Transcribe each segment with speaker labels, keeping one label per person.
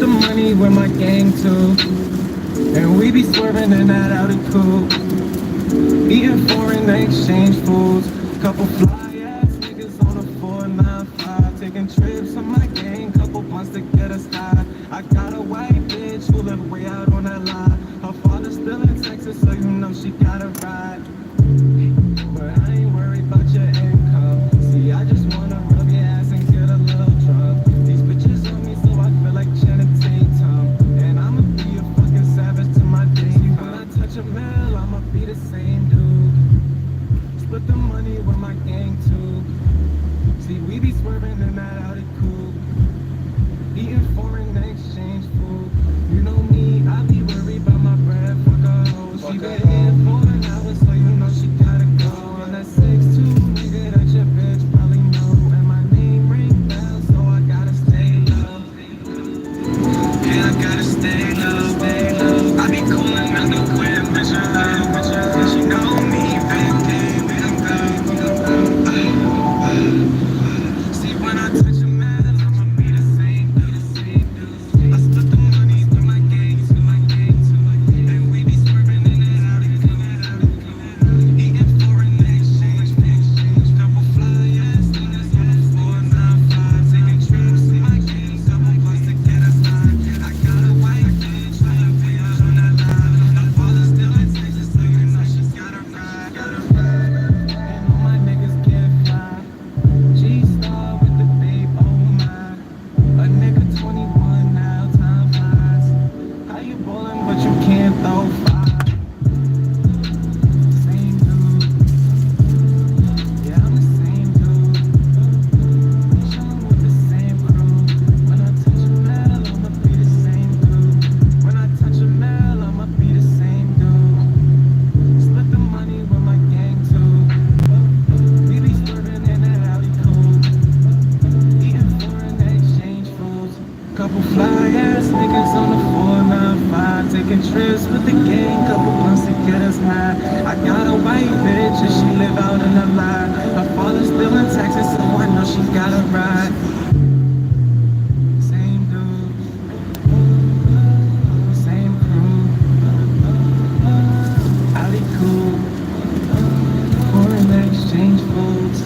Speaker 1: the money with my gang too. And we be swerving in that Audi coupe. Eating foreign exchange foods. Couple fly ass niggas on a 495. Taking trips on my gang, couple blunts to get us high. I got a white bitch who live way out on that line. Her father's still in Texas, so you know she got a ride. But I ain't worried about your income. See, I just wanna rub your ass and get a little drunk. These bitches on me, so I feel like Channing Tatum. And I'ma be a fucking savage to my day. When I touch a mill, I'ma be the same dude. Split the money with my gang too. See, we be swerving in that Audi coupe. Eating foreign exchange food. You know me, I be worried about my bread. Fuck a hoe. She been here for an hour, so you know she gotta go. On that 6'2", nigga that your bitch probably know. And my name ring bells, so I gotta stay low. Yeah, I gotta stay low, stay low. I be coolin' out the quit, bitch, I love, bitch, I love. She know me, baby, we don't go. See, when I touch a man, I'ma be the same, be the same dude. I split the money with my gang, to my gang, to my gang. And we be swerving in and out of club, eating foreign exchange, couple fly ass niggas on the 495, taking trips in my gang, couple blunts to get us high. I got a white bitch, live way out on that line. Her father's still in Texas, so you know she's got a ride, got a ride. And all my niggas get fly. G-Star with the babe, oh my. A nigga 21 now, time flies. How you ballin' but you can't throw five? Same dude. Yeah, I'm the same dude. Chillin' with the same crew. When I touch a mel, I'ma be the same dude. When I touch a mel, I'ma be the same dude. Split the money with my gang too. We be swerving in that Audi coupe. Eating foreign exchange foods. Couple fly ass niggas on the 495. Taking trips with the gang, couple blunts to get us high. I got a white bitch and she live out in the line. Her father's still in Texas, so I know she got a ride. Same dude, same crew. Alley cool, foreign exchange foods.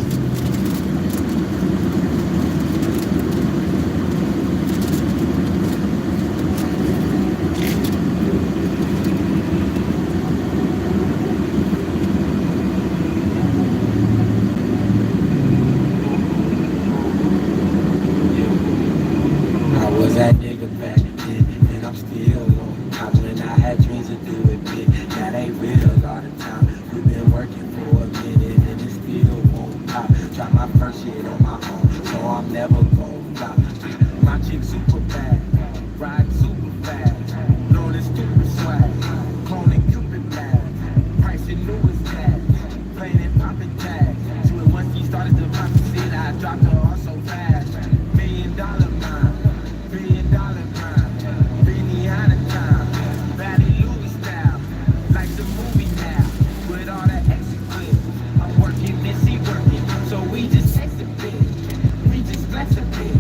Speaker 1: I was that nigga back then, and I'm still on top. When I had dreams to do it big, that ain't real all the time. We've been working for a minute, and it still won't pop. Try my first shit on my own, so I'm never gon' stop. My chick super bad, ride super fast, known as stupid swag, cloning Cupid bag, pricing new as that, playing and popping tags. So once he started to pop the shit, I dropped her off so fast. $1 million mind, $1 billion mind, really out of time, Valley Louis style, like the movie now, with all the extra clips. I'm working and she working, so we just sex a bit, we just flex a bit.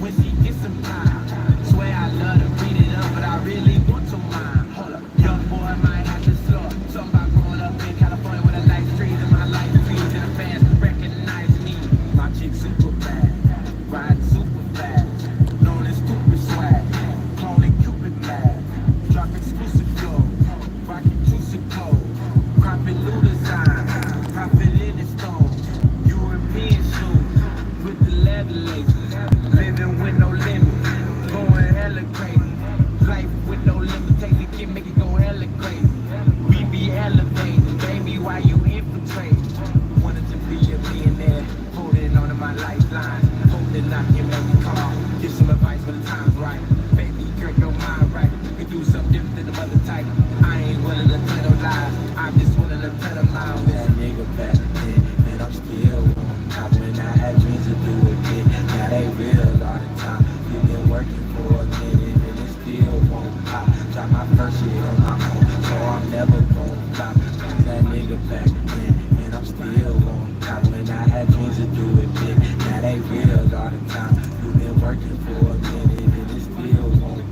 Speaker 1: When she gets some time, swear I love to read it up, but I really want to mind. Hold up, young boy might have to slow up. Something about growing up in California with a life street and my life street and the fans recognize me. My chick super bad, ride super fast, known as stupid swag, cloning Cupid bag, drop exclusive flow, rock intrusive code, cropping new design, profit in the stone, European shoes with the leather laces, living with no limit, going hella crazy, life with no limitation can make it go hella crazy. We be elevating, baby, why you infiltrate? Wanted to be a millionaire, holding on to my lifeline, hoping I can make a call, give some advice when the time's right. Baby, girl, your mind right, you can do something different than the mother type. I ain't willing to tell no lies, I'm just willing to tell them lies. That nigga back then, and I'm still on top. When I had dreams to do it big, now they real all the time. We've been working for a minute, and it still won't pop. Try my first shit on my own, so I'm never gon' stop. That nigga back then, and I'm still on top. When I had dreams to do it big, now they real all the time. We've been working for a minute, and it still won't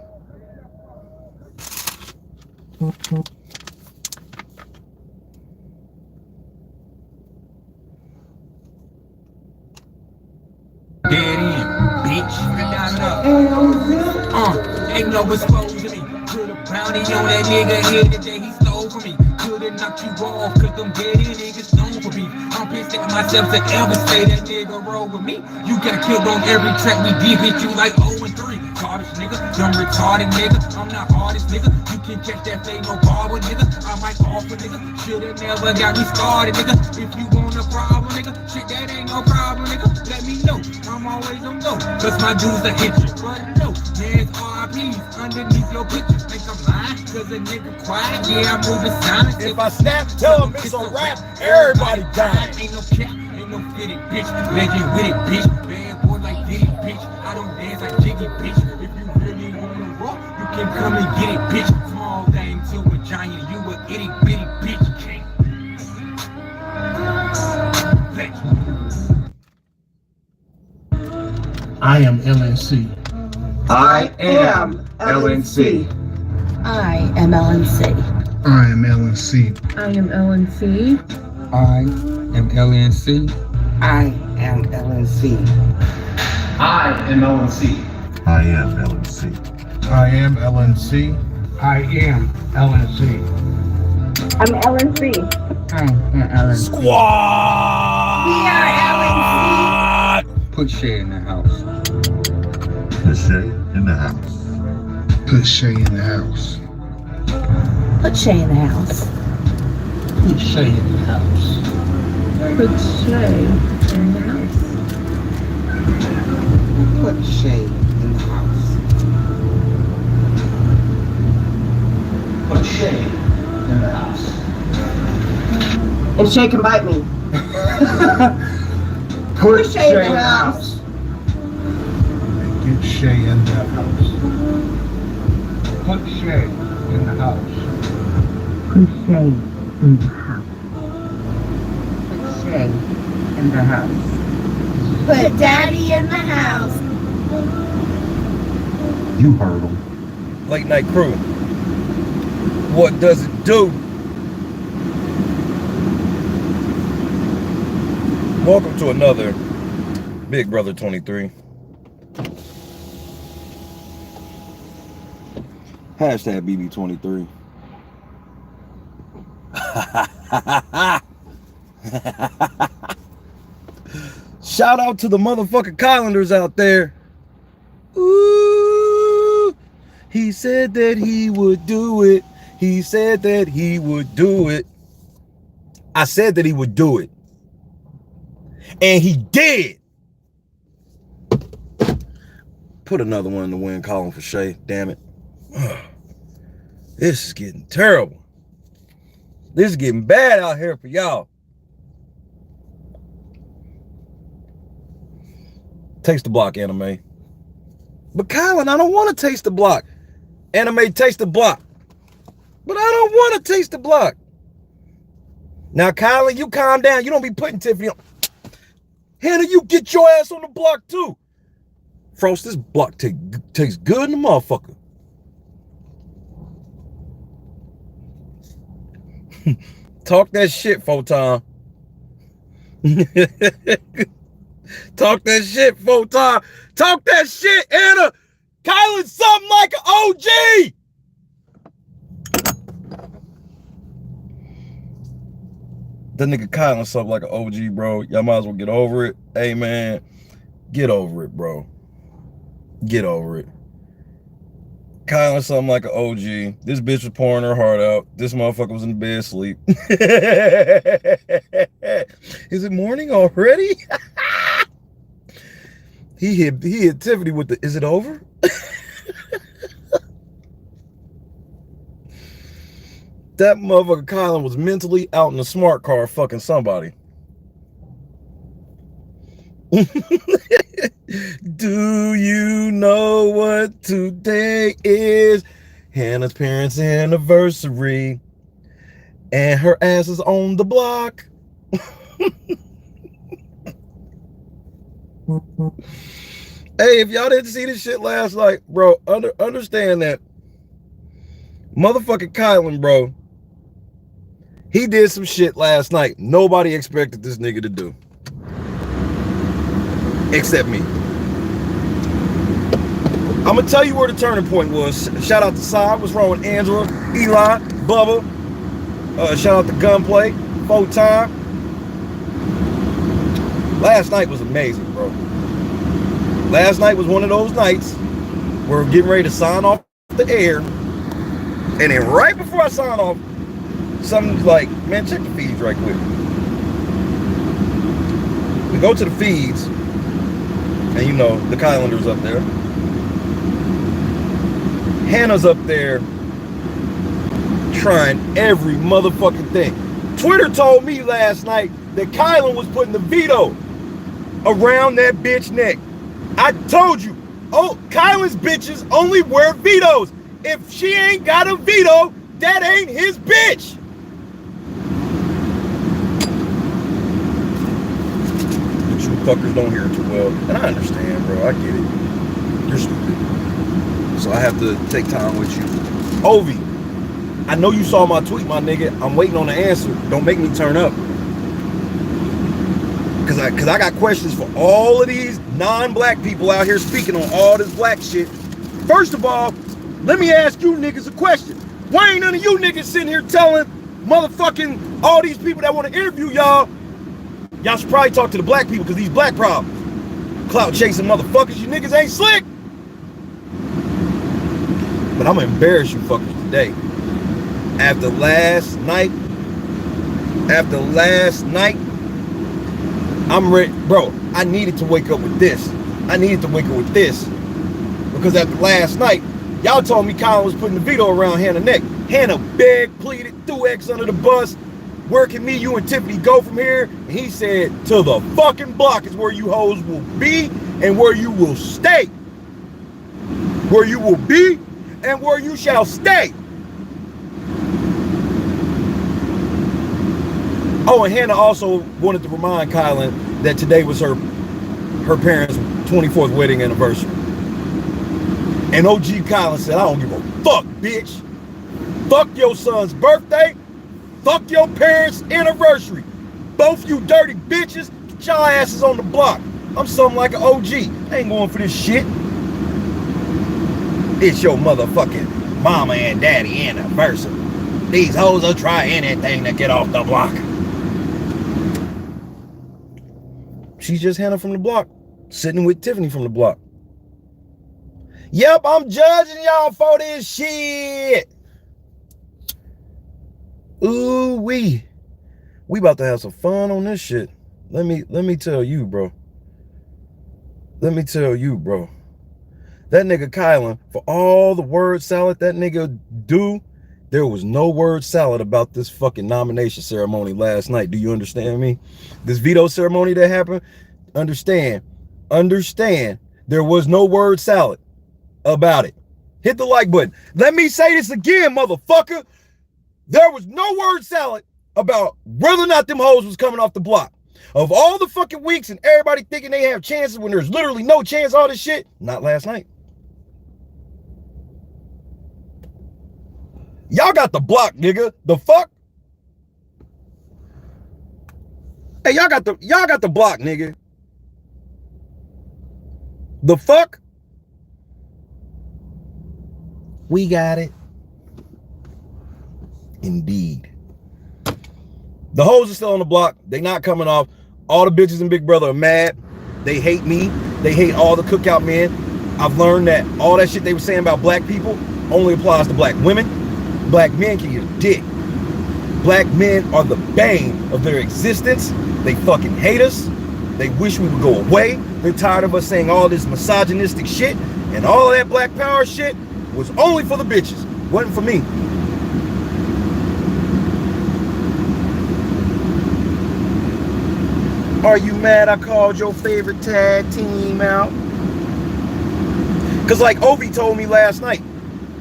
Speaker 1: Dead end, bitch. Ain't no exposure to me. Put a bounty on that nigga head the day he stole from me. Could've knocked you off, cause them dead end niggas known for me. I'm pissed at myself to ever say that nigga roll with me. You got killed on every track we did, bitch, you like 0 and 3. Garbage nigga, dumb retarded nigga. I'm not hardest nigga. You can catch that fade no barber nigga. I might offer nigga. Shoulda never got me started nigga. If you want a problem nigga, shit that ain't no problem nigga. Let me know, I'm always on go. Cause my dudes are hit you. But no, there's RIPs underneath your picture. Think I'm lying, cause a nigga quiet. Yeah, I'm moving silent.
Speaker 2: If I snap, tell him it's a rap, everybody die.
Speaker 1: Ain't no cap, ain't no fitted bitch. Legend with it bitch. Bad boy like Diddy bitch. I don't dance like Jiggy bitch. If you really wanna rock, you can come and get it bitch. Small thing to a giant, you a itty bitty bitch.
Speaker 3: I am LNC.
Speaker 4: I am LNC.
Speaker 5: I am LNC.
Speaker 3: I am LNC.
Speaker 5: I am LNC.
Speaker 6: I am LNC.
Speaker 4: I am LNC.
Speaker 7: I am LNC.
Speaker 2: I am LNC.
Speaker 3: I am LNC.
Speaker 6: I am LNC.
Speaker 5: I'm LNC.
Speaker 4: I am LNC.
Speaker 2: Squad!
Speaker 5: We are LNC.
Speaker 6: Put Shay in the house.
Speaker 8: Put Shay in the house.
Speaker 6: Put Shay in the house.
Speaker 5: Put Shay in the house.
Speaker 6: Put Shay in the house.
Speaker 5: Put Shay in the house.
Speaker 4: Put Shay in the house.
Speaker 7: Put Shay in the house.
Speaker 4: And Shay can bite me.
Speaker 6: Put
Speaker 4: Shay in the house.
Speaker 6: Get Shay in the house. Put Shay in the house.
Speaker 4: Put Shay in the house. Put Shay in the house.
Speaker 5: Put Daddy in the house.
Speaker 8: You heard him.
Speaker 2: Late night crew. What does it do? Welcome to another Big Brother 23. Hashtag BB23. Shout out to the motherfucking Kylanders out there. Ooh, he said that he would do it. He said that he would do it. I said that he would do it. And he did. Put another one in the win column for Shay. Damn it. This is getting terrible. This is getting bad out here for y'all. Taste the block, anime. But Kylan, I don't want to taste the block. Anime, taste the block. But I don't want to taste the block. Now, Kylan, you calm down. You don't be putting Tiffany on. Hannah, you get your ass on the block too. Frost, this block tastes good in the motherfucker. Talk that shit, Photon. Talk that shit, Photon. Talk that shit, Anna. Kylan, something like an OG. That nigga Kylan something like an OG, bro. Y'all might as well get over it. Hey, man, get over it, bro. Get over it. Kylan something like an OG. This bitch was pouring her heart out. This motherfucker was in the bed asleep. Is it morning already? He hit Tiffany with the, is it over? That motherfucker Kylan was mentally out in the smart car fucking somebody. Do you know what today is? Hannah's parents' anniversary. And her ass is on the block. Hey, if y'all didn't see this shit last night, bro, understand that motherfucking Kylan, bro, he did some shit last night nobody expected this nigga to do. Except me. I'm gonna tell you where the turning point was. Shout out to Sai. What's wrong with Angela, Eli, Bubba? Shout out to Gunplay, Photon. Last night was amazing, bro. Last night was one of those nights where we're getting ready to sign off the air. And then right before I sign off, something's like, man, check the feeds right quick. We go to the feeds, and you know, the Kylander's up there. Hannah's up there trying every motherfucking thing. Twitter told me last night that Kylan was putting the veto around that bitch neck. I told you, oh, Kylan's bitches only wear vetoes. If she ain't got a veto, that ain't his bitch. But you fuckers don't hear it too well. And I understand, bro. I get it. You're stupid. So I have to take time with you. Ovi, I know you saw my tweet, my nigga. I'm waiting on the answer. Don't make me turn up. Cause I got questions for all of these non-black people out here speaking on all this black shit. First of all, let me ask you niggas a question. Why ain't none of you niggas sitting here telling motherfucking all these people that want to interview y'all, y'all should probably talk to the black people because these black problems. Clout chasing motherfuckers, you niggas ain't slick. But I'm gonna embarrass you fuckers today. After last night, I'm ready, bro. I needed to wake up with this. Because after last night, y'all told me Colin was putting the veto around Hannah's neck. Hannah begged, pleaded, threw X under the bus. Where can me, you, and Tiffany go from here? And he said, to the fucking block is where you hoes will be and where you will stay. Where you will be and where you shall stay. Oh, and Hannah also wanted to remind Kylan that today was her parents' 24th wedding anniversary. And OG Kylan said, I don't give a fuck, bitch. Fuck your son's birthday. Fuck your parents' anniversary. Both you dirty bitches, get y'all asses on the block. I'm something like an OG. I ain't going for this shit. It's your motherfucking mama and daddy anniversary. These hoes will try anything to get off the block. She's just Hannah from the block, sitting with Tiffany from the block. Yep, I'm judging y'all for this shit. Ooh wee. We about to have some fun on this shit. Let me tell you, bro. That nigga Kylan, for all the word salad that nigga do, there was no word salad about this fucking nomination ceremony last night. Do you understand me? This veto ceremony that happened, understand, there was no word salad about it. Hit the like button. Let me say this again, motherfucker. There was no word salad about whether or not them hoes was coming off the block. Of all the fucking weeks and everybody thinking they have chances when there's literally no chance, all this shit, not last night. Y'all got the block, nigga. The fuck? Hey, y'all got the block, nigga. The fuck? We got it. Indeed. The hoes are still on the block. They not coming off. All the bitches in Big Brother are mad. They hate me. They hate all the Cookout men. I've learned that all that shit they were saying about black people only applies to black women. Black men can get a dick. Black men are the bane of their existence. They fucking hate us. They wish we would go away. They're tired of us saying all this misogynistic shit, and all of that black power shit was only for the bitches. Wasn't for me. Are you mad I called your favorite tag team out? Because like Ovi told me last night,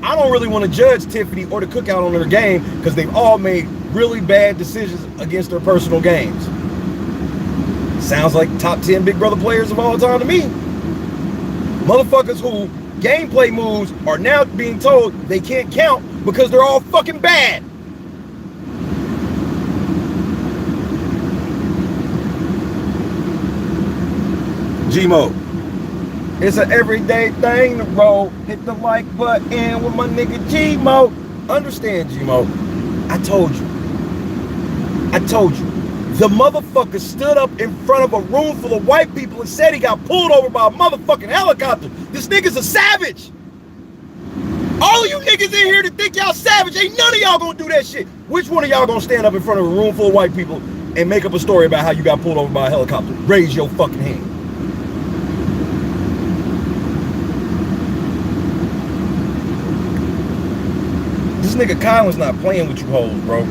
Speaker 2: I don't really want to judge Tiffany or the Cookout on their game because they've all made really bad decisions against their personal games. Sounds like top 10 Big Brother players of all time to me. Motherfuckers who gameplay moves are now being told they can't count because they're all fucking bad. G-Mo. It's an everyday thing to roll. Hit the like button with my nigga G-Mo. Understand, G-Mo. I told you. The motherfucker stood up in front of a room full of white people and said he got pulled over by a motherfucking helicopter. This nigga's a savage. All of you niggas in here that think y'all savage, ain't none of y'all gonna do that shit. Which one of y'all gonna stand up in front of a room full of white people and make up a story about how you got pulled over by a helicopter? Raise your fucking hand. This nigga Kylan's not playing with you hoes, bro.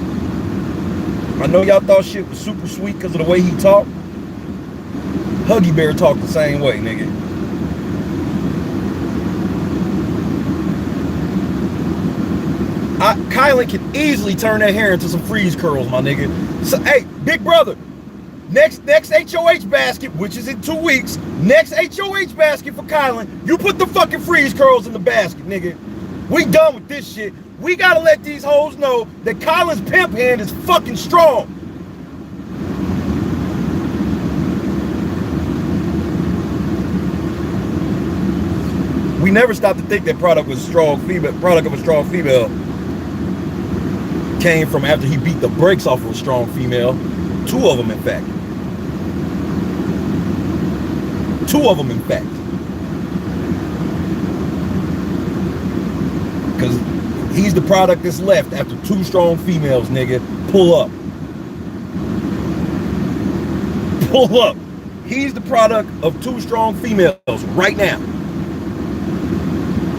Speaker 2: I know y'all thought shit was super sweet because of the way he talked. Huggy Bear talked the same way, nigga. Kylan can easily turn that hair into some freeze curls, my nigga. So, hey, Big Brother, next HOH basket, which is in 2 weeks, next HOH basket for Kylan, you put the fucking freeze curls in the basket, nigga. We done with this shit. We gotta let these hoes know that Kylan's pimp hand is fucking strong. We never stopped to think that product of a strong female. came from after he beat the brakes off of a strong female. 2 of them, in fact. 2 of them, in fact. Because he's the product that's left after 2 strong females, nigga. Pull up. Pull up. He's the product of 2 strong females right now.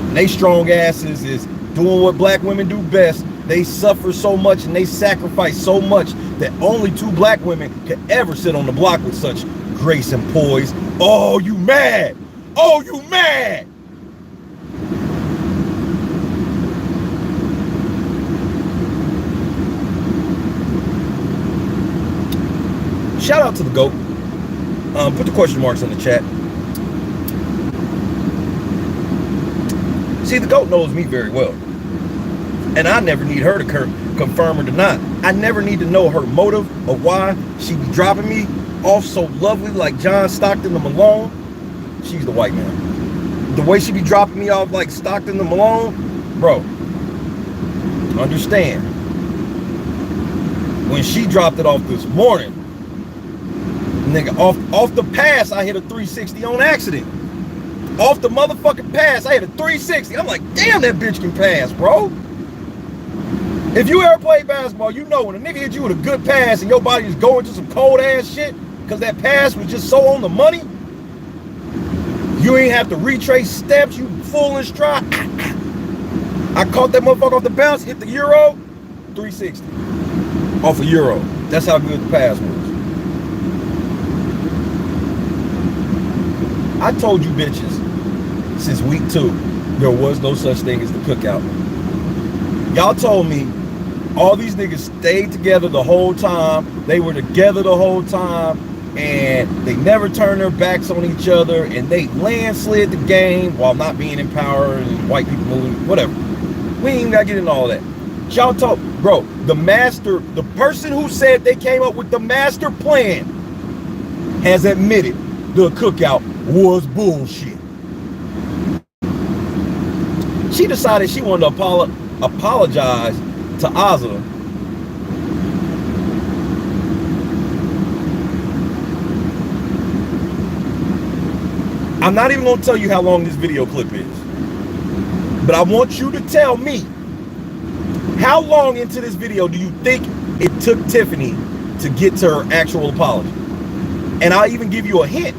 Speaker 2: And they strong asses is doing what black women do best. They suffer so much and they sacrifice so much that only 2 black women can ever sit on the block with such grace and poise. Oh, you mad? Oh, you mad? Shout out to the GOAT. Put the question marks in the chat. See, the GOAT knows me very well. And I never need her to confirm or deny. I never need to know her motive of why she be dropping me off so lovely like John Stockton to Malone. She's the white man. The way she be dropping me off like Stockton to Malone, bro, understand. When she dropped it off this morning, nigga, off the pass, I hit a 360 on accident. Off the motherfucking pass, I hit a 360. I'm like, damn, that bitch can pass, bro. If you ever played basketball, you know when a nigga hit you with a good pass and your body is going to some cold ass shit because that pass was just so on the money, you ain't have to retrace steps, you full in stride. I caught that motherfucker off the bounce, hit the Euro, 360. Off a Euro. That's how good the pass was. I told you bitches since week 2, there was no such thing as the cookout. Y'all told me all these niggas stayed together the whole time. They were together the whole time. And they never turned their backs on each other. And they landslid the game while not being in power and white people moving, whatever. We ain't even got to get into all that. Y'all told, bro, the person who said they came up with the master plan has admitted the cookout was bullshit. She decided she wanted to apologize to Azza. I'm not even gonna tell you how long this video clip is, but I want you to tell me how long into this video do you think it took Tiffany to get to her actual apology? And I'll even give you a hint.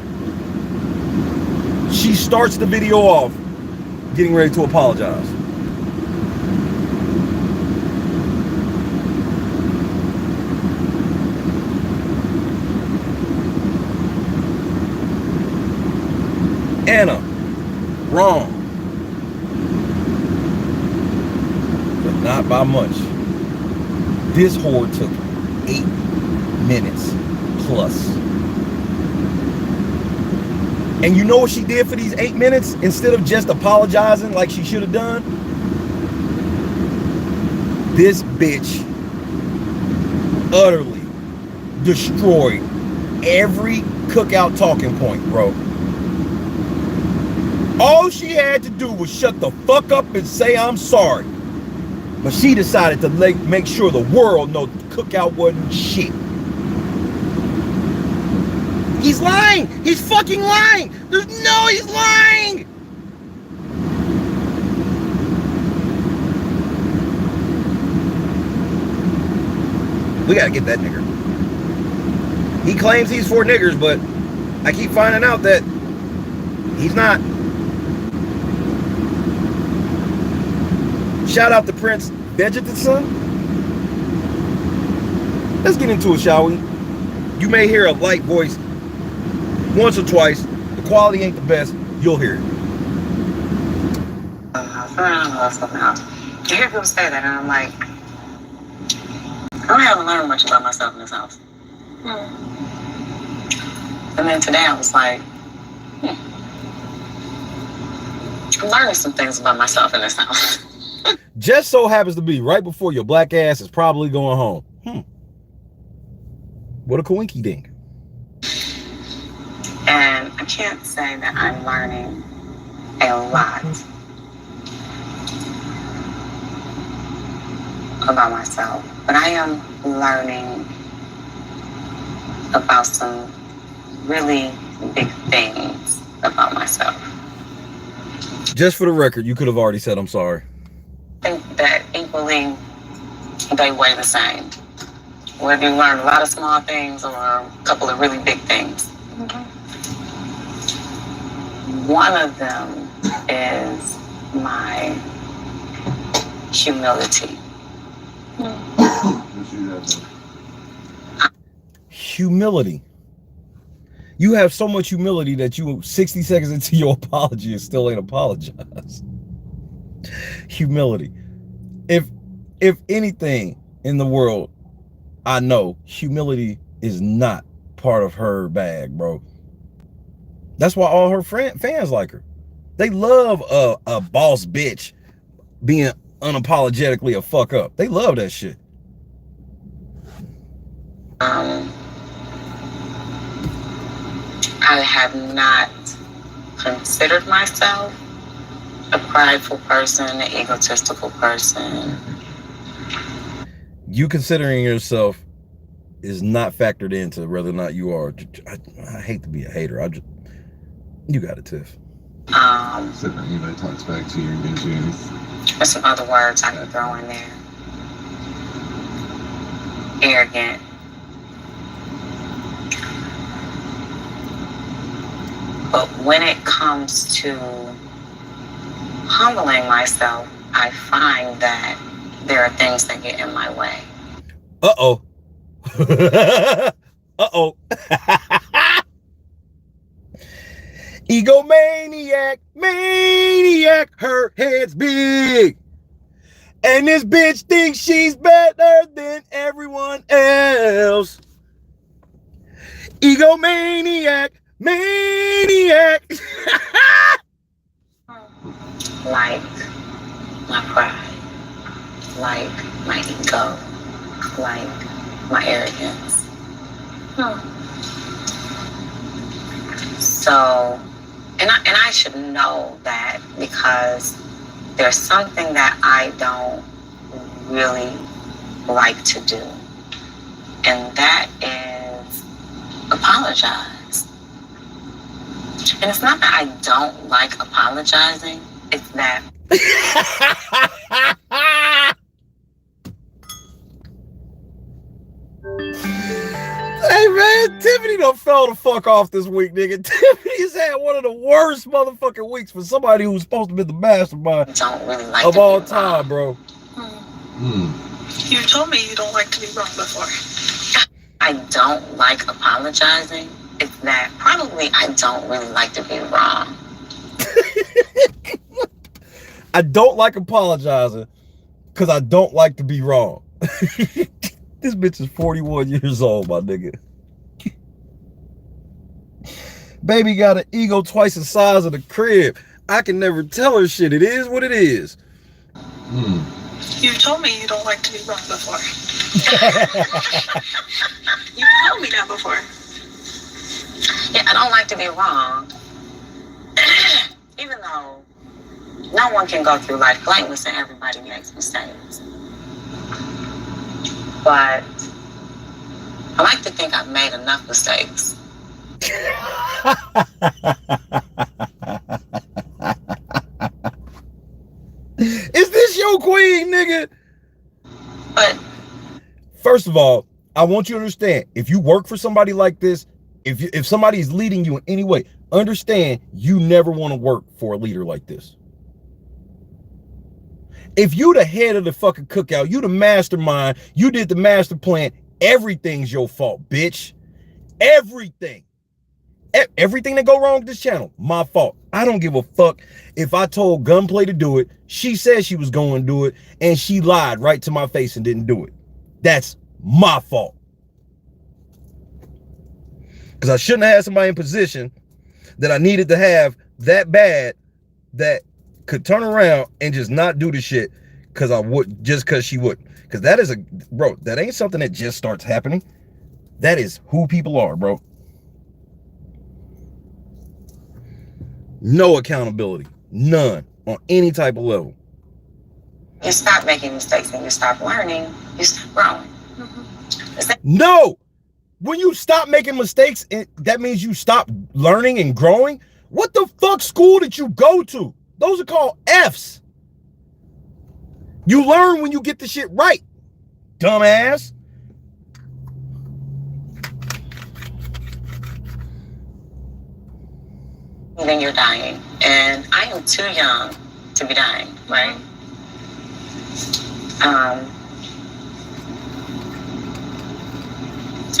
Speaker 2: She starts the video off getting ready to apologize. Anna, wrong. But not by much. This whore took 8 minutes plus. And you know what she did for these 8 minutes? Instead of just apologizing like she should have done? This bitch utterly destroyed every cookout talking point, bro. All she had to do was shut the fuck up and say I'm sorry. But she decided to make sure the world knows the cookout wasn't shit. He's lying! He's fucking lying! He's lying! We gotta get that nigger. He claims he's for niggers, but I keep finding out that he's not. Shout out to Prince Vegetation. Let's get into it, shall we? You may hear a light voice once or twice. The quality ain't the best. You'll hear it.
Speaker 4: You hear people say that, and I'm like, I don't haven't learned much about myself in this house. And then today I was like, I'm learning some things about myself in this house.
Speaker 2: Just so happens to be right before your black ass is probably going home. What a coinky dink.
Speaker 4: And I can't say that I'm learning a lot. about myself, but I am learning about some really big things about myself.
Speaker 2: Just for the record, you could have already said I'm sorry.
Speaker 4: I think that equally they weigh the same. Whether you learn a lot of small things or a couple of really big things. One of them is my humility.
Speaker 2: Humility. You have so much humility that you 60 seconds into your apology and still ain't apologized. Humility. If anything in the world, I know humility is not part of her bag, bro. That's why all her fans like her. They love a boss bitch being unapologetically a fuck up. They love that shit.
Speaker 4: I have not considered myself a prideful person, an egotistical person.
Speaker 2: You considering yourself is not factored into whether or not you are. I hate to be a hater. You got it, Tiff.
Speaker 8: Anybody talks back to your ninjas.
Speaker 4: There's some other words I can throw in there. Arrogant. But when it comes to humbling myself, I find that there are things that get in my way.
Speaker 2: Uh-oh. Uh-oh. Egomaniac, maniac, her head's big. And this bitch thinks she's better than everyone else. Egomaniac, maniac.
Speaker 4: Like my pride, like my ego, like my arrogance. So, and I should know that because there's something that I don't really like to do, and that is apologize. And it's not that I don't like apologizing, it's that
Speaker 2: Hey man, Tiffany done fell the fuck off this week, nigga. Tiffany's had one of the worst motherfucking weeks for somebody who's supposed to be the mastermind
Speaker 4: don't really like
Speaker 2: of
Speaker 4: to
Speaker 2: all
Speaker 4: be
Speaker 2: time, bro.
Speaker 9: You told me you don't like to be wrong before.
Speaker 4: I don't like apologizing. It's that probably I don't really like to be wrong.
Speaker 2: I don't like apologizing because I don't like to be wrong. This bitch is 41 years old, my nigga. Baby got an ego twice the size of the crib. I can never tell her shit. It is what it is.
Speaker 9: You told me you don't like to be wrong before. You told me that before.
Speaker 4: Yeah, I don't like to be wrong. Even though no one can go through life blameless and everybody makes mistakes. But I like to think I've made enough mistakes.
Speaker 2: Is this your queen, nigga?
Speaker 4: But
Speaker 2: first of all, I want you to understand, if you work for somebody like this, if somebody is leading you in any way, understand you never want to work for a leader like this. If you the head of the fucking cookout, you the mastermind, you did the master plan, everything's your fault, bitch. Everything. Everything that go wrong with this channel, my fault. I don't give a fuck if I told Gunplay to do it. She said she was going to do it, and she lied right to my face and didn't do it. That's my fault. Because I shouldn't have had somebody in position that I needed to have that bad that could turn around and just not do the shit because I would, just because she wouldn't. Because that is bro, that ain't something that just starts happening. That is who people are, bro. No accountability, none on any type of level.
Speaker 4: you stop making mistakes and you stop learning, you stop growing.
Speaker 2: No! When you stop making mistakes, that means you stop learning and growing? What the fuck school did you go to? Those are called F's. You learn when you get the shit right, dumbass.
Speaker 4: Then you're dying. And I am too young to be dying, right?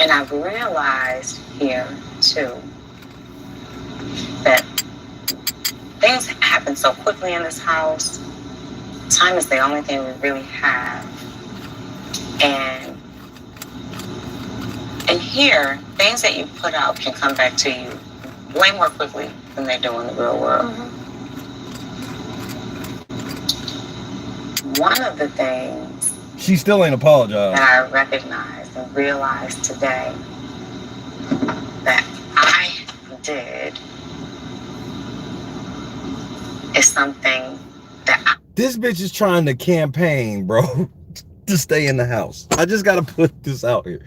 Speaker 4: And I've realized here too that things happen so quickly in this house. Time is the only thing we really have. And here, things that you put out can come back to you way more quickly than they do in the real world. One of the things
Speaker 2: she still ain't apologized
Speaker 4: that I recognized and realized today that I did is something that
Speaker 2: this bitch is trying to campaign, bro, to stay in the house. I just gotta put this out here.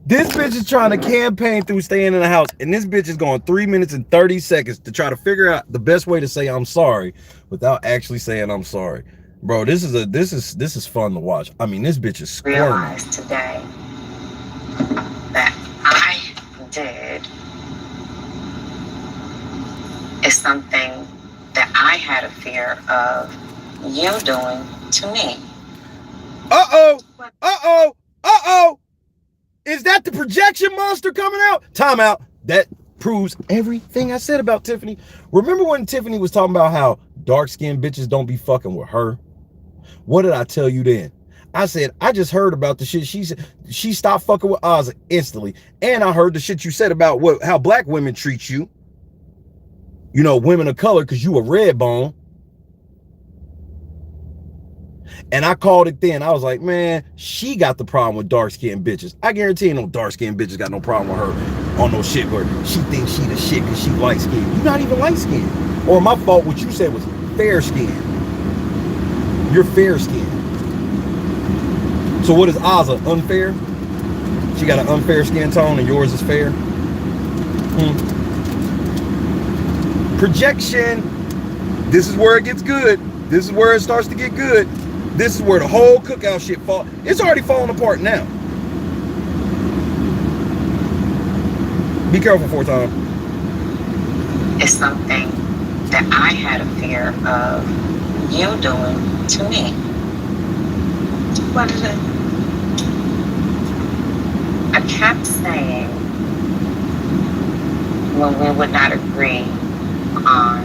Speaker 2: This bitch is trying to campaign through staying in the house, and this bitch is going 3 minutes and 30 seconds to try to figure out the best way to say I'm sorry without actually saying I'm sorry. Bro, this is fun to watch. I mean, this bitch is squirming.
Speaker 4: Realized today that I did is something that I had a fear of you doing to me.
Speaker 2: Uh-oh! Uh-oh! Uh-oh! Is that the projection monster coming out? Time out. That proves everything I said about Tiffany. Remember when Tiffany was talking about how dark-skinned bitches don't be fucking with her? What did I tell you then? I said, I just heard about the shit she said. She stopped fucking with Oz instantly. And I heard the shit you said about how black women treat you. You know, women of color, because you a red bone. And I called it then. I was like, man, she got the problem with dark-skinned bitches. I guarantee no dark-skinned bitches got no problem with her on no shit where she thinks she the shit because she light-skinned. You're not even light-skinned. Or my fault, what you said was fair-skinned. You're fair-skinned. So what is Ozza? Unfair? She got an unfair skin tone and yours is fair? Projection. This is where it gets good. This is where it starts to get good. This is where the whole cookout shit fall. It's already falling apart now. Be careful, 4-time.
Speaker 4: It's something that I had a fear of you doing to me. What is it? I kept saying when we would not agree on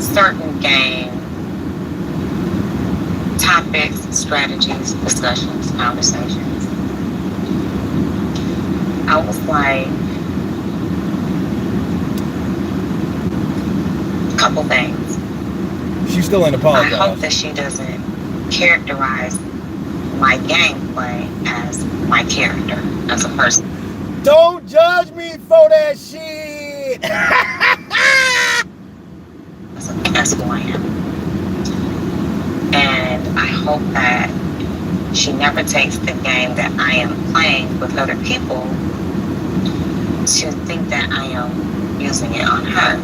Speaker 4: certain game topics, strategies, discussions, conversations, I was like, a couple things.
Speaker 2: She still ain't apologized.
Speaker 4: I hope that she doesn't characterize my gameplay as my character, as a person.
Speaker 2: Don't judge me for that shit.
Speaker 4: That's who I am. And I hope that she never takes the game that I am playing with other people to think that I am using it on her.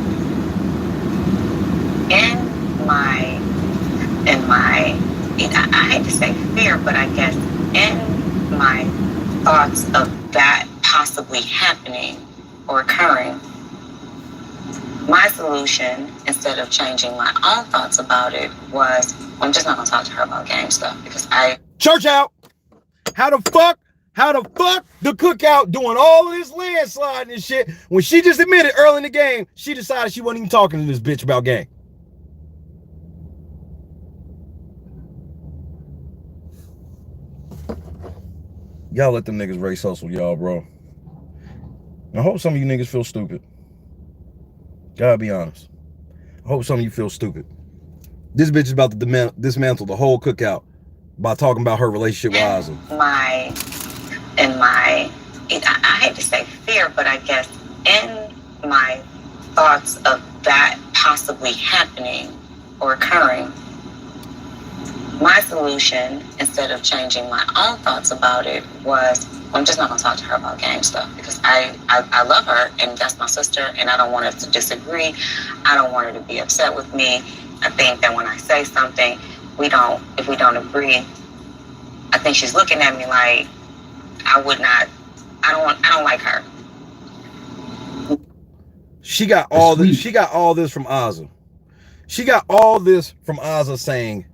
Speaker 4: I hate to say fear, but I guess in my thoughts of that possibly happening or occurring, my solution, instead of changing my own thoughts about it, was I'm just not gonna talk to her about game stuff because
Speaker 2: church out. How the fuck the cookout doing all of this landsliding and shit when she just admitted early in the game she decided she wasn't even talking to this bitch about game? Y'all let them niggas race hustle y'all, bro. I hope some of you niggas feel stupid. Gotta be honest. I hope some of you feel stupid. This bitch is about to dismantle the whole cookout by talking about her relationship with Ozzy.
Speaker 4: I hate to say fear, but I guess in my thoughts of that possibly happening or occurring, my solution, instead of changing my own thoughts about it, was I'm just not going to talk to her about gang stuff, because I love her, and that's my sister, and I don't want us to disagree. I don't want her to be upset with me. I think that when I say something, if we don't agree, I think she's looking at me like I don't like her.
Speaker 2: She got all this. She got all this from Ozzy. She got all this from Ozzy saying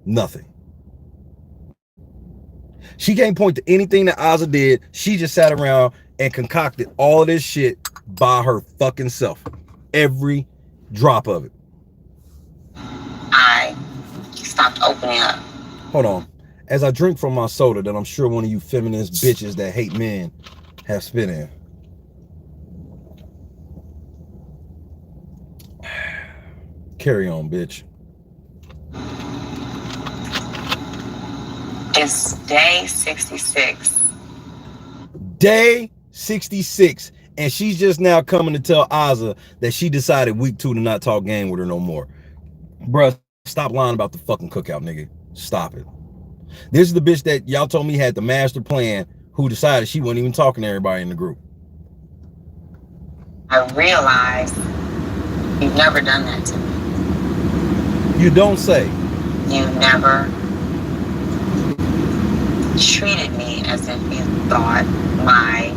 Speaker 2: nothing. She can't point to anything that Ozzy did. She just sat around and concocted all of this shit by her fucking self. Every drop of it.
Speaker 4: I stopped opening up.
Speaker 2: Hold on. As I drink from my soda that I'm sure one of you feminist bitches that hate men have spit in. Carry on, bitch.
Speaker 4: It's day 66.
Speaker 2: Day 66. And she's just now coming to tell Ozzy that she decided week 2 to not talk game with her no more. Bruh, stop lying about the fucking cookout, nigga. Stop it. This is the bitch that y'all told me had the master plan, who decided she wasn't even talking to everybody in the group.
Speaker 4: I realized you've never done that to me.
Speaker 2: You don't say.
Speaker 4: You never treated me as if you thought my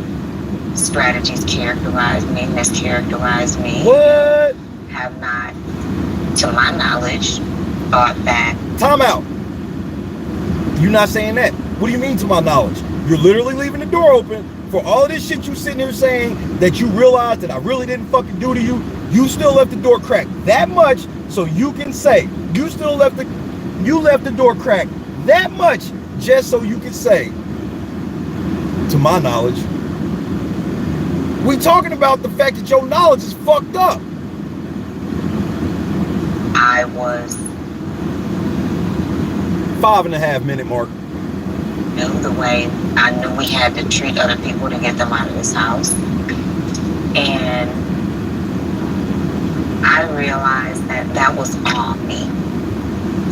Speaker 4: strategies characterized me, mischaracterized me.
Speaker 2: What?
Speaker 4: Have not, to my knowledge, thought that.
Speaker 2: Time out. You're not saying that. What do you mean to my knowledge? You're literally leaving the door open for all of this shit you sitting here saying that you realized that I really didn't fucking do to you. You still left the door cracked that much so you can say you left the door cracked that much just so you can say, to my knowledge. We talking about the fact that your knowledge is fucked up.
Speaker 4: I was
Speaker 2: 5.5 minute mark.
Speaker 4: The way I knew we had to treat other people to get them out of this house. And I realized that was all me.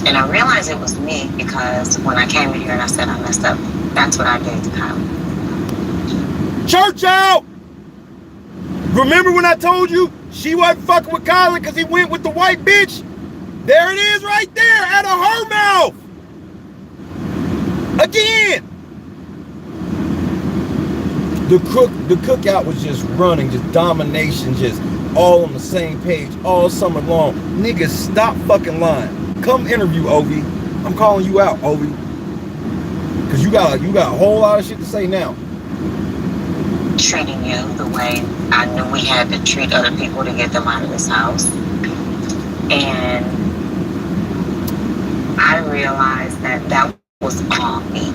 Speaker 4: And I realized it was me because when I came in here and I said I messed up, that's what I did to Kyle.
Speaker 2: Church out! Remember when I told you she wasn't fucking with Kylie because he went with the white bitch? There it is right there out of her mouth. Again. The cookout was just running, just domination, just all on the same page all summer long. Niggas, stop fucking lying. Come interview Ovi. I'm calling you out, Ovi. Cause you got a whole lot of shit to say now.
Speaker 4: Treating you the way I knew we had to treat other people to get them out of this house. And I realized that was all me.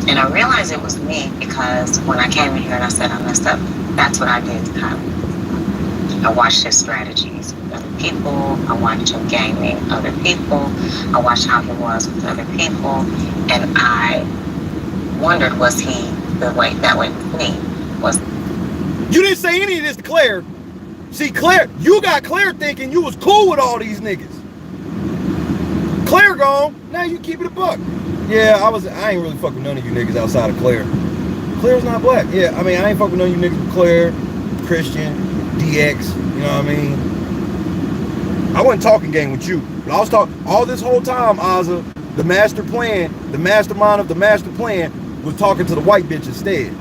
Speaker 4: And I realized it was me because when I came in here and I said I messed up, that's what I did to Kyle. I watched his strategies with other people. I watched him gaming other people. I watched how he was with other people. And I wondered, was he that way with me?
Speaker 2: You didn't say any of this to Claire. See, Claire, you got Claire thinking you was cool with all these niggas. Claire gone, now you keep it a buck. Yeah, I ain't really fucking none of you niggas outside of Claire. Claire's not black. Yeah, I mean, I ain't fucking none of you niggas with Claire, Christian, DX, you know what I mean? I wasn't talking game with you, but I was talking all this whole time, Ozzy, the master plan, the mastermind of the master plan was talking to the white bitch instead.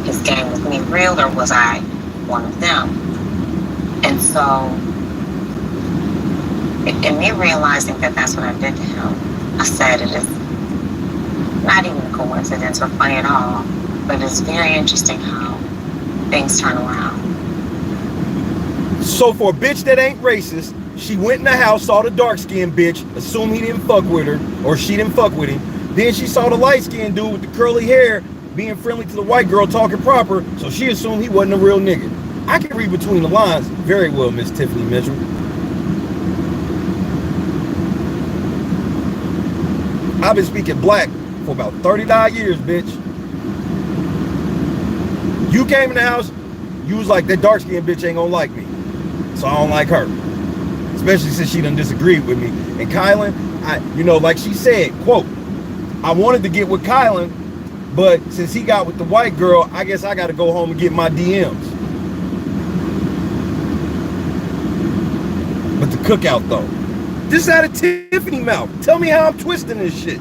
Speaker 4: His game with me real, or was I one of them? And so, in me realizing that that's what I did to him, I said it is not even a coincidence or funny at all, but it's very interesting how things turn around.
Speaker 2: So for a bitch that ain't racist, she went in the house, saw the dark-skinned bitch, assumed he didn't fuck with her, or she didn't fuck with him. Then she saw the light-skinned dude with the curly hair being friendly to the white girl talking proper, so she assumed he wasn't a real nigga. I can read between the lines very well, Miss Tiffany Mitchell. I've been speaking black for about 39 years, bitch. You came in the house, you was like, that dark-skinned bitch ain't gonna like me, so I don't like her. especially since she done disagreed with me. And Kylan, you know, like she said, quote, I wanted to get with Kylan, but since he got with the white girl, I guess I got to go home and get my DMs. But the cookout though, this out of Tiffany mouth. Tell me how I'm twisting this shit.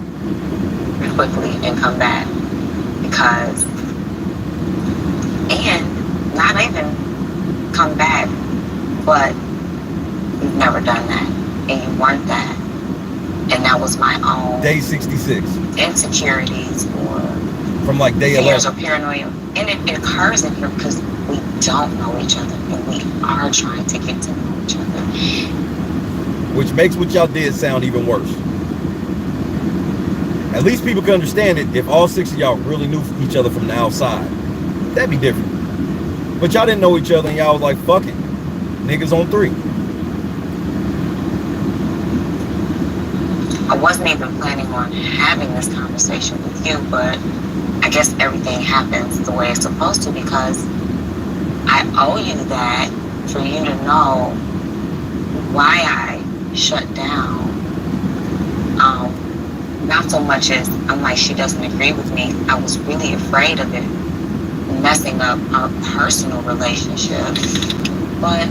Speaker 4: Quickly and come back because, and not even come back, but you've never done that and you weren't that. And that was my own
Speaker 2: day 66
Speaker 4: insecurities or
Speaker 2: from like day
Speaker 4: fears
Speaker 2: 11
Speaker 4: or paranoia. And it occurs in here because we don't know each other and we are trying to get to know each other.
Speaker 2: Which makes what y'all did sound even worse. At least people can understand it if all 6 of y'all really knew each other from the outside. That'd be different. But y'all didn't know each other and y'all was like, fuck it. Niggas on 3.
Speaker 4: I wasn't even planning on having this conversation with you, but I guess everything happens the way it's supposed to because I owe you that for you to know why I shut down. Not so much as I'm like, she doesn't agree with me. I was really afraid of it messing up our personal relationship. But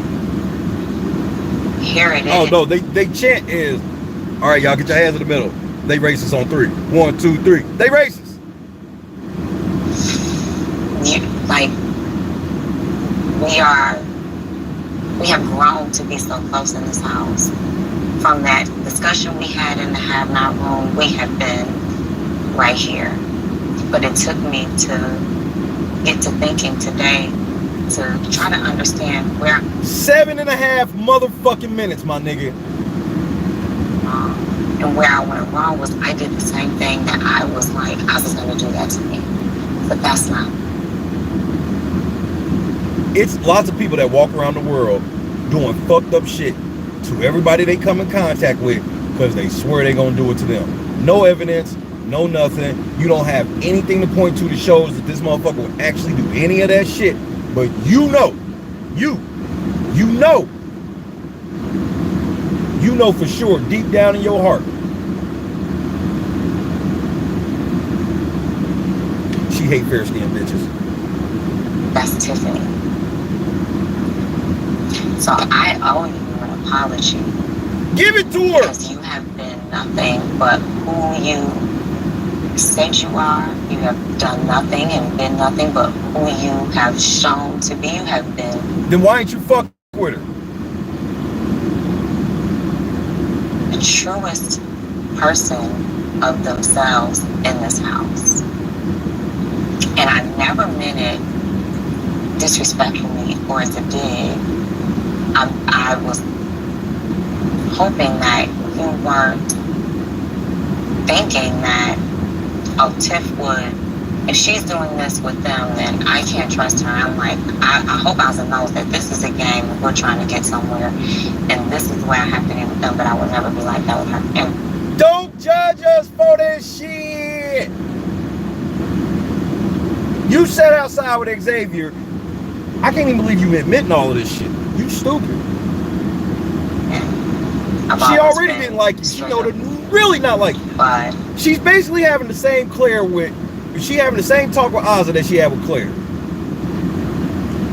Speaker 4: here it is.
Speaker 2: Oh no, they chant is, all right, y'all get your hands in the middle. They racist on 3. 1, 2, 3. They racist.
Speaker 4: Like we have grown to be so close in this house. From that discussion we had in the have-not room, we have been right here. But it took me to get to thinking today to try to understand where
Speaker 2: 7.5 motherfucking minutes, my nigga.
Speaker 4: And where I went wrong was I did the same thing that I was like, I was gonna do that to me. But that's not.
Speaker 2: It's lots of people that walk around the world doing fucked up shit to everybody they come in contact with because they swear they gonna do it to them. No evidence, no nothing. You don't have anything to point to shows that this motherfucker would actually do any of that shit. But you know for sure, deep down in your heart, she hate fair-skinned bitches.
Speaker 4: That's Tiffany. So I owe you an apology.
Speaker 2: Give it to her!
Speaker 4: Because you have been nothing but who you said you are. You have done nothing and been nothing but who you have shown to be. You have been.
Speaker 2: Then why ain't you fuck with her?
Speaker 4: The truest person of themselves in this house. And I never meant it disrespectfully or as a dig. I was hoping that you weren't thinking that, oh, Tiff would, if she's doing this with them, then I can't trust her. I'm like, I hope Ozzy knows that this is a game and we're trying to get somewhere. And this is the way I have to be with them, but I would never be like that with her. And
Speaker 2: don't judge us for this shit. You sat outside with Xavier. I can't even believe you admitting all of this shit. You stupid. She already didn't like you. She know to really not like you.
Speaker 4: But
Speaker 2: she's basically having the same talk with Ozzy that she had with Claire.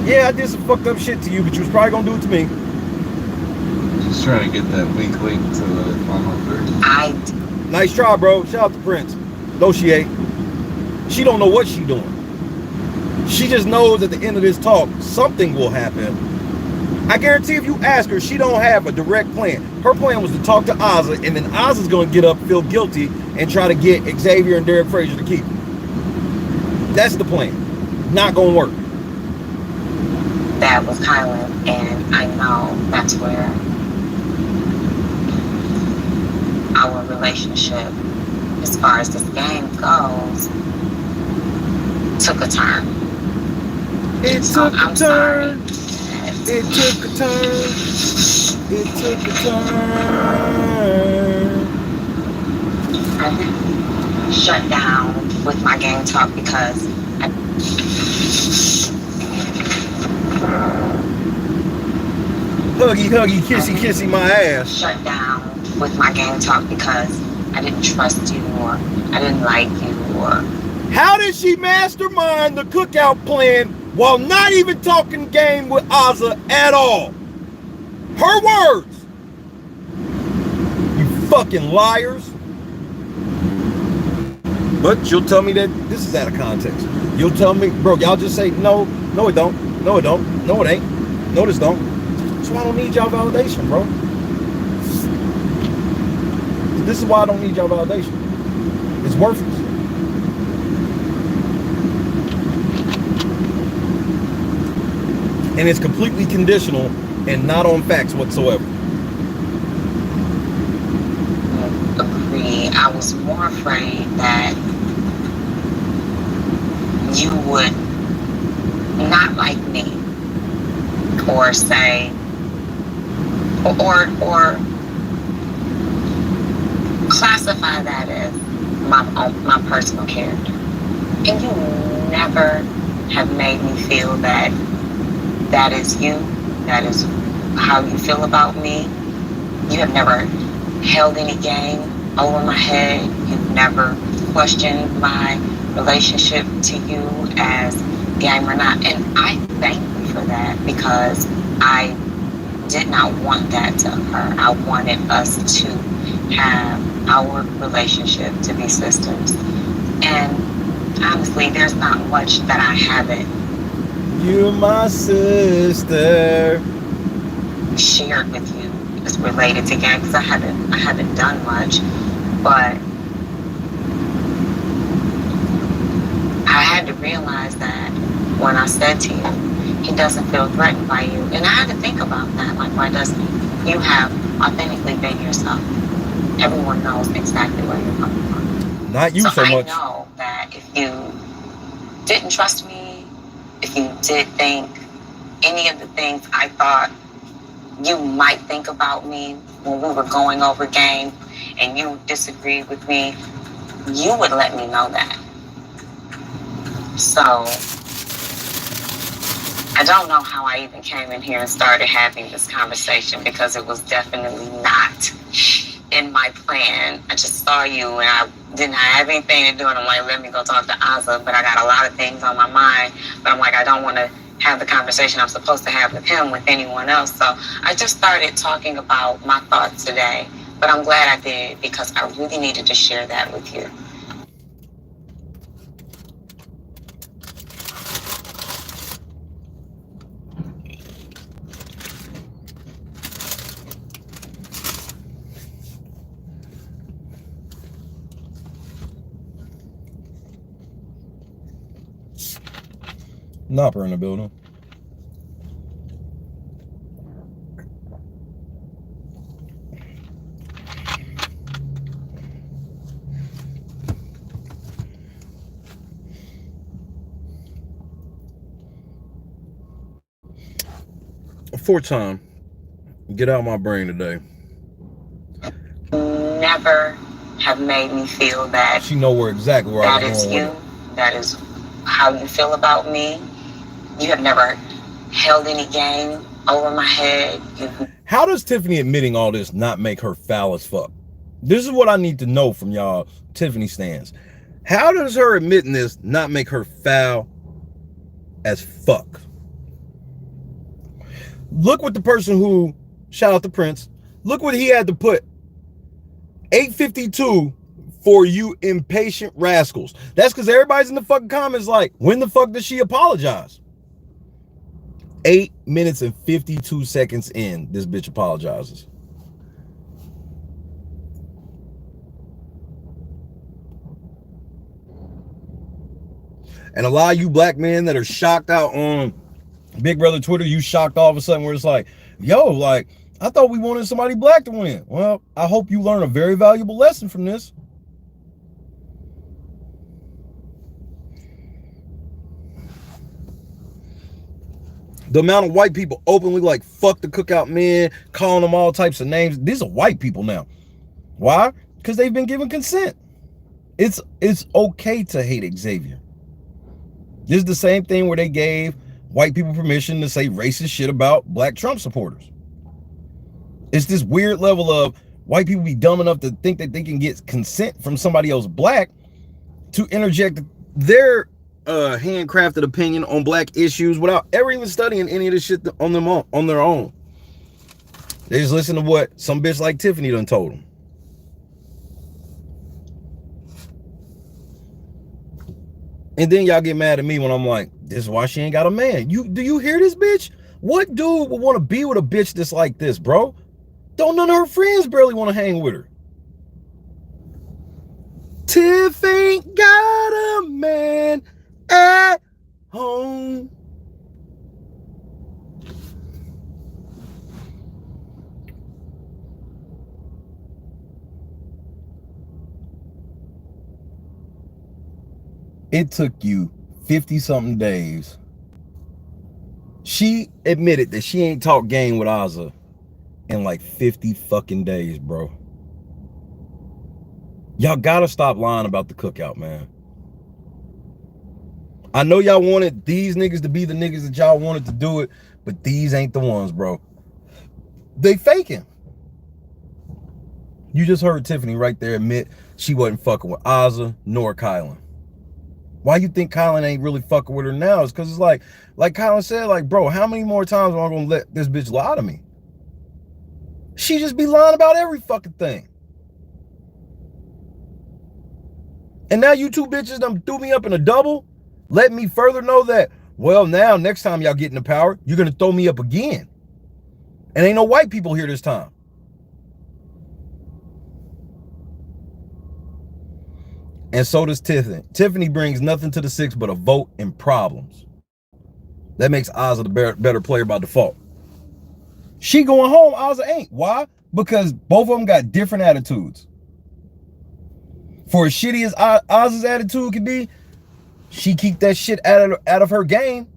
Speaker 2: Yeah, I did some fucked up shit to you, but you was probably gonna do it to me.
Speaker 8: She's trying to get that wink to the final 30.
Speaker 2: Nice try, bro. Shout out to Prince. No, she ain't. She don't know what she doing. She just knows at the end of this talk, something will happen. I guarantee if you ask her, she don't have a direct plan. Her plan was to talk to Ozzy, and then Ozzy's going to get up, feel guilty, and try to get Xavier and Derek Frazier to keep him. That's the plan. Not going to work.
Speaker 4: that was Kylan, and I know that's where our relationship, as far as this game goes, took a turn.
Speaker 2: It
Speaker 4: So
Speaker 2: took
Speaker 4: I'm
Speaker 2: a
Speaker 4: sorry.
Speaker 2: turn. It took a turn. It took a turn.
Speaker 4: I shut down with my game talk because
Speaker 2: Huggy, huggy, kissy, kissy my ass.
Speaker 4: Shut down with my game talk because I didn't trust you or I didn't like you or...
Speaker 2: How did she mastermind the cookout plan while not even talking game with Azza at all? Her words. You fucking liars. But you'll tell me that this is out of context. You'll tell me, bro, y'all just say, no, no it don't, no it don't, no it ain't, no this don't. So I don't need y'all validation, bro. This is why I don't need y'all validation. It's worthless. And it's completely conditional and not on facts whatsoever.
Speaker 4: Agree. I was more afraid that you would not like me or say or classify that as my personal character. And you never have made me feel that that is you, that is how you feel about me. You have never held any game over my head. You've never questioned my relationship to you as game or not. And I thank you for that because I did not want that to occur. I wanted us to have our relationship to be sisters. And honestly, there's not much that I haven't
Speaker 2: You're my sister.
Speaker 4: shared with you as related to game because I haven't done much, but I had to realize that when I said to you, he doesn't feel threatened by you. And I had to think about that. Like, why doesn't he? You have authentically been yourself. Everyone knows exactly where you're coming from.
Speaker 2: Not you so much.
Speaker 4: I know that if you didn't trust me, if you did think any of the things I thought you might think about me when we were going over game and you disagreed with me, you would let me know that. So I don't know how I even came in here and started having this conversation because it was definitely not in my plan. I just saw you and I didn't have anything to do and I'm like, let me go talk to Azza, but I got a lot of things on my mind, but I'm like, I don't want to have the conversation I'm supposed to have with him with anyone else. So I just started talking about my thoughts today, but I'm glad I did because I really needed to share that with you.
Speaker 2: Nopper in the building. Fourth time. Get out of my brain today.
Speaker 4: Never have made me feel that
Speaker 2: she know where exactly where
Speaker 4: that
Speaker 2: I was
Speaker 4: is
Speaker 2: going
Speaker 4: you,
Speaker 2: with it.
Speaker 4: that is how you feel about me. You have never held any game over my head.
Speaker 2: How does Tiffany admitting all this not make her foul as fuck? This is what I need to know from y'all Tiffany stands. How does her admitting this not make her foul as fuck? Look what the person who, shout out to Prince, look what he had to put. 852 for you impatient rascals. That's because everybody's in the fucking comments like, when the fuck does she apologize? 8 minutes and 52 seconds in, this bitch apologizes. And a lot of you black men that are shocked out on Big Brother Twitter, you shocked all of a sudden where it's like, yo, like, I thought we wanted somebody black to win. Well, I hope you learn a very valuable lesson from this. The amount of white people openly like, fuck the Cookout men, calling them all types of names. These are white people now. Why? Because they've been given consent. It's okay to hate Xavier. This is the same thing where they gave white people permission to say racist shit about black Trump supporters. It's this weird level of white people be dumb enough to think that they can get consent from somebody else black to interject their handcrafted opinion on black issues without ever even studying any of this shit on their own. They just listen to what some bitch like Tiffany done told them. And then y'all get mad at me when I'm like, this is why she ain't got a man. Do you hear this bitch? What dude would want to be with a bitch that's like this, bro? Don't none of her friends barely want to hang with her. Tiff ain't got a man at home. It took you 50-something days. She admitted that she ain't talked game with Azza in like 50 fucking days, bro. Y'all gotta stop lying about the cookout, man. I know y'all wanted these niggas to be the niggas that y'all wanted to do it, but these ain't the ones, bro. They faking. You just heard Tiffany right there admit she wasn't fucking with Azza nor Kylan. Why you think Kylan ain't really fucking with her now? It's because it's like Kylan said, like, bro, how many more times am I gonna let this bitch lie to me? She just be lying about every fucking thing. And now you two bitches done threw me up in a double, let me further know that, well, now next time y'all get into power, you're gonna throw me up again. And ain't no white people here this time. And so does Tiffany. Tiffany brings nothing to the six but a vote and problems. That makes Azza the better player by default. She going home, Azza ain't. Why? Because both of them got different attitudes. For as shitty as Azza's attitude could be, she keep that shit out of her game.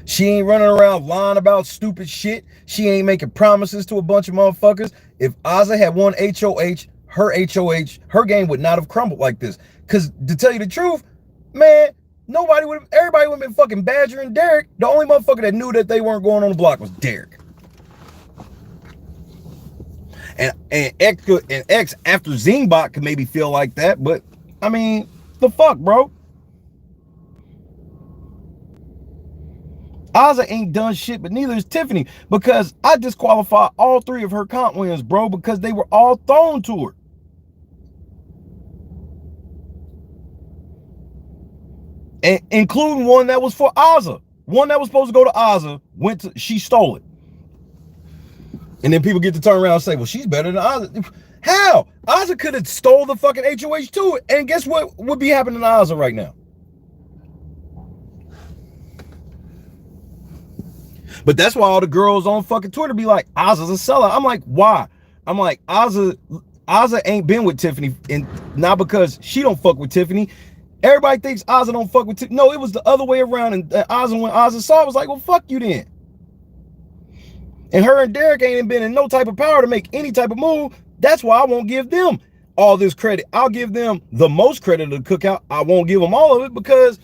Speaker 2: She ain't running around lying about stupid shit. She ain't making promises to a bunch of motherfuckers. If Azza had won HOH, her game would not have crumbled like this. Because to tell you the truth, man, everybody would have been fucking badgering Derek. The only motherfucker that knew that they weren't going on the block was Derek. And X after Zingbot could maybe feel like that, but I mean, the fuck, bro. Azza ain't done shit, but neither is Tiffany, because I disqualified all three of her comp wins, bro, because they were all thrown to her. And including one that was for Azza. One that was supposed to go to Azza, she stole it. And then people get to turn around and say, well, she's better than Azza. How? Azza could have stole the fucking HOH too. And guess what would be happening to Azza right now? But that's why all the girls on fucking Twitter be like, Azza's a sellout. I'm like, why? I'm like, Azza ain't been with Tiffany, and not because she don't fuck with Tiffany. Everybody thinks Azza don't fuck with Tiffany. No, it was the other way around. And when Azza saw it, was like, well, fuck you then. And her and Derek ain't been in no type of power to make any type of move. That's why I won't give them all this credit. I'll give them the most credit of the cookout. I won't give them all of it because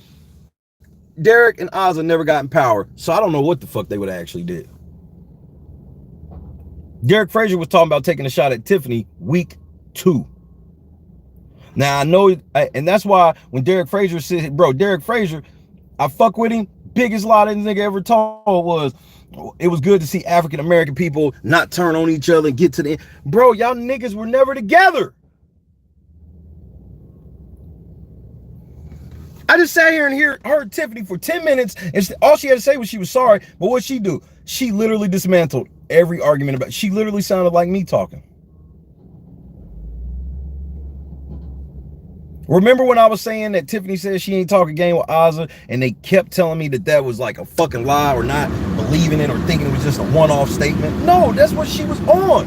Speaker 2: Derek and Azza never got in power. So I don't know what the fuck they would have actually did. Derek Frazier was talking about taking a shot at Tiffany week 2. Now I know, and that's why when Derek Frazier said, bro, Derek Frazier, I fuck with him. Biggest lie that nigga ever told was, it was good to see African-American people not turn on each other and get to the end. Bro, y'all niggas were never together. I just sat here and heard Tiffany for 10 minutes, and all she had to say was she was sorry. But what'd she do? She literally dismantled every argument about it. She literally sounded like me talking. Remember when I was saying that Tiffany said she ain't talking game with Azza, and they kept telling me that that was like a fucking lie, or not believing it, or thinking it was just a one-off statement? No, that's what she was on.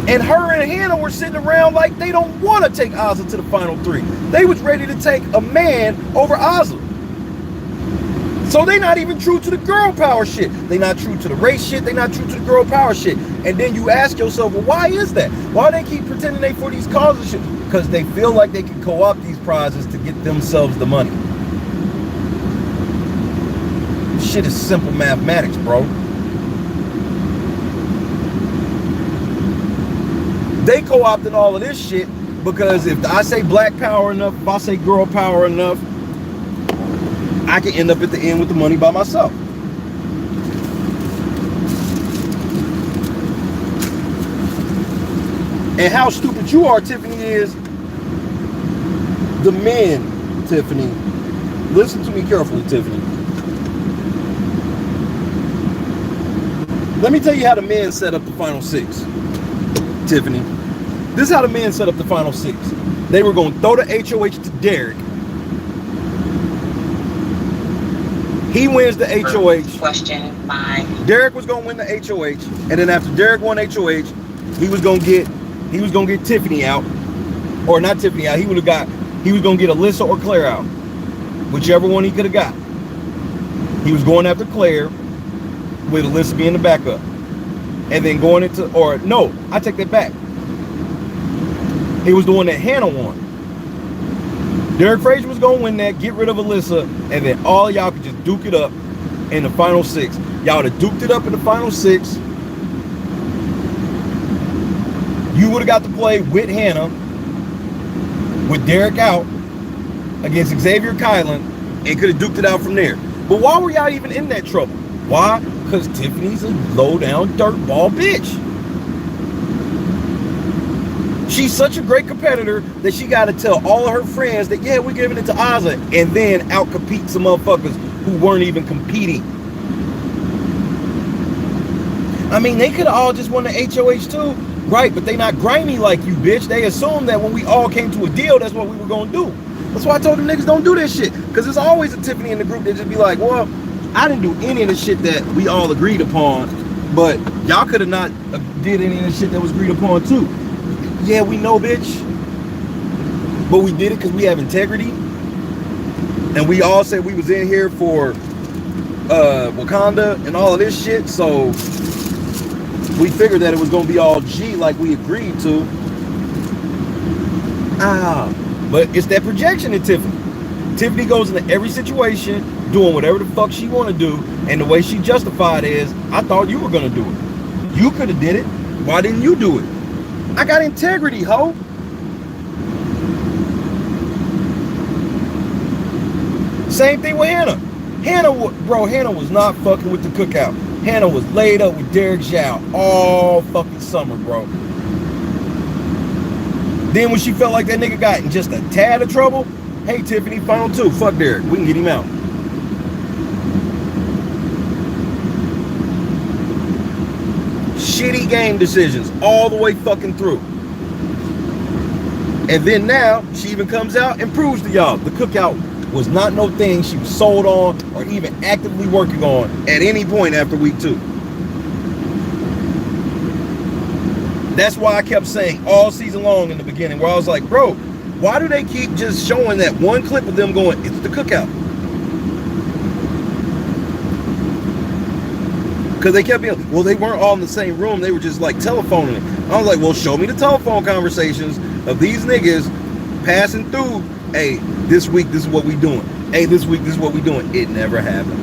Speaker 2: And her and Hannah were sitting around like they don't want to take Azza to the final 3. They was ready to take a man over Azza. So they not even true to the girl power shit. They not true to the race shit. They not true to the girl power shit. And then you ask yourself, well, why is that? Why they keep pretending they for these causes shit? Because they feel like they can co-opt these prizes to get themselves the money. Shit is simple mathematics, bro. They co-opted all of this shit because if I say black power enough, if I say girl power enough, I can end up at the end with the money by myself. And how stupid you are, Tiffany, is the men, Tiffany. Listen to me carefully, Tiffany. Let me tell you how the men set up the final six, Tiffany. This is how the men set up the final six. They were going to throw the HOH to Derek. He wins the HOH.
Speaker 4: Question my.
Speaker 2: Derek was going to win the HOH, and then after Derek won HOH, he was going to get Tiffany out, or not Tiffany out. He was going to get Alyssa or Claire out, whichever one he could have got. He was going after Claire, with Alyssa being the backup, and then going into, or no, I take that back. It was the one that Hannah won. Derek Frazier was gonna win that, get rid of Alyssa, and then all y'all could just duke it up in the final six. Y'all would have duked it up in the final six. You would have got to play with Hannah, with Derek out, against Xavier Kylan, and could have duked it out from there. But why were y'all even in that trouble? Why? Because Tiffany's a low-down dirtball bitch. She's such a great competitor that she got to tell all of her friends that, yeah, we're giving it to Ozza, and then out-compete some motherfuckers who weren't even competing. I mean, they could have all just won the HOH too, right? But they not grimy like you, bitch. They assumed that when we all came to a deal, that's what we were going to do. That's why I told them niggas don't do this shit. Because there's always a Tiffany in the group that just be like, well, I didn't do any of the shit that we all agreed upon, but y'all could have not did any of the shit that was agreed upon too. Yeah, we know, bitch, but we did it because we have integrity, and we all said we was in here for Wakanda and all of this shit, so we figured that it was gonna be all G like we agreed to. But it's that projection in Tiffany. Tiffany goes into every situation doing whatever the fuck she want to do, and the way she justified is, I thought you were gonna do it. You could have did it. Why didn't you do it? I got integrity, ho. Same thing with Hannah. Hannah was not fucking with the cookout. Hannah was laid up with Derek Zhao all fucking summer, bro. Then when she felt like that nigga got in just a tad of trouble, hey, Tiffany, final two, fuck Derek, we can get him out. Shitty game decisions all the way fucking through. And then now she even comes out and proves to y'all the cookout was not no thing she was sold on or even actively working on at any point after week 2. That's why I kept saying all season long in the beginning, where I was like, bro, why do they keep just showing that one clip of them going, it's the cookout? Because they kept being, well, they weren't all in the same room. They were just like telephoning it. I was like, well, show me the telephone conversations of these niggas passing through. Hey, this week, this is what we doing. Hey, this week, this is what we doing. It never happened.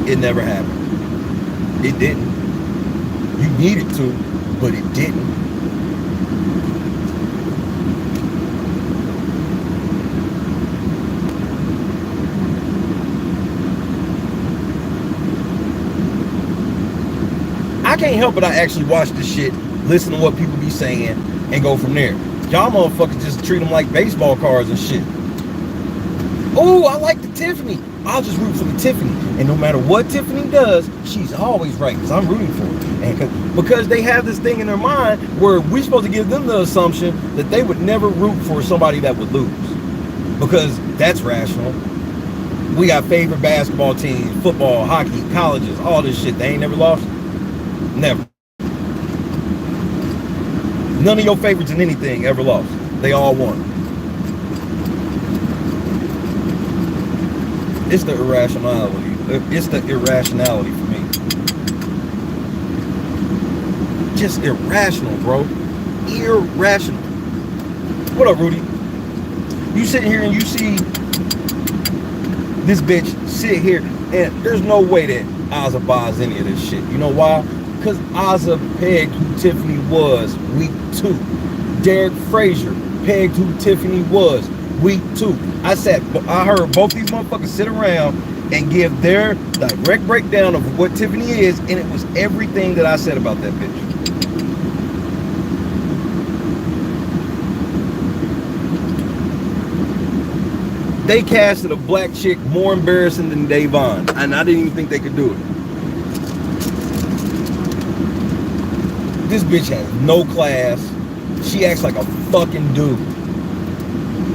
Speaker 2: It never happened. It didn't. You needed to, but it didn't. I can't help but I actually watch this shit, listen to what people be saying, and go from there. Y'all motherfuckers just treat them like baseball cards and shit. Oh, I like the Tiffany. I'll just root for the Tiffany. And no matter what Tiffany does, she's always right because I'm rooting for her. And because they have this thing in their mind where we're supposed to give them the assumption that they would never root for somebody that would lose. Because that's rational. We got favorite basketball teams, football, hockey, colleges, all this shit. They ain't never lost. Never. None of your favorites in anything ever lost. They all won. It's the irrationality. It's the irrationality for me. Just irrational, bro. Irrational. What up, Rudy? You sitting here and you see this bitch sit here. And there's no way that Ozza buys any of this shit. You know why? Because Ozza pegged who Tiffany was week 2. Derek Frazier pegged who Tiffany was week 2. I heard both these motherfuckers sit around and give their direct breakdown of what Tiffany is, and it was everything that I said about that bitch. They casted a black chick more embarrassing than Davon, and I didn't even think they could do it. This bitch has no class. She acts like a fucking dude.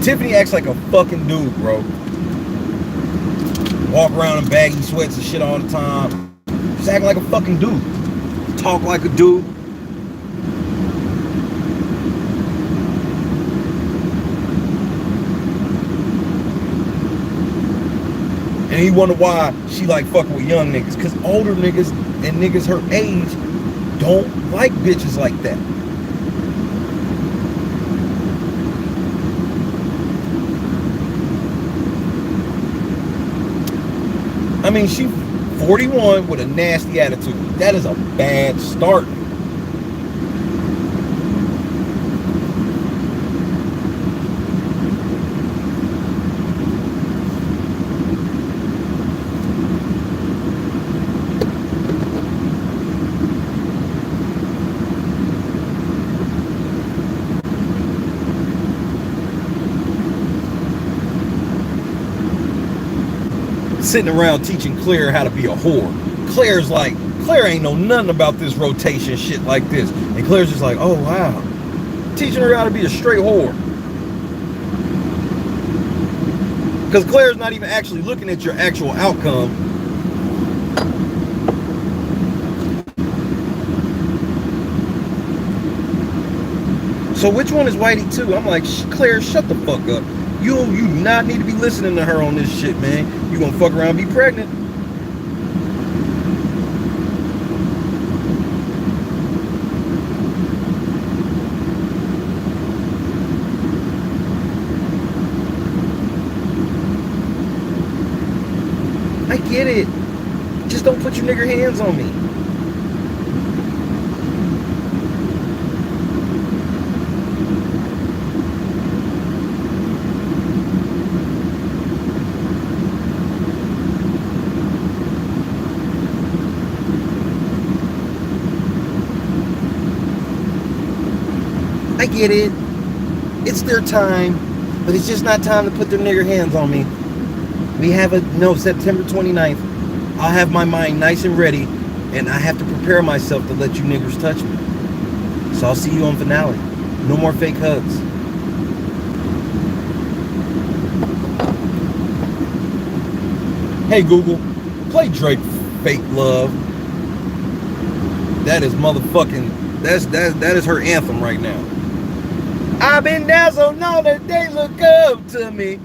Speaker 2: Tiffany acts like a fucking dude, bro. Walk around in baggy sweats and shit all the time. She's acting like a fucking dude. Talk like a dude. And he wonder why she like fucking with young niggas. Cause older niggas and niggas her age don't like bitches like that. I mean, she 41 with a nasty attitude. That is a bad start. Sitting around teaching Claire how to be a whore. Claire's like, Claire ain't know nothing about this rotation shit like this. And Claire's just like, oh wow. Teaching her how to be a straight whore. Because Claire's not even actually looking at your actual outcome. So which one is Whitey 2? I'm like, Claire, shut the fuck up. You do not need to be listening to her on this shit, man. You gonna fuck around and be pregnant. I get it. Just don't put your nigger hands on me. I get it. It's their time, but it's just not time to put their nigger hands on me. We have September 29th. I'll have my mind nice and ready, and I have to prepare myself to let you niggers touch me. So I'll see you on finale. No more fake hugs. Hey Google, play Drake Fake Love. That is motherfucking, that is her anthem right now. I've been down so long that they look up to me.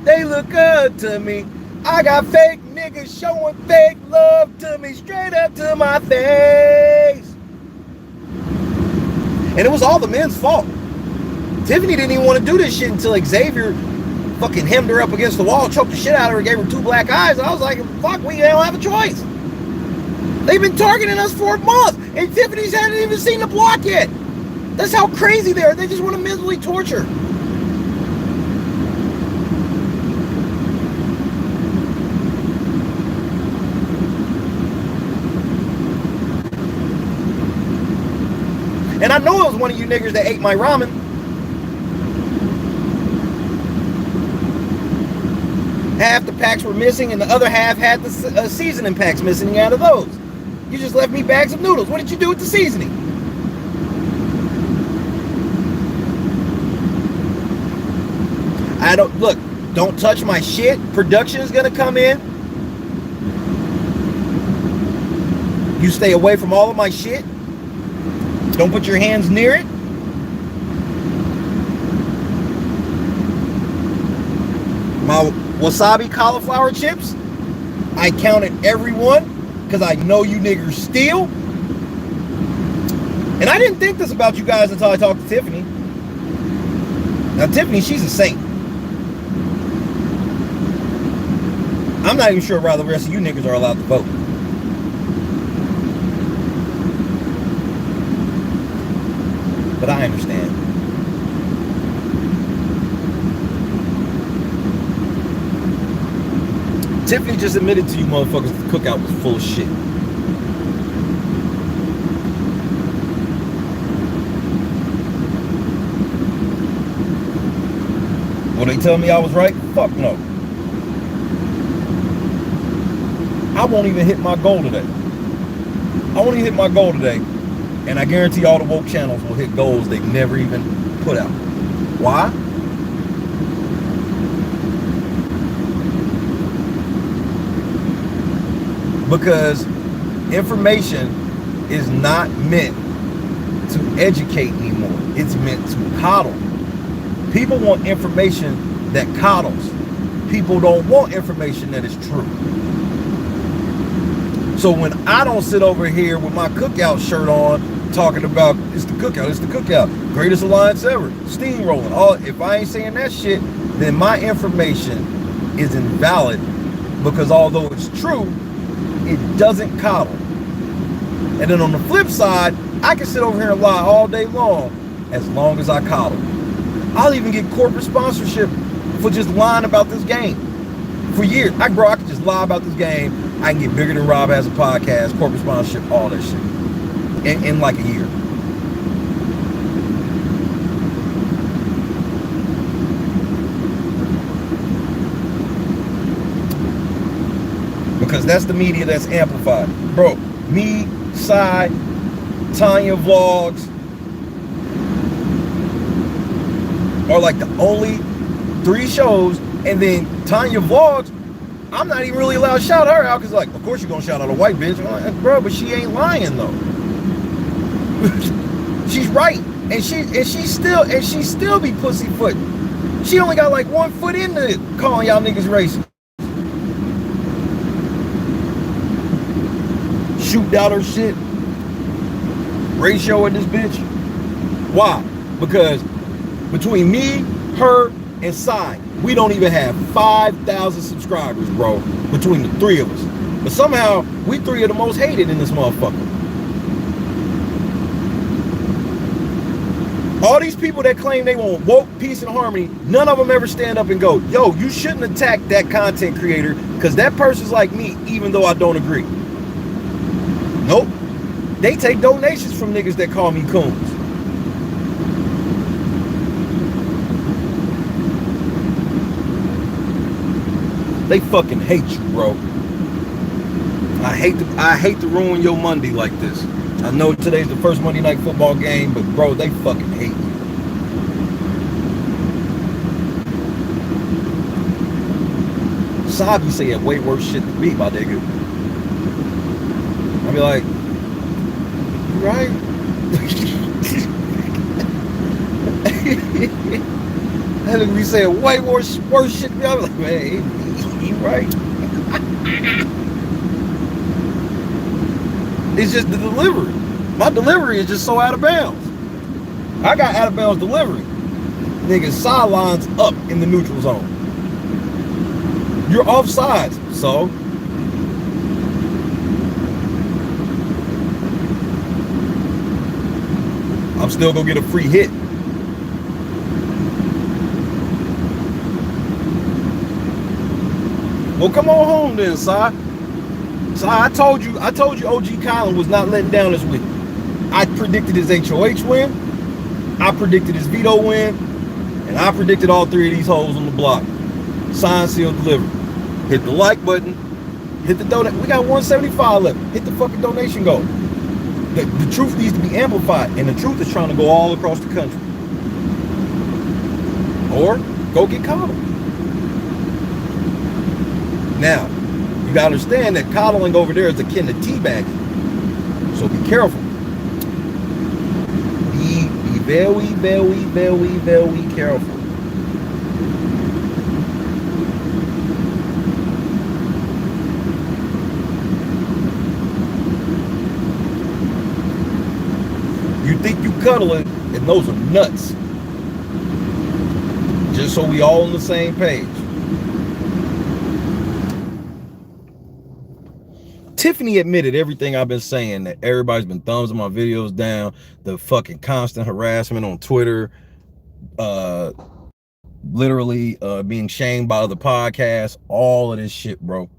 Speaker 2: They look up to me. I got fake niggas showing fake love to me, straight up to my face. And it was all the men's fault. Tiffany didn't even want to do this shit until Xavier fucking hemmed her up against the wall, choked the shit out of her, gave her 2 black eyes. And I was like, fuck, we don't have a choice. They've been targeting us for a month, and Tiffany's hadn't even seen the block yet. That's how crazy they are. They just want to mentally torture. And I know it was one of you niggers that ate my ramen. Half the packs were missing, and the other half had the seasoning packs missing out of those. You just left me bags of noodles. What did you do with the seasoning? Don't touch my shit. Production is gonna come in. You stay away from all of my shit. Don't put your hands near it. My wasabi cauliflower chips, I counted every one because I know you niggers steal. And I didn't think this about you guys until I talked to Tiffany. Now Tiffany, she's a saint. I'm not even sure why the rest of you niggas are allowed to vote. But I understand. Tiffany just admitted to you motherfuckers the cookout was full of shit. Will they tell me I was right? Fuck no. I won't even hit my goal today. I won't even hit my goal today. And I guarantee all the woke channels will hit goals they've never even put out. Why? Because information is not meant to educate anymore. It's meant to coddle. People want information that coddles. People don't want information that is true. So when I don't sit over here with my cookout shirt on talking about it's the cookout, greatest alliance ever, steamrolling, if I ain't saying that shit, then my information is invalid, because although it's true, it doesn't coddle. And then on the flip side, I can sit over here and lie all day long as I coddle. I'll even get corporate sponsorship for just lying about this game. For years, I can just lie about this game. I can get bigger than Rob Has a Podcast, corporate sponsorship, all that shit in like a year. Because that's the media that's amplified. Bro, me, Shy, Tanya Vlogs are like the only 3 shows, and then Tanya Vlogs, I'm not even really allowed to shout her out, because like, of course you're gonna shout out a white bitch. I'm like, bro, but she ain't lying though. She's right, and she still be pussyfoot. She only got like 1 foot into it, calling y'all niggas racist. Shoot down her shit. Ratio in this bitch. Why? Because between me, her, and Sai, we don't even have 5,000 subscribers, bro, between the 3 of us. But somehow, we 3 are the most hated in this motherfucker. All these people that claim they want woke, peace, and harmony, none of them ever stand up and go, yo, you shouldn't attack that content creator, because that person's like me, even though I don't agree. Nope. They take donations from niggas that call me coons. They fucking hate you, bro. I hate to ruin your Monday like this. I know today's the first Monday Night Football game, but bro, they fucking hate you. Sabi saying way worse shit than me, my nigga. I be like, you right? That nigga be saying way worse shit than me. I be like, man, he right. It's just the delivery. My delivery is just so out of bounds. I got out of bounds delivery. Nigga, sidelines up in the neutral zone. You're offsides, so. I'm still gonna get a free hit. Well, come on home then, Si. Si, I told you OG Colin was not letting down this week. I predicted his HOH win, I predicted his Veto win, and I predicted all 3 of these hoes on the block. Sign, seal, deliver. Hit the like button, hit the donate. We got 175 left. Hit the fucking donation goal. The truth needs to be amplified, and the truth is trying to go all across the country. Or go get coddled. Now, you gotta understand that coddling over there is akin to teabagging. So be careful. Be very careful. You think you cuddling, and those are nuts. Just so we all on the same page. Tiffany admitted everything I've been saying, that everybody's been thumbs my videos down, the fucking constant harassment on Twitter, literally being shamed by the podcast, all of this shit, bro.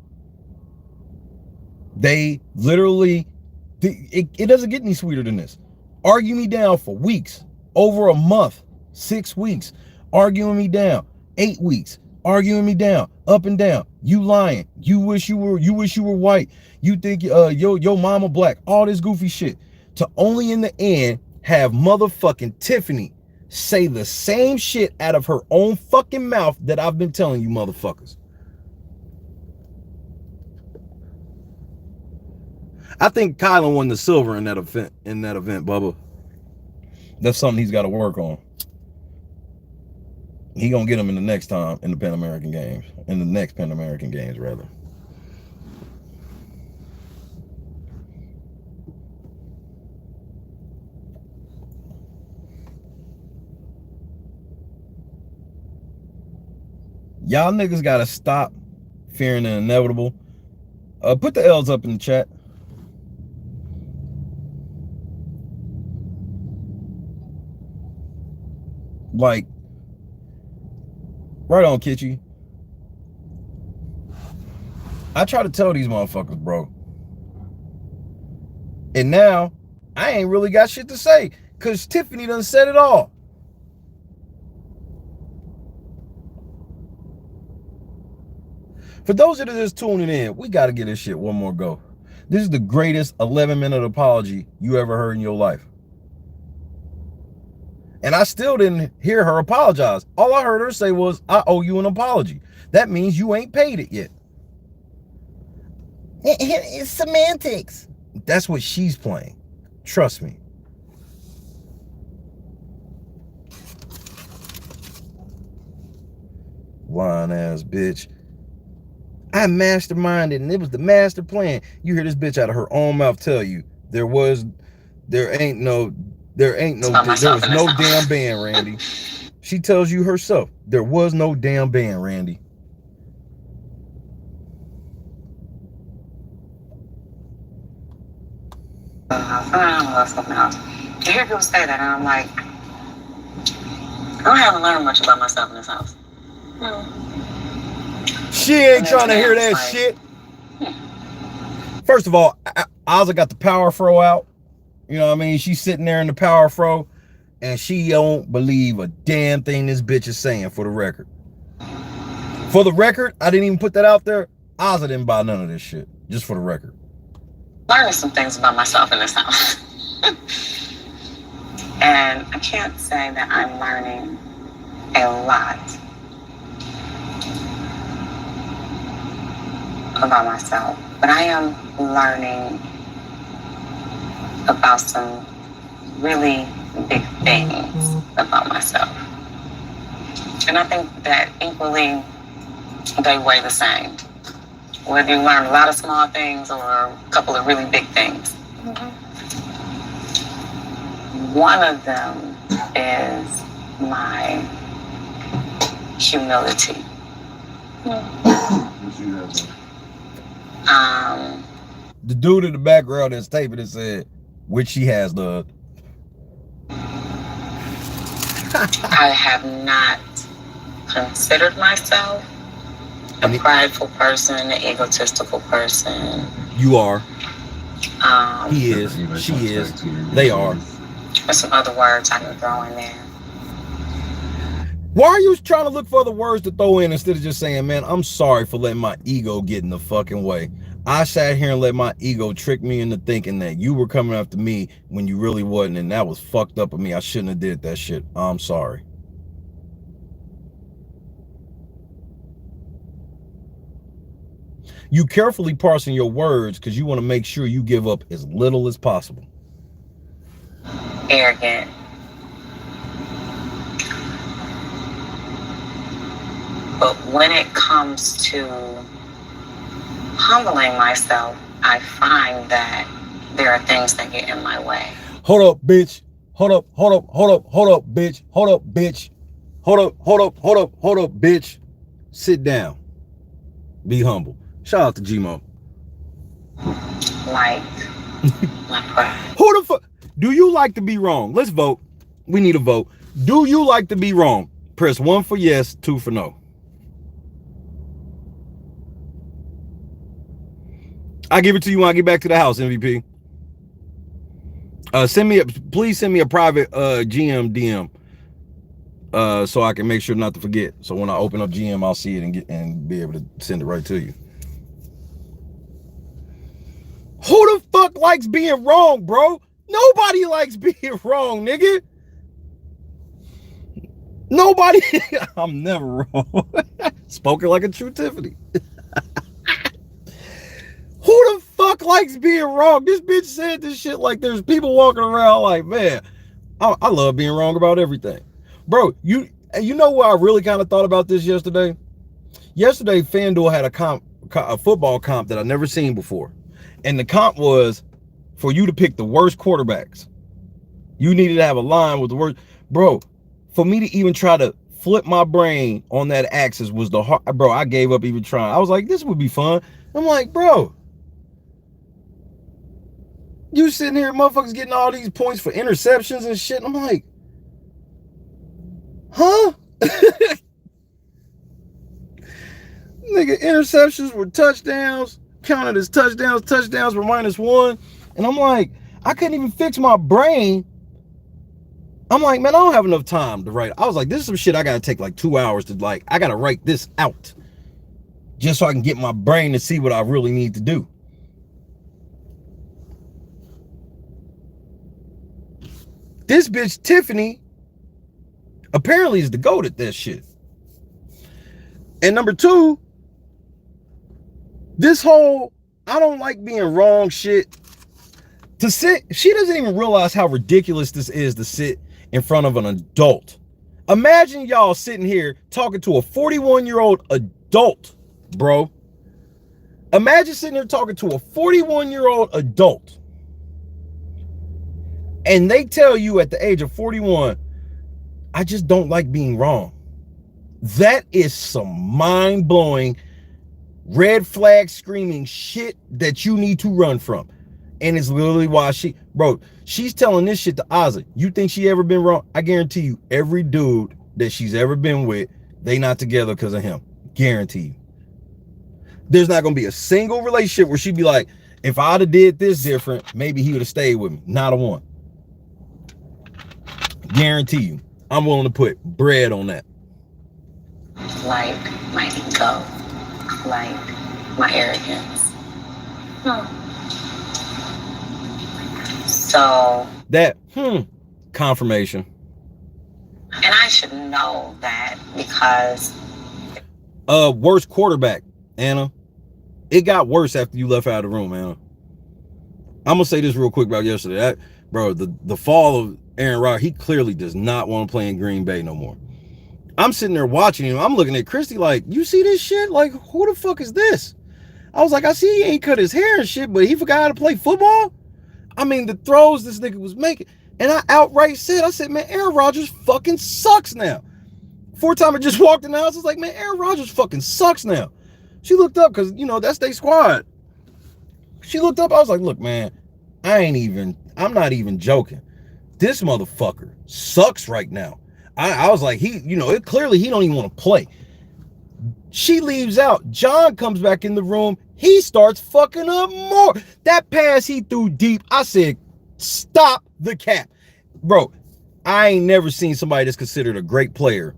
Speaker 2: They literally, it doesn't get any sweeter than this. Argue me down for weeks, over a month, 6 weeks, arguing me down, 8 weeks, arguing me down, up and down. You lying. You wish you were white. You think your mama black. All this goofy shit. To only in the end have motherfucking Tiffany say the same shit out of her own fucking mouth that I've been telling you motherfuckers. I think Kylan won the silver in that event, Bubba. That's something he's got to work on. He gonna get him in the next time in the Pan American Games. In the next Pan American Games, rather. Y'all niggas gotta stop fearing the inevitable. Put the L's up in the chat. Like, right on, Kitchy. I try to tell these motherfuckers, bro. And now, I ain't really got shit to say, because Tiffany done said it all. For those that are just tuning in, we got to get this shit one more go. This is the greatest 11-minute apology you ever heard in your life. And I still didn't hear her apologize. All I heard her say was, I owe you an apology. That means you ain't paid it yet. It's semantics. That's what she's playing. Trust me. Lying ass bitch. I masterminded and it was the master plan. You hear this bitch out of her own mouth tell you there was no damn band, Randy. She tells you herself, there was no damn band, Randy.
Speaker 4: Something else. I hear people say that, and I'm like, I don't have to learn much about myself in this house.
Speaker 2: She ain't trying to hear that shit. First of all, Ozzy got the power fro out. You know what I mean? She's sitting there in the power fro, and she don't believe a damn thing this bitch is saying, for the record. For the record, I didn't even put that out there. Ozzy didn't buy none of this shit. Just for the record.
Speaker 4: Learning some things about myself in this house. And I can't say that I'm learning a lot about myself, but I am learning about some really big things about myself. And I think that equally they weigh the same. Whether you learn a lot of small things or a couple of really big things. One of them is my humility.
Speaker 2: The dude in the background that's taping it said, which she has the.
Speaker 4: I have not considered myself a prideful person, an egotistical person.
Speaker 2: You are. He is. She is. They are.
Speaker 4: There's some other words I can throw in there.
Speaker 2: Why are you trying to look for other words to throw in instead of just saying, man, I'm sorry for letting my ego get in the fucking way. I sat here and let my ego trick me into thinking that you were coming after me when you really wasn't, and that was fucked up of me. I shouldn't have did that shit. I'm sorry. You carefully parsing your words because you want to make sure you give up as little as possible.
Speaker 4: Arrogant. But when it comes to humbling myself, I find that there are things that get in my way.
Speaker 2: Hold up, bitch. Hold up, bitch. Hold up, bitch. Hold up, bitch. Sit down. Be humble. Shout out to Gmo.
Speaker 4: like my pride.
Speaker 2: Who the fuck? Do you like to be wrong? Let's vote. We need a vote. Do you like to be wrong? Press 1 for yes, 2 for no. I give it to you when I get back to the house, MVP. Please send me a private GM DM so I can make sure not to forget. So when I open up GM, I'll see it and be able to send it right to you. Who the fuck likes being wrong, bro? Nobody likes being wrong, nigga. Nobody. I'm never wrong. Spoken like a true Tiffany. Who the fuck likes being wrong? This bitch said this shit like there's people walking around like, man, I love being wrong about everything. Bro, you know what I really kind of thought about this yesterday? Yesterday, FanDuel had a football comp that I've never seen before. And the comp was for you to pick the worst quarterbacks. You needed to have a line with the worst. Bro, for me to even try to flip my brain on that axis was the hard. Bro, I gave up even trying. I was like, this would be fun. I'm like, bro, you sitting here, motherfuckers getting all these points for interceptions and shit. I'm like, huh? Nigga, interceptions were touchdowns, counted as touchdowns. Touchdowns were -1. And I'm like, I couldn't even fix my brain. I'm like, man, I don't have enough time to write. I was like, this is some shit I got to take like 2 hours to like, I got to write this out just so I can get my brain to see what I really need to do. This bitch Tiffany apparently is the GOAT at that shit. And number 2, this whole I don't like being wrong shit. To sit, she doesn't even realize how ridiculous this is to sit in front of an adult. Imagine y'all sitting here talking to a 41-year-old adult, bro. Imagine sitting here talking to a 41-year-old adult. And they tell you at the age of 41, I just don't like being wrong. That is some mind-blowing, red flag screaming shit that you need to run from. And it's literally why she's telling this shit to Ozzy. You think she ever been wrong? I guarantee you, every dude that she's ever been with, they not together because of him. Guarantee you. There's not going to be a single relationship where she'd be like, if I'd have did this different, maybe he would have stayed with me. Not a one. Guarantee you. I'm willing to put bread on that.
Speaker 4: Like my ego, like my arrogance. So
Speaker 2: that confirmation.
Speaker 4: And I should know that because
Speaker 2: worst quarterback, Anna. It got worse after you left out of the room, Anna. I'm gonna say this real quick about yesterday. The fall of Aaron Rodgers, he clearly does not want to play in Green Bay no more. I'm sitting there watching him. I'm looking at Christy like, you see this shit? Like, who the fuck is this? I was like, I see he ain't cut his hair and shit, but he forgot how to play football? I mean, the throws this nigga was making. And I outright said, man, Aaron Rodgers fucking sucks now. 4 times I just walked in the house, I was like, man, Aaron Rodgers fucking sucks now. She looked up because, that's their squad. She looked up, I was like, look, man, I'm not even joking. This motherfucker sucks right now. I was like, clearly he don't even want to play. She leaves out. John comes back in the room. He starts fucking up more. That pass he threw deep. I said, stop the cap. Bro, I ain't never seen somebody that's considered a great player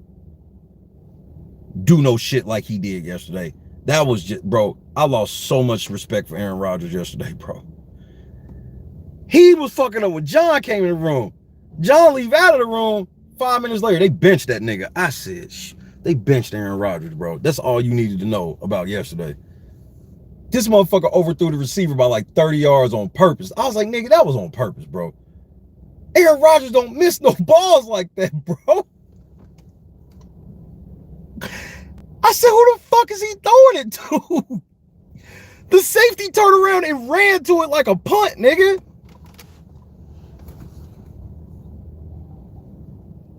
Speaker 2: do no shit like he did yesterday. That was just, bro, I lost so much respect for Aaron Rodgers yesterday, bro. He was fucking up when John came in the room. John leave out of the room. 5 minutes later, they benched that nigga. I said, they benched Aaron Rodgers, bro. That's all you needed to know about yesterday. This motherfucker overthrew the receiver by like 30 yards on purpose. I was like, nigga, that was on purpose, bro. Aaron Rodgers don't miss no balls like that, bro. I said, who the fuck is he throwing it to? The safety turned around and ran to it like a punt, nigga.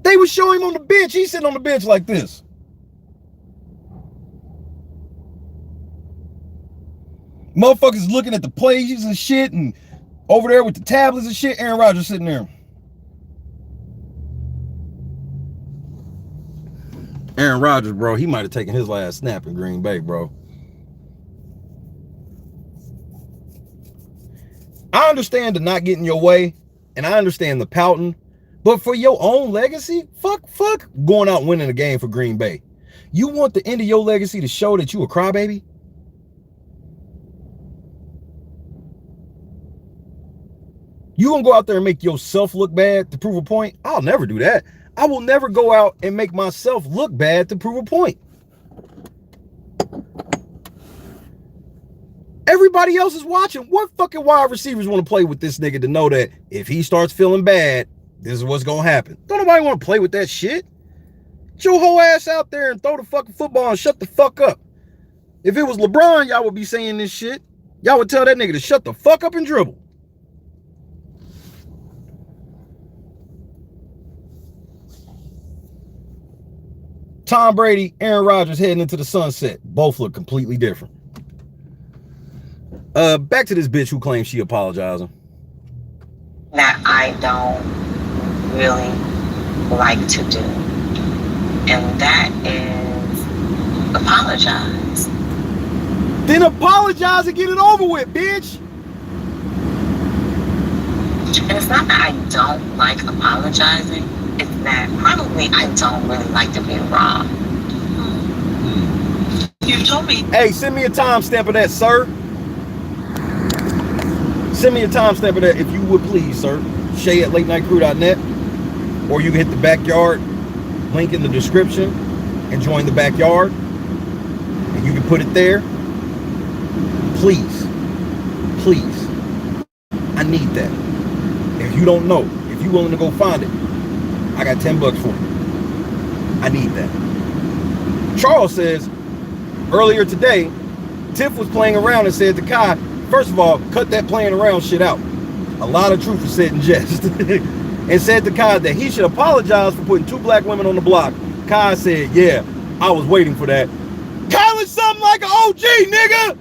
Speaker 2: They would show him on the bench. He's sitting on the bench like this. Motherfuckers looking at the plays and shit and over there with the tablets and shit. Aaron Rodgers sitting there. Aaron Rodgers, bro, he might have taken his last snap in Green Bay, bro. I understand the not getting your way, and I understand the pouting, but for your own legacy, fuck going out winning a game for Green Bay. You want the end of your legacy to show that you a crybaby? You gonna go out there and make yourself look bad to prove a point? I'll never do that. I will never go out and make myself look bad to prove a point. Everybody else is watching. What fucking wide receivers want to play with this nigga to know that if he starts feeling bad, this is what's gonna happen? Don't nobody want to play with that shit. Get your whole ass out there and throw the fucking football and shut the fuck up. If it was LeBron, y'all would be saying this shit. Y'all would tell that nigga to shut the fuck up and dribble. Tom Brady, Aaron Rodgers heading into the sunset. Both look completely different. Back to this bitch who claims she apologizing.
Speaker 4: That I don't really like to do. And that is apologize.
Speaker 2: Then apologize and get it over with, bitch.
Speaker 4: And it's not that I don't like apologizing. It's that probably I don't really like to be wrong.
Speaker 9: You've told me.
Speaker 2: Hey, send me a timestamp of that, sir. Send me a timestamp of that if you would please, sir. Shay at latenightcrew.net. Or you can hit the backyard link in the description and join the backyard. And you can put it there. Please. Please. I need that. If you don't know, if you're willing to go find it, I got $10 for you. I need that. Charles says, earlier today, Tiff was playing around and said to Kai, first of all, cut that playing around shit out. A lot of truth was said in jest. And said to Kai that he should apologize for putting 2 black women on the block. Kai said, yeah, I was waiting for that. Kyle's something like an OG, nigga.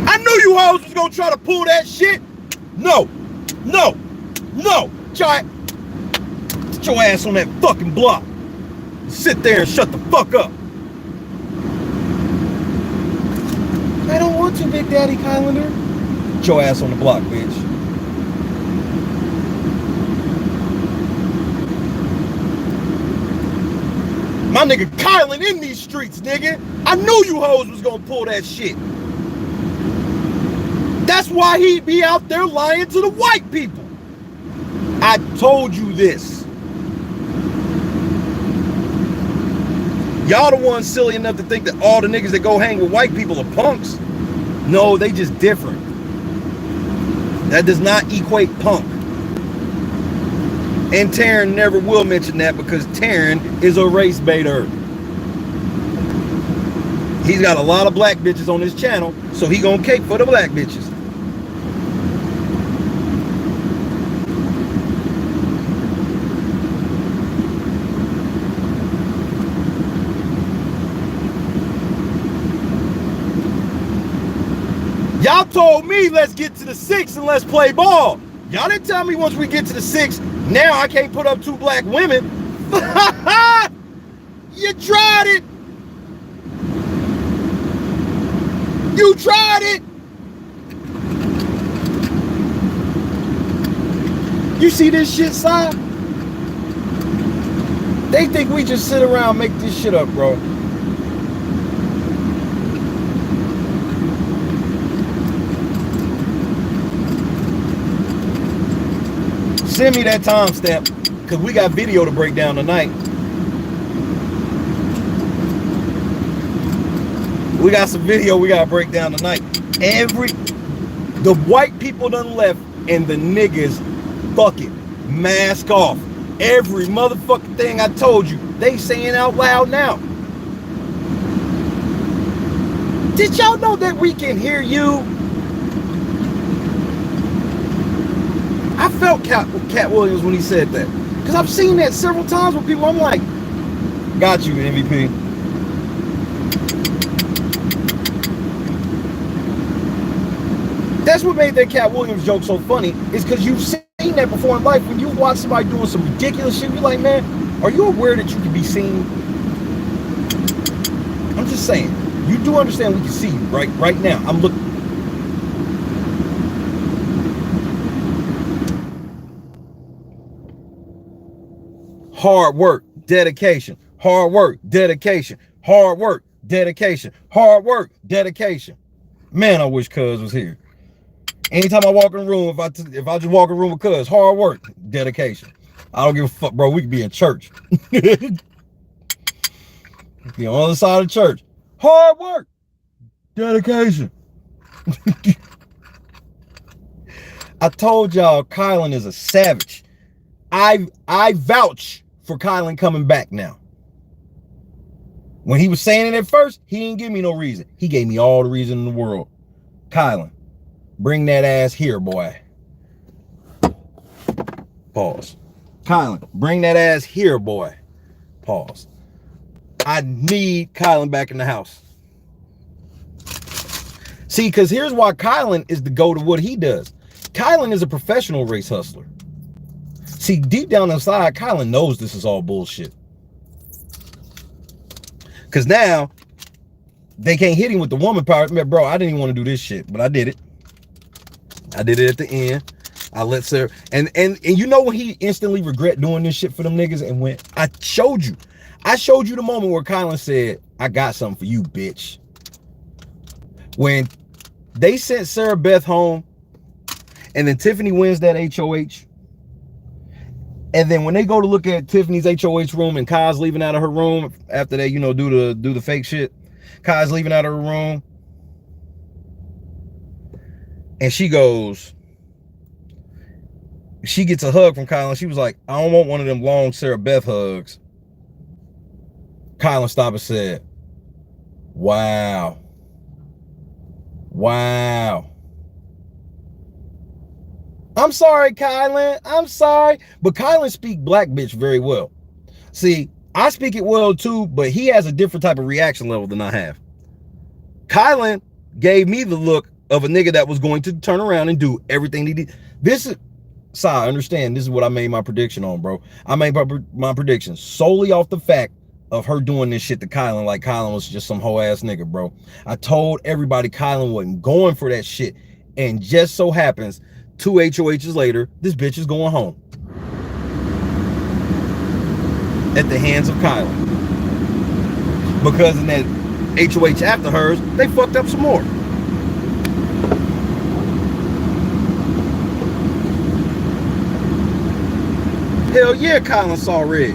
Speaker 2: I knew you hoes was gonna try to pull that shit. No. Get your ass on that fucking block. Sit there and shut the fuck up. I don't want to, Big Daddy Kylander. Get your ass on the block, bitch. My nigga Kylan in these streets, nigga. I knew you hoes was gonna pull that shit. That's why he be out there lying to the white people. I told you this. Y'all the ones silly enough to think that all the niggas that go hang with white people are punks. No, they just different. That does not equate punk. And Taryn never will mention that because Taryn is a race baiter. He's got a lot of black bitches on his channel, so he gonna cape for the black bitches. Y'all told me let's get to the 6 and let's play ball. Y'all didn't tell me once we get to the 6, now I can't put up 2 black women. You tried it. You tried it. You see this shit, Si? They think we just sit around and make this shit up, bro. Send me that timestamp, because we got video to break down tonight. We got some video we got to break down tonight. The white people done left and the niggas fucking mask off. Every motherfucking thing I told you, they saying out loud now. Did y'all know that we can hear you? I felt Cat Williams when he said that. Because I've seen that several times with people. I'm like, got you, MVP.
Speaker 10: That's what made that Cat Williams joke so funny, is because you've seen that before in life. When you watch somebody doing some ridiculous shit, you're like, man, are you aware that you can be seen? I'm just saying, you do understand we can see you right now. I'm looking. Hard work, dedication, hard work, dedication, hard work, dedication, hard work, dedication. Man, I wish Cuz was here. Anytime I walk in a room, if I just walk in a room with Cuz, hard work, dedication. I don't give a fuck, bro. We could be in church. Be on the other side of the church. Hard work, dedication. I told y'all Kylan is a savage. I vouch for Kylan coming back now. When he was saying it at first, he didn't give me no reason. He gave me all the reason in the world. Kylan, bring that ass here, boy. Pause. Kylan, bring that ass here, boy. Pause. I need Kylan back in the house. See, because here's why Kylan is the go to what he does. Kylan is a professional race hustler. See, deep down inside, Kylan knows this is all bullshit. Because now, they can't hit him with the woman power. Man, bro, I didn't even want to do this shit, but I did it. I did it at the end. I let Sarah, and you know when he instantly regret doing this shit for them niggas, and when I showed you the moment where Kylan said, I got something for you, bitch. When they sent Sarah Beth home, and then Tiffany wins that HOH, and then when they go to look at Tiffany's HOH room and Kai's leaving out of her room after they, you know, do the fake shit, Kai's leaving out of her room, and she gets a hug from Kylan. She was like, I don't want one of them long Sarah Beth hugs. Kylan stopped and said, wow. Wow. I'm sorry, Kylan. I'm sorry. But Kylan speak black bitch very well. See, I speak it well too, but he has a different type of reaction level than I have. Kylan gave me the look of a nigga that was going to turn around and do everything he did. This is, Si, understand, this is what I made my prediction on, bro. I made my prediction solely off the fact of her doing this shit to Kylan like Kylan was just some hoe ass nigga, bro. I told everybody Kylan wasn't going for that shit. And just so happens, 2 HOHs later, this bitch is going home. At the hands of Kylan. Because in that HOH after hers, they fucked up some more. Hell yeah, Kylan saw red.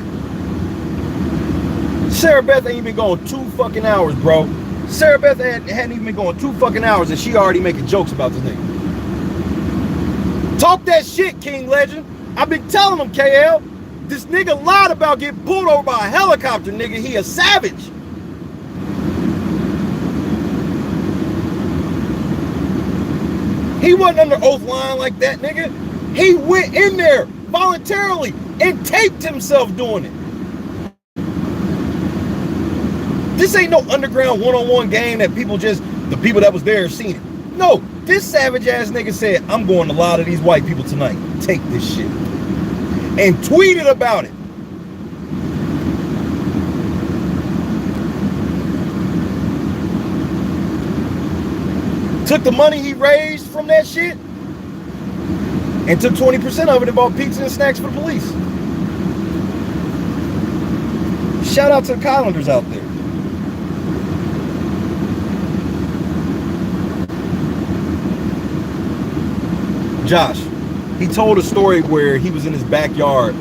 Speaker 10: Sarah Beth ain't even going 2 fucking hours, bro. Sarah Beth hadn't even been going 2 fucking hours and she already making jokes about this nigga. Talk that shit, King Legend. I've been telling him, KL. This nigga lied about getting pulled over by a helicopter, nigga. He a savage. He wasn't under oath lying like that, nigga. He went in there voluntarily and taped himself doing it. This ain't no underground one-on-one game that people just, the people that was there seen it. No, this savage ass nigga said, I'm going to lie to these white people tonight. Take this shit. And tweeted about it. Took the money he raised from that shit and took 20% of it and bought pizza and snacks for the police. Shout out to the Kylanders out there. Josh, he told a story where he was in his backyard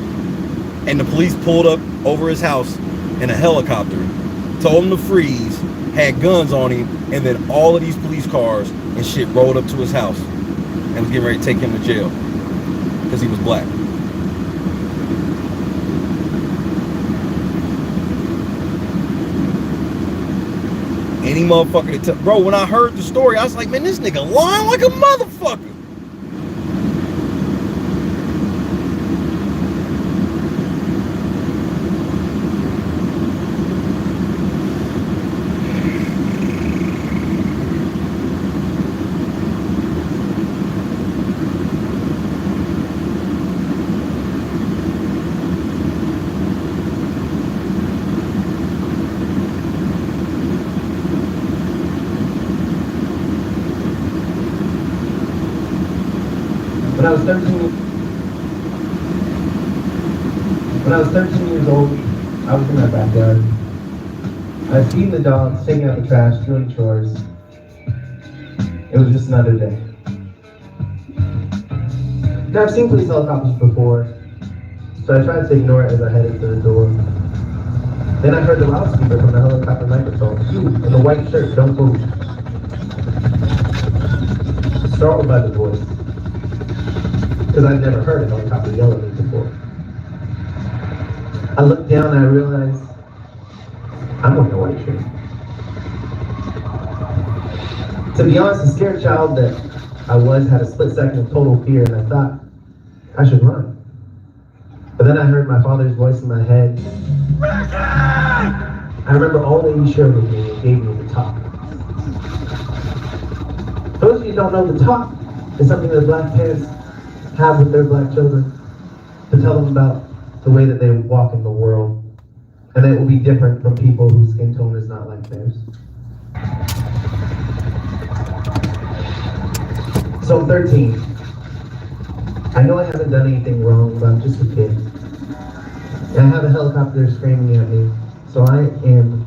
Speaker 10: and the police pulled up over his house in a helicopter, told him to freeze, had guns on him, and then all of these police cars and shit rolled up to his house and was getting ready to take him to jail because he was black. Any motherfucker that bro, when I heard the story, I was like, man, this nigga lying like a motherfucker.
Speaker 11: When I was 13 years old, I was in my backyard. I was feeding the dogs, taking out the trash, doing chores. It was just another day. Now, I've seen police helicopters before, so I tried to ignore it as I headed to the door. Then I heard the loudspeaker from the helicopter microphone. "You, in the white shirt, don't move." Startled by the voice, because I'd never heard a helicopter yell at me before. I looked down and I realized I'm wearing a white shirt. To be honest, the scared child that I was had a split second of total fear, and I thought I should run. But then I heard my father's voice in my head. I remember all that he shared with me and gave me the talk. For those of you who don't know, the talk is something that black parents have with their black children to tell them about the way that they walk in the world, and that it will be different from people whose skin tone is not like theirs. So I'm 13. I know I haven't done anything wrong, but I'm just a kid. And I have a helicopter screaming at me, so I am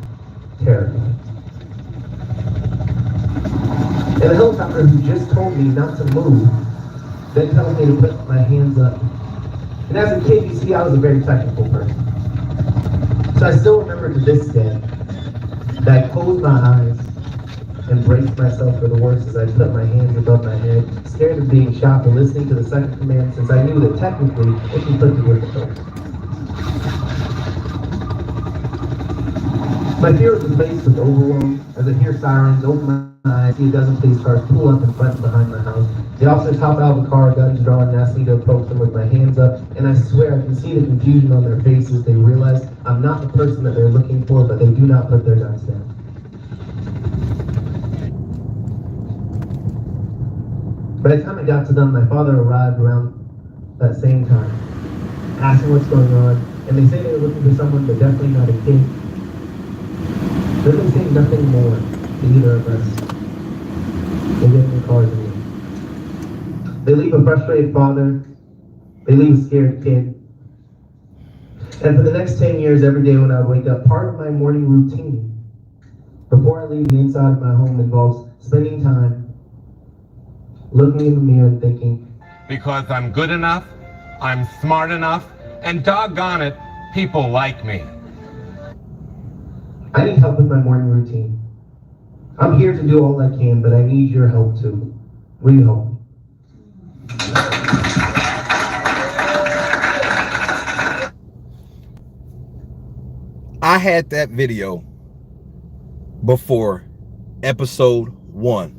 Speaker 11: terrified. And the helicopter who just told me not to move, then tells me to put my hands up. And as a kid, you see, I was a very technical person. So I still remember to this day that I closed my eyes and braced myself for the worst as I put my hands above my head, scared of being shot, but listening to the second command, since I knew that technically it conflicted with the first. My fear was replaced with overwhelm as I hear sirens, open my eyes, see a dozen police cars pull up in front and behind my house. The officers hop out of the car, guns drawn, and ask me to approach them with my hands up, and I swear I can see the confusion on their faces. They realize I'm not the person that they're looking for, but they do not put their guns down. By the time I got to them, my father arrived around that same time, asking what's going on, and they say they were looking for someone, but definitely not a kid. Then they say nothing more to either of us. They get in the cars and leave. They leave a frustrated father. They leave a scared kid. And for the next 10 years, every day when I would wake up, part of my morning routine before I leave the inside of my home involves spending time looking in the mirror and thinking,
Speaker 12: because I'm good enough, I'm smart enough, and doggone it, people like me.
Speaker 11: I need help with my morning routine. I'm here to do all I can, but I need your help too. Will you help me?
Speaker 10: I had that video before episode 1.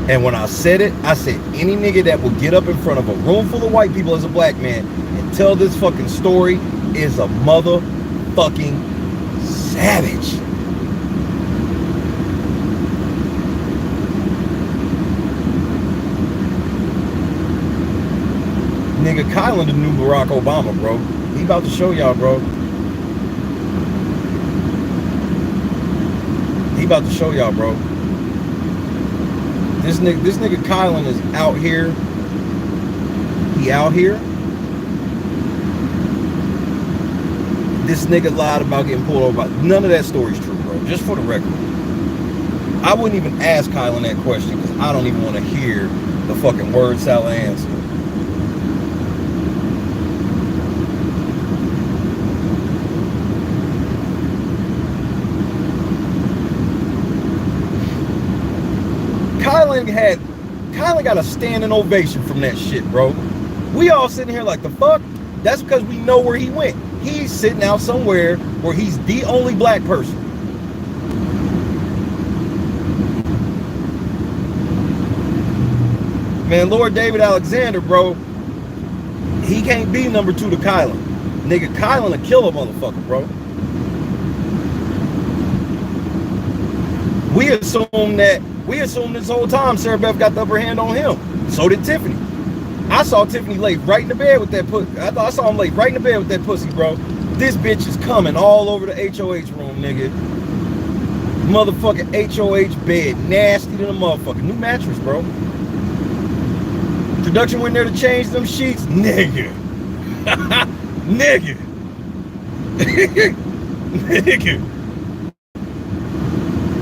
Speaker 10: And when I said it, I said any nigga that will get up in front of a room full of white people as a black man and tell this fucking story is a motherfucking savage. Nigga, Kylan the new Barack Obama, bro. He about to show y'all, bro. He about to show y'all, bro. This nigga Kylan is out here. He out here. This nigga lied about getting pulled over. None of that story's true, bro. Just for the record. I wouldn't even ask Kylan that question because I don't even want to hear the fucking word salad answer. Kylan got a standing ovation from that shit, bro. We all sitting here like, the fuck? That's because we know where he went. He's sitting out somewhere where he's the only black person. Man, Lord David Alexander, bro, he can't be number 2 to Kylan. Nigga, Kylan will kill a motherfucker, bro. We assume this whole time Sarah Beth got the upper hand on him. So did Tiffany. I saw Tiffany lay right in the bed with that pussy. I saw him lay right in the bed with that pussy, bro. This bitch is coming all over the HOH room, nigga. Motherfucking HOH bed. Nasty to the motherfucker. New mattress, bro. Production went there to change them sheets, nigga. Nigga. Nigga.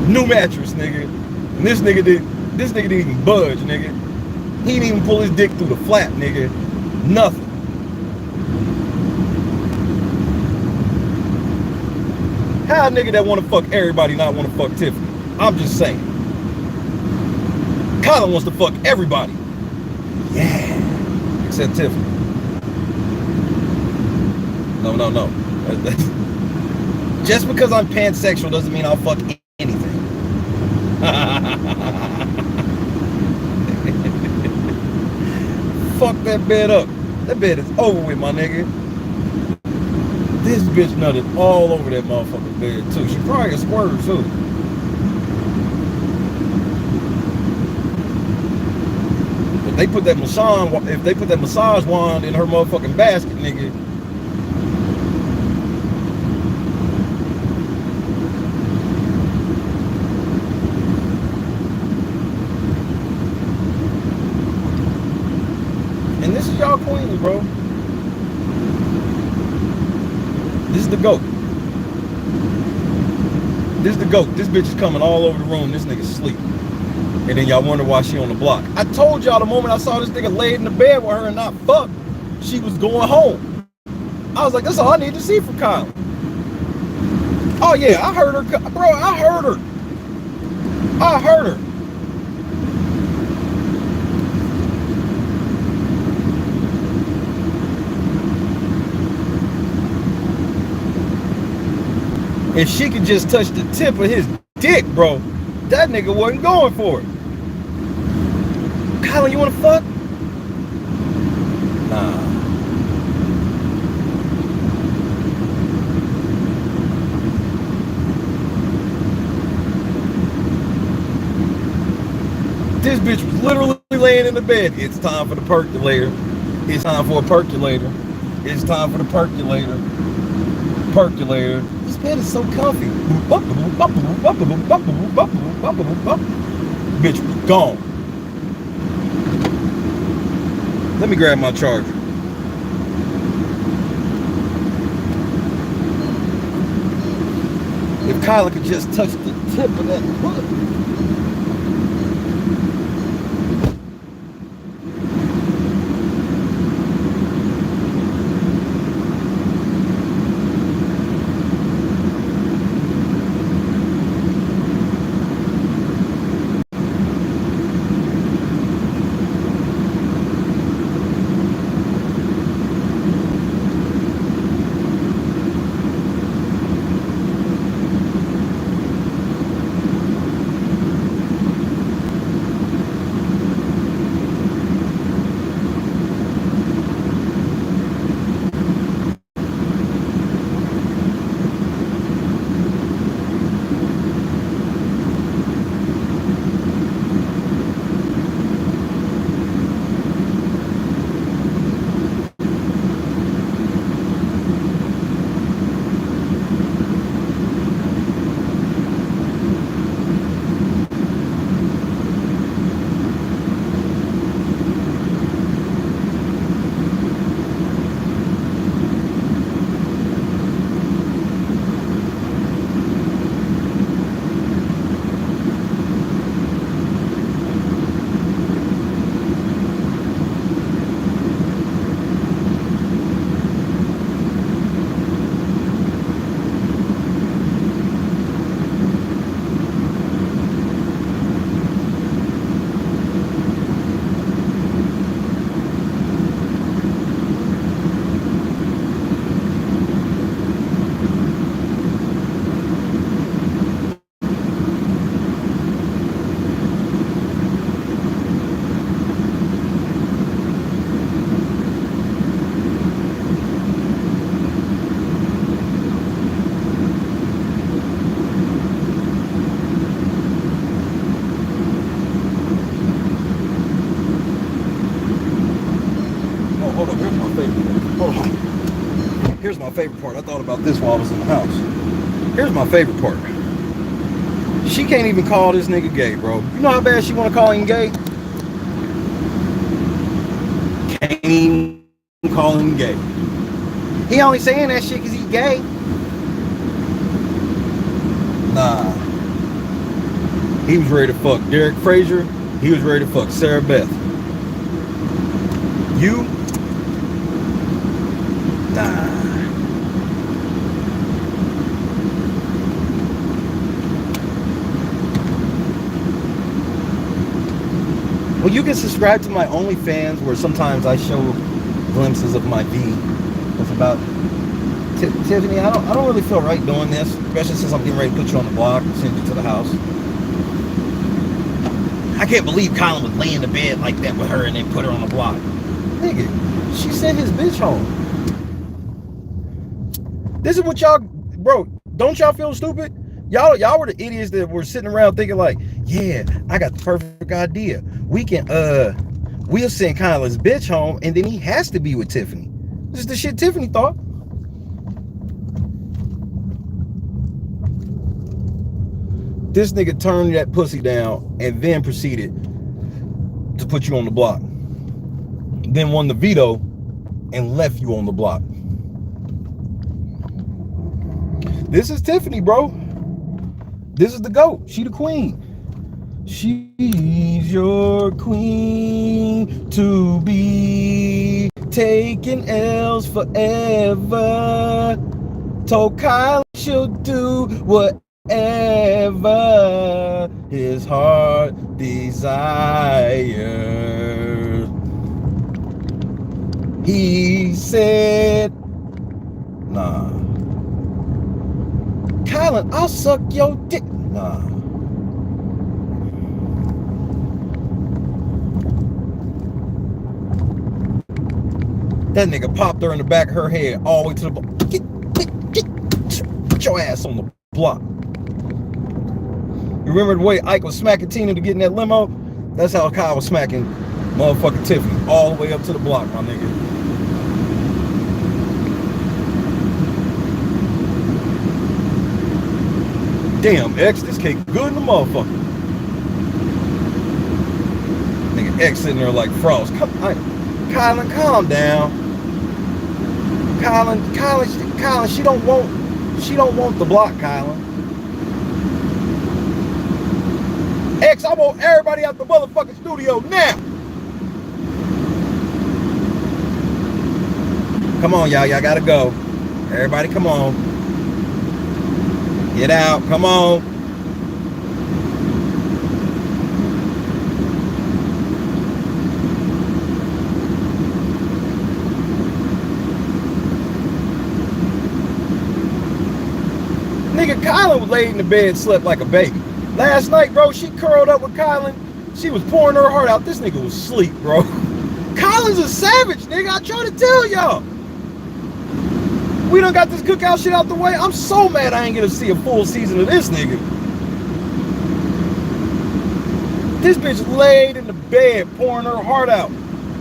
Speaker 10: New mattress, nigga. And this nigga didn't even budge, nigga. He didn't even pull his dick through the flap, nigga. Nothing. How a nigga that wanna fuck everybody not wanna fuck Tiffany? I'm just saying. Colin wants to fuck everybody. Yeah. Except Tiffany. No. Just because I'm pansexual doesn't mean I'll fuck anything. Fuck that bed up. That bed is over with, my nigga. This bitch nutted all over that motherfucking bed too. She probably a squirter too. If they put that massage wand in her motherfucking basket, nigga. And this is y'all queens, bro. This is the GOAT. This is the GOAT. This bitch is coming all over the room. This nigga's asleep. And then y'all wonder why she on the block. I told y'all the moment I saw this nigga laid in the bed with her and not fuck, she was going home. I was like, that's all I need to see from Kyle. Oh yeah, I heard her. Bro, I heard her. I heard her. If she could just touch the tip of his dick, bro, that nigga wasn't going for it. Colin, you wanna fuck? Nah. This bitch was literally laying in the bed. It's time for the percolator. It's time for a percolator. It's time for the percolator. Percolator. This bed is so comfy. Bitch was gone. Let me grab my charger. If Kyla could just touch the tip of that foot. Here's my favorite part. I thought about this while I was in the house. Here's my favorite part. She can't even call this nigga gay, bro. You know how bad she want to call him gay? Can't even call him gay. He only saying that shit because he's gay. Nah. He was ready to fuck Derek Frazier. He was ready to fuck Sarah Beth. You? Nah. Well, you can subscribe to my OnlyFans where sometimes I show glimpses of my V. It's about Tiffany. I don't really feel right doing this, especially since I'm getting ready to put you on the block and send you to the house. I can't believe Colin would lay in the bed like that with her and then put her on the block. Nigga, she sent his bitch home. This is what y'all, bro, don't y'all feel stupid? Y'all were the idiots that were sitting around thinking like, yeah, I got the perfect idea. We can, we'll send Colin's bitch home and then he has to be with Tiffany. This is the shit Tiffany thought. This nigga turned that pussy down and then proceeded to put you on the block. Then won the veto and left you on the block. This is Tiffany, bro. This is the GOAT. She the queen. She's your queen to be, taking L's forever. Told Kyle she'll do whatever his heart desires. He said, nah. Kylan, I'll suck your dick. Nah. That nigga popped her in the back of her head all the way to the block. Put your ass on the block. You remember the way Ike was smacking Tina to get in that limo? That's how Kyle was smacking motherfucking Tiffany all the way up to the block, my nigga. Damn, X, this cake good in the motherfucker. Nigga X sitting there like Frost. Kylan, calm down. Kylan, she don't want the block, Kylan. X, I want everybody out the motherfucking studio now. Come on, y'all gotta go. Everybody, come on. Get out, come on. Nigga, Kylan was laid in the bed, slept like a baby. Last night, bro, she curled up with Kylan. She was pouring her heart out. This nigga was asleep, bro. Kylan's a savage, nigga. I try to tell y'all. We done got this cookout shit out the way. I'm so mad I ain't gonna see a full season of this nigga. This bitch laid in the bed, pouring her heart out.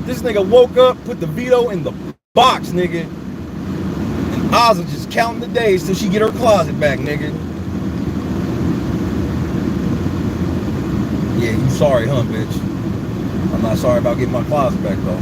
Speaker 10: This nigga woke up, put the veto in the box, nigga. And Ozzy just counting the days till she get her closet back, nigga. Yeah, you sorry, huh, bitch? I'm not sorry about getting my closet back, though.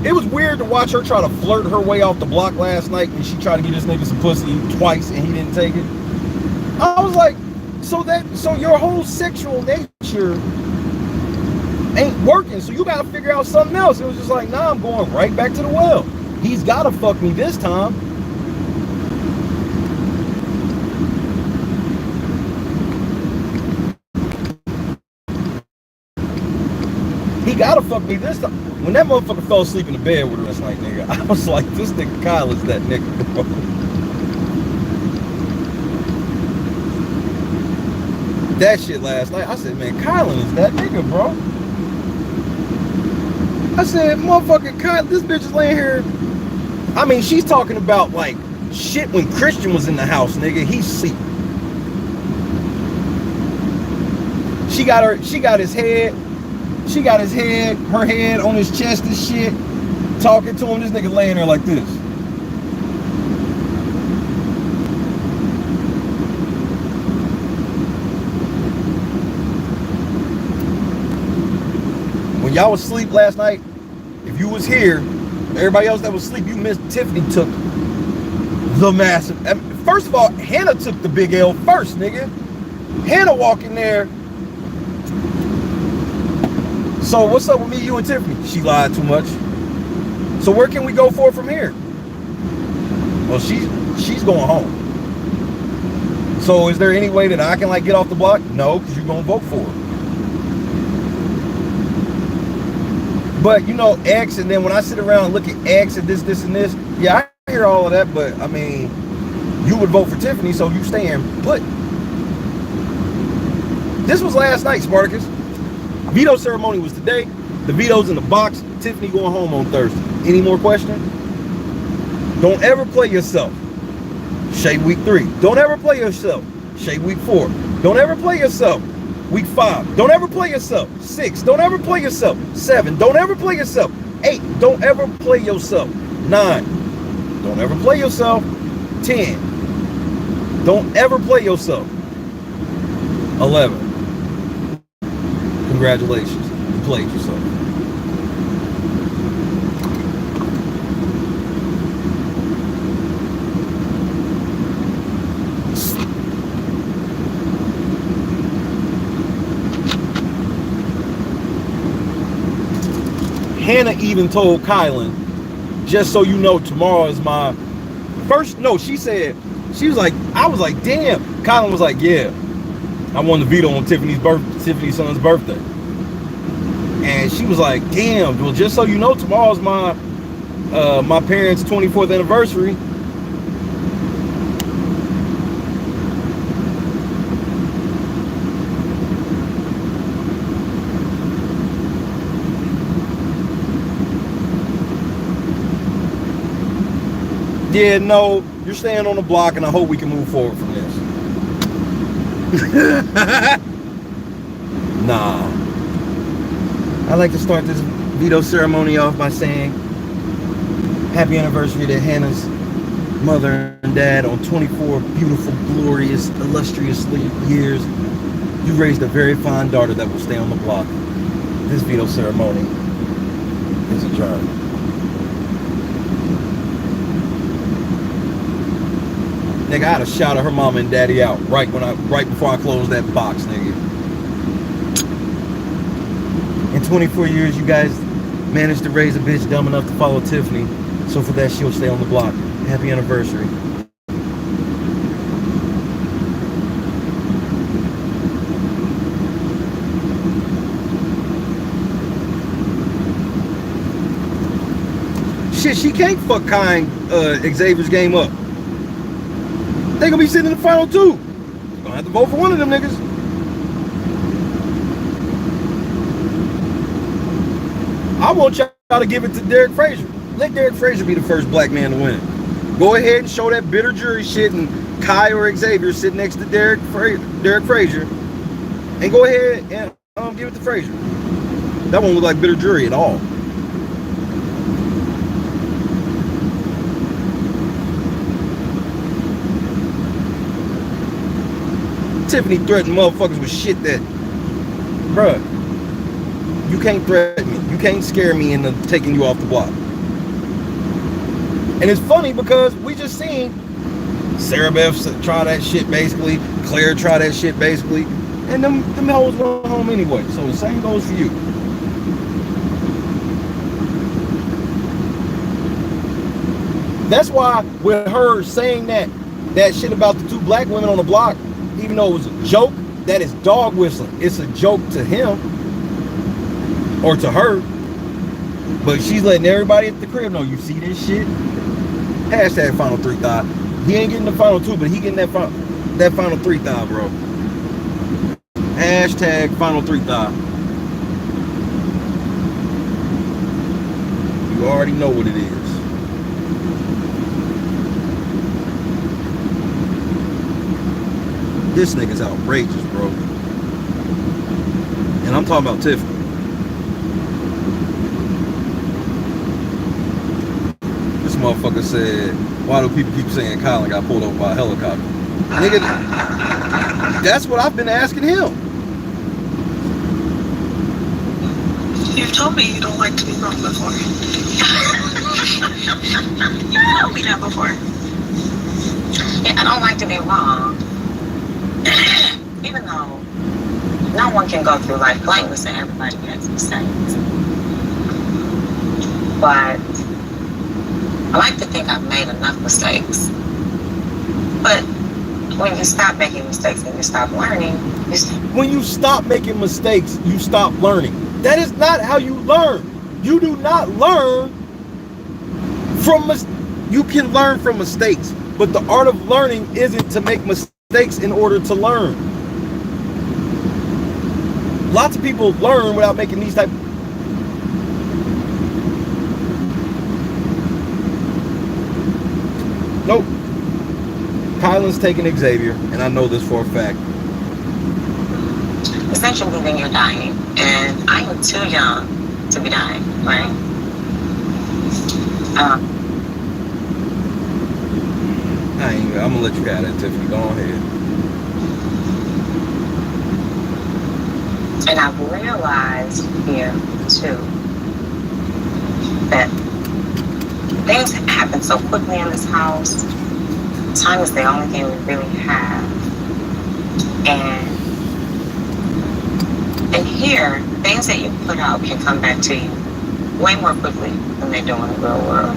Speaker 10: It was weird to watch her try to flirt her way off the block last night and she tried to get this nigga some pussy twice and he didn't take it. I was like, so your whole sexual nature ain't working, so you gotta figure out something else. It was just like, nah, I'm going right back to the well. He's gotta fuck me this time. He gotta fuck me this time. When that motherfucker fell asleep in the bed with her last night, nigga, I was like, this nigga Kyle is that nigga, bro. That shit last night, I said, man, Kylan is that nigga, bro. I said, motherfucking Kylan, this bitch is laying here. I mean, she's talking about like shit when Christian was in the house, nigga. He's asleep. She got his head. She got her head on his chest and shit, talking to him. This nigga laying there like this. y'all was asleep last night, if you was here, everybody else that was asleep, you missed. Tiffany took the massive. First of all, Hannah took the big L first, nigga. Hannah walked in there. So what's up with me, you, and Tiffany? She lied too much. So where can we go for from here? Well, she's going home. So is there any way that I can like get off the block? No, because you're gonna vote for her. But you know, X, and then when I sit around and look at X and this and this, yeah, I hear all of that, but I mean, you would vote for Tiffany, so you staying put. This was last night, Spartacus. Veto ceremony was today. The veto's in the box. Tiffany going home on Thursday. Any more questions? Don't ever play yourself. Shay week 3. Don't ever play yourself. Shay week 4. Don't ever play yourself. Week 5. Don't ever play yourself. 6. Don't ever play yourself. 7. Don't ever play yourself. 8. Don't ever play yourself. 9. Don't ever play yourself. 10. Don't ever play yourself. 11. Congratulations. You played yourself. Hannah even told Kylan, just so you know, tomorrow is my first. No, she said, she was like, I was like, damn. Kylan was like, yeah, I won the veto on Tiffany's son's birthday. And she was like, damn, well, just so you know, tomorrow's my my parents' 24th anniversary. Yeah, no, you're staying on the block, and I hope we can move forward from this. Nah. I'd like to start this veto ceremony off by saying happy anniversary to Hannah's mother and dad on 24 beautiful, glorious, illustrious years. You raised a very fine daughter that will stay on the block. This veto ceremony is adjourned. Nigga, I'd have shouted her mama and daddy out right before I closed that box, nigga. In 24 years, you guys managed to raise a bitch dumb enough to follow Tiffany. So for that, she'll stay on the block. Happy anniversary. Shit, she can't fuck Kind Xavier's game up. They gonna be sitting in the final 2. Gonna have to vote for one of them niggas. I want y'all to give it to Derek Frazier. Let Derek Frazier be the first black man to win. Go ahead and show that bitter jury shit, and Kai or Xavier sit next to Derek Frazier, and go ahead and give it to Frazier. That won't look like bitter jury at all. Tiffany threatened motherfuckers with shit that, bruh, you can't threaten me. You can't scare me into taking you off the block. And it's funny because we just seen Sarah Beth try that shit basically, Claire try that shit basically, and them hoes went home anyway. So the same goes for you. That's why with her saying that shit about the 2 black women on the block, even though it was a joke, that is dog whistling. It's a joke to him or to her, but she's letting everybody at the crib know, you see this shit? Hashtag final 3 thigh. He ain't getting the final 2, but he getting that final 3 thigh, bro. Hashtag final 3 thigh. You already know what it is. This nigga's outrageous, bro. And I'm talking about Tiffany. This motherfucker said, why do people keep saying Colin got pulled over by a helicopter? Nigga, that's what I've been asking him.
Speaker 9: You've told me you don't like to be wrong before. You told me that before.
Speaker 4: Yeah, I don't like to be wrong. Even though no one can go through life blameless and everybody makes mistakes. But I like to think I've made enough mistakes. But when you stop making mistakes and you stop learning,
Speaker 10: when you stop making mistakes, you stop learning. That is not how you learn. You do not learn from you can learn from mistakes, but the art of learning isn't to make mistakes in order to learn. Lots of people learn without making these type. Nope. Kylan's taking Xavier, and I know this for a fact.
Speaker 4: Essentially, then you're dying, and I am too young to be dying, right?
Speaker 10: I'm gonna let you have that, Tiffany. Go ahead.
Speaker 4: And I've realized here too that things happen so quickly in this house. Time is the only thing we really have, and here, things that you put out can come back to you way more quickly than they do in the real world.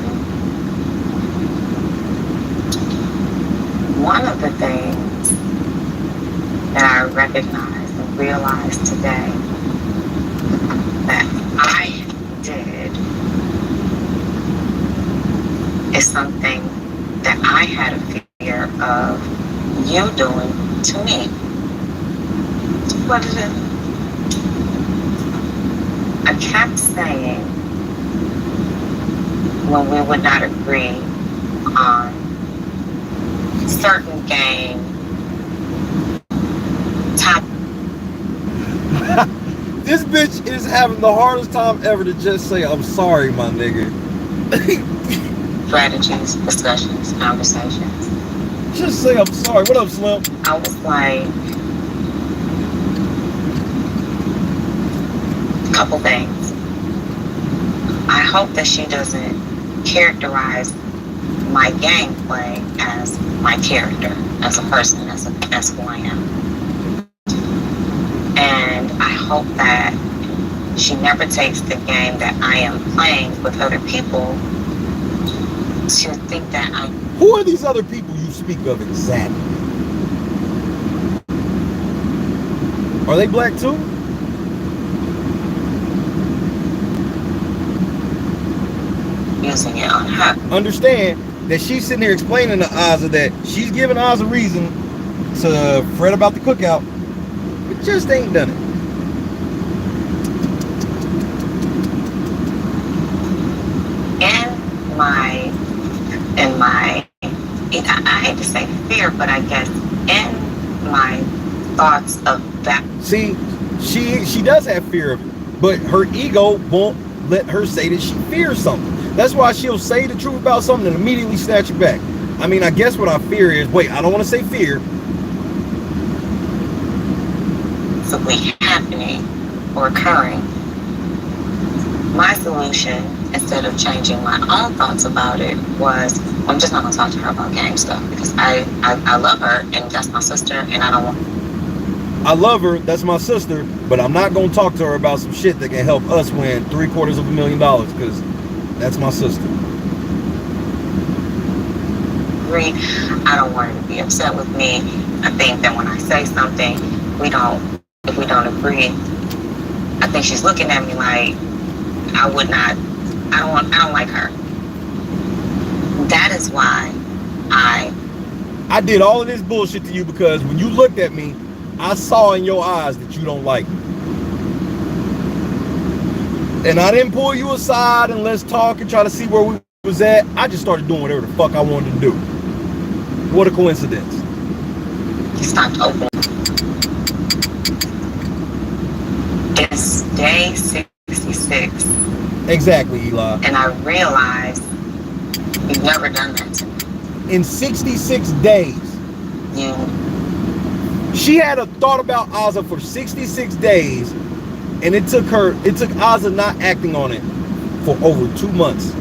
Speaker 4: One of the things that I recognize and realize today that I did is something that I had a fear of you doing to me. What is it? I kept saying when we would not agree on certain game top.
Speaker 10: This bitch is having the hardest time ever to just say, I'm sorry, my nigga.
Speaker 4: Strategies, discussions, conversations.
Speaker 10: Just say, I'm sorry. What up, Slim?
Speaker 4: I was like, a couple things. I hope that she doesn't characterize my gameplay as my character, as a person, as who I am. And I hope that she never takes the game that I am playing with other people to think that I'm...
Speaker 10: Who are these other people you speak of exactly? Are they black too?
Speaker 4: Using it on her.
Speaker 10: Understand that she's sitting there explaining to Ozzy that she's giving Ozzy a reason to fret about the cookout, but just ain't done it.
Speaker 4: I hate to say fear, but I guess in my thoughts of that.
Speaker 10: See, she does have fear of it, but her ego won't let her say that she fears something. That's why she'll say the truth about something and immediately snatch it back. I mean, I guess what I fear is, wait, I don't want to say fear.
Speaker 4: Possibly happening or occurring. My solution, instead of changing my own thoughts about it, was I'm just not going to talk to her about game stuff because I love her and that's my sister and I don't want.
Speaker 10: I love her, that's my sister, but I'm not going to talk to her about some shit that can help us win $750,000 because that's my sister.
Speaker 4: I don't want her to be upset with me. I think that when I say something, if we don't agree, I think she's looking at me like I don't like her. That is why I
Speaker 10: did all of this bullshit to you because when you looked at me, I saw in your eyes that you don't like me. And I didn't pull you aside and let's talk and try to see where we was at. I just started doing whatever the fuck I wanted to do. What a coincidence.
Speaker 4: Stopped open. It's day 66.
Speaker 10: Exactly, Eli.
Speaker 4: And I realized you've never done that to me.
Speaker 10: In 66 days.
Speaker 4: You.
Speaker 10: She had a thought about Ozzy for 66 days And it took Ozzy not acting on it for over 2 months.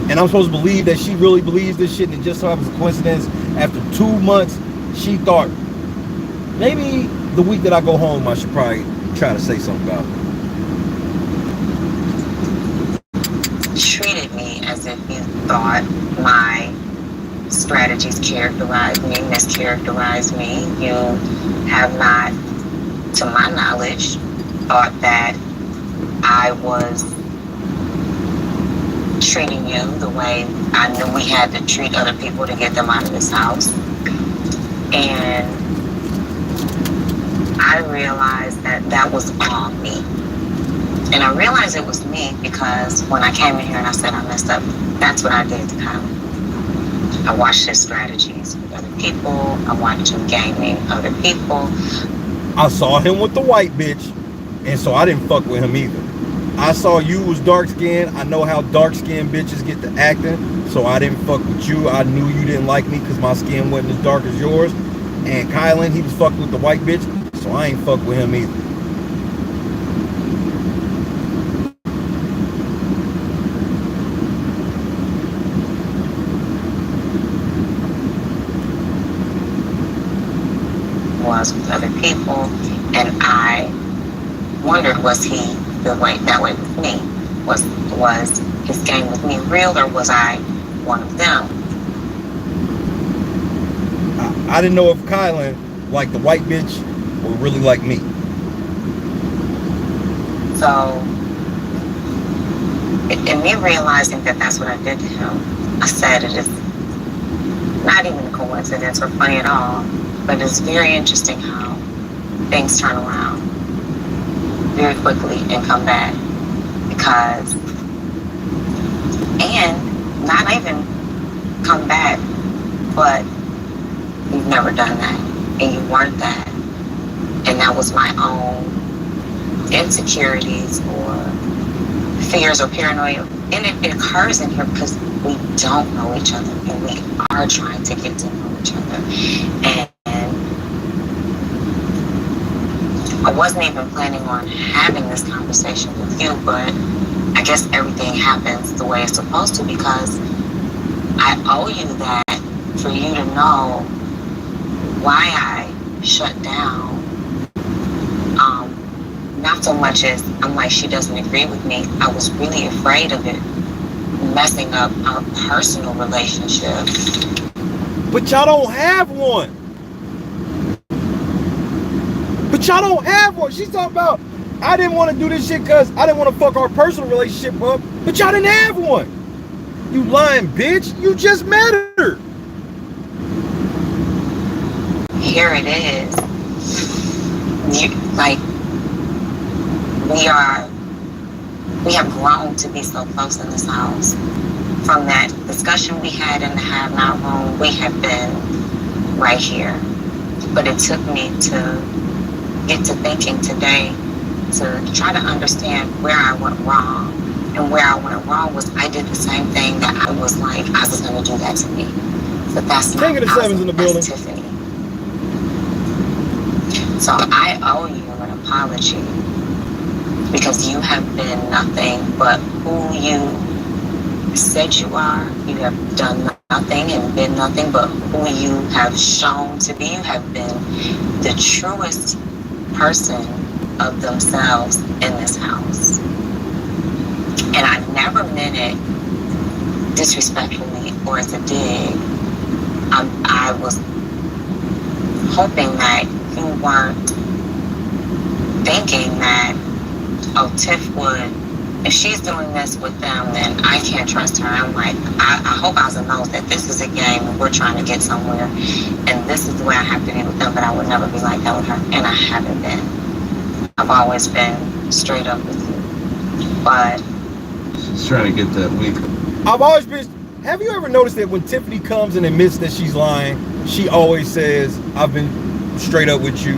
Speaker 10: And I'm supposed to believe that she really believes this shit, and it just so happens a coincidence. After 2 months, she thought, maybe the week that I go home, I should probably try to say something about it.
Speaker 4: Treated me as if you thought my strategies characterized me, mischaracterized me. You have not, to my knowledge, thought that I was treating you the way I knew we had to treat other people to get them out of this house. And I realized that that was all me. And I realized it was me because when I came in here and I said I messed up, that's what I did to Kyle. I watched his strategies with other people. I watched him gaming other people.
Speaker 10: I saw him with the white bitch, and so I didn't fuck with him either. I saw you was dark skinned. I know how dark skinned bitches get to acting, so I didn't fuck with you. I knew you didn't like me because my skin wasn't as dark as yours. And Kylan, he was fucking with the white bitch, so I ain't fuck with him either.
Speaker 4: Was with other people, and I wondered, was he that way with me? Was his game with me real, or was I one of them?
Speaker 10: I didn't know if Kylan, like the white bitch, or really like me.
Speaker 4: So, in me realizing that that's what I did to him, I said it is not even a coincidence or funny at all. But it's very interesting how things turn around very quickly and come back. Because, and not even come back, but you've never done that. And you weren't that. And that was my own insecurities or fears or paranoia. And it occurs in here because we don't know each other and we are trying to get to know each other. And I wasn't even planning on having this conversation with you, but I guess everything happens the way it's supposed to because I owe you that for you to know why I shut down. Not so much as I'm like, she doesn't agree with me. I was really afraid of it messing up our personal relationship.
Speaker 10: But y'all don't have one. But y'all don't have one. She's talking about, I didn't want to do this shit because I didn't want to fuck our personal relationship up. But y'all didn't have one. You lying bitch. You just met her.
Speaker 4: Here it is. We have grown to be so close in this house. From that discussion we had in the have not room, we have been right here. But it took me to get to thinking today to try to understand where I went wrong. And where I went wrong was I did the same thing that I was like, I was going to do that to me. But that's not
Speaker 10: King of the Sevens in the building.
Speaker 4: Tiffany. So I owe you an apology because you have been nothing but who you said you are. You have done nothing and been nothing but who you have shown to be. You have been the truest person of themselves in this house. And I never meant it disrespectfully or as a dig. I was hoping that you weren't thinking that, oh, Tiff would, if she's doing this with them, then I can't trust her. I'm like, I hope Ozzy knows that this is a game and we're trying to get somewhere. And this is the way I have to be with them, but I would never be like that with her. And I haven't been. I've always been straight up with you. But
Speaker 8: she's trying to get that week.
Speaker 10: I've always been. Have you ever noticed that when Tiffany comes and admits that she's lying, she always says, I've been straight up with you?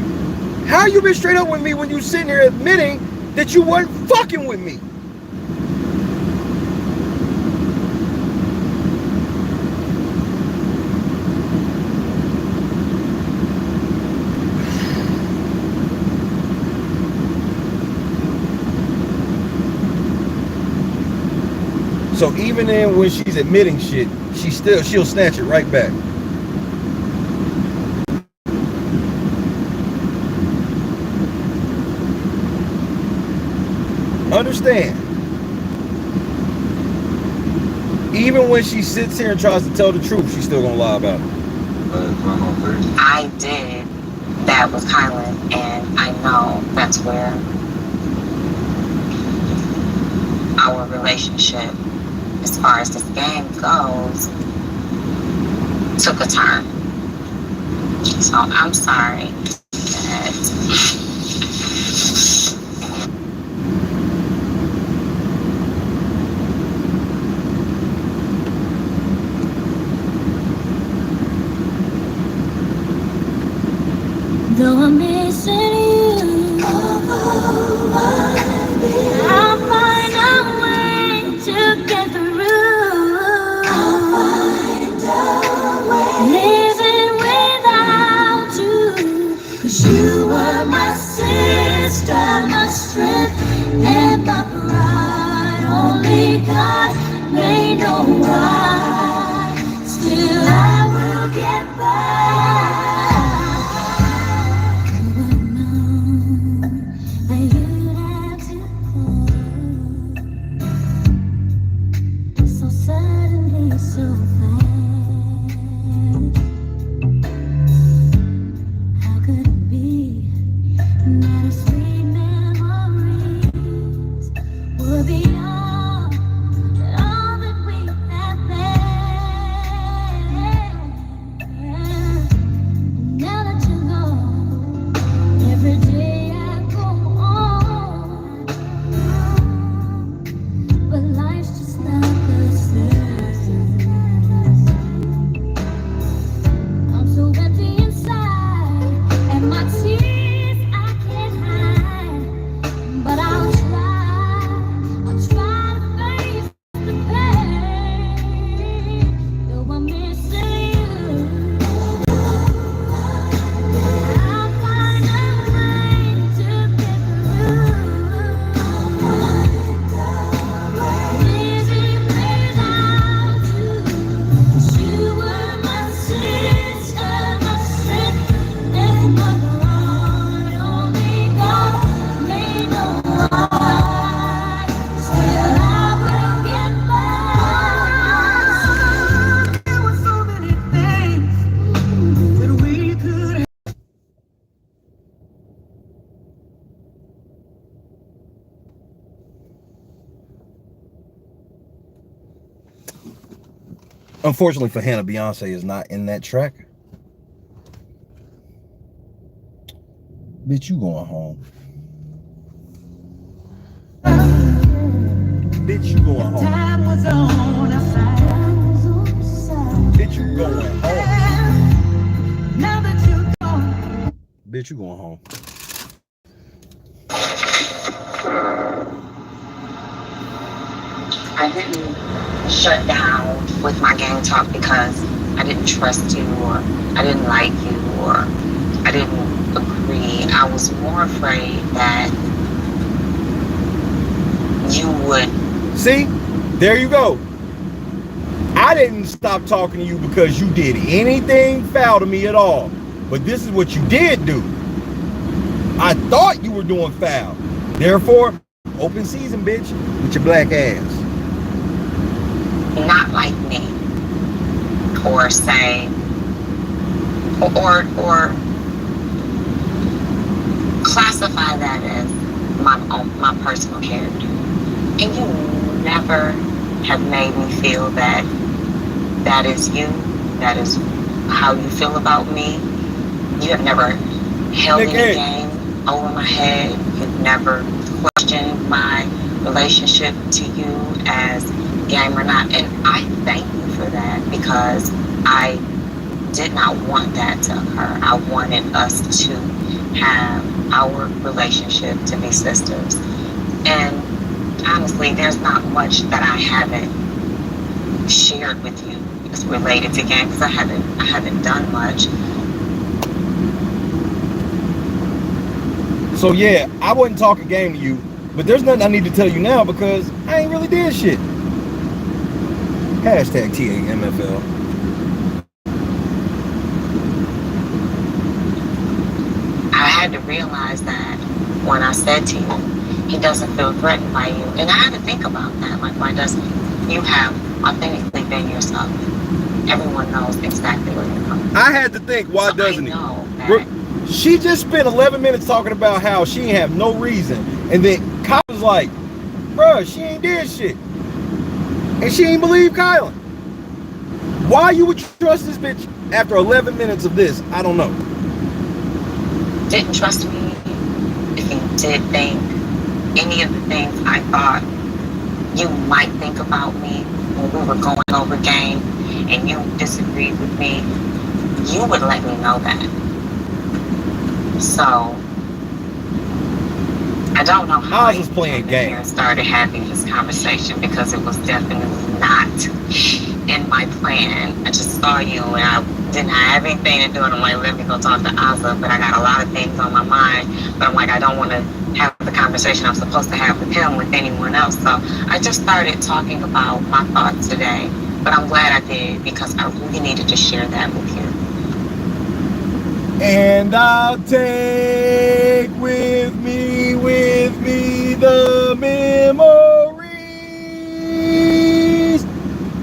Speaker 10: How you been straight up with me when you sitting here admitting that you weren't fucking with me? So even then when she's admitting shit, she'll snatch it right back. Understand. Even when she sits here and tries to tell the truth, she's still gonna lie about it.
Speaker 4: I did that with Kylan, and I know that's where our relationship, as far as this game goes, took a turn. So I'm sorry that
Speaker 13: though I'm missing you, I'll find a way to get through. Living without you, 'cause you were my sister, my strength, and my pride. Only God may know why. Still I will get back.
Speaker 10: Unfortunately for Hannah, Beyonce is not in that track. Bitch, you going home. Bitch, you going home. Bitch, you going home. Now that you're gone. Bitch, you going home.
Speaker 4: I didn't shut down with my gang talk because I didn't trust you, or I didn't like you, or I didn't agree. I was more afraid that you would.
Speaker 10: See, there you go. I didn't stop talking to you because you did anything foul to me at all. But this is what you did do. I thought you were doing foul. Therefore, open season, bitch, with your black ass.
Speaker 4: Not like me, or say, or classify that as my personal character. And you never have made me feel that that is you, that is how you feel about me. You have never held any game over my head. You've never questioned my relationship to you as game or not. And I thank you for that, because I did not want that to occur. I wanted us to have our relationship to be sisters. And honestly, there's not much that I haven't shared with you as related to game, because I haven't done much.
Speaker 10: So yeah, I wasn't talking game to you, but there's nothing I need to tell you now because I ain't really did shit. Hashtag TAMFL.
Speaker 4: I had to realize that when I said to you, he doesn't feel threatened by you. And I had to think about that. Like, why doesn't he? You have authentically been yourself. Everyone knows exactly where you're coming from.
Speaker 10: I had to think, why doesn't he?
Speaker 4: That
Speaker 10: she just spent 11 minutes talking about how she ain't have no reason. And then Kyle was like, bruh, she ain't did shit. And she ain't believe Kylan. Why you would trust this bitch after 11 minutes of this, I don't know.
Speaker 4: Didn't trust me if you did think any of the things I thought you might think about me when we were going over game and you disagreed with me, you would let me know that. So I don't know how
Speaker 10: I was just playing games.
Speaker 4: Started having this conversation because it was definitely not in my plan. I just saw you and I didn't have anything to do and I'm like, let me go talk to Asa, but I got a lot of things on my mind, but I'm like, I don't want to have the conversation I'm supposed to have with him with anyone else. So I just started talking about my thoughts today, but I'm glad I did because I really needed to share that with you.
Speaker 10: And I'll take with me the memories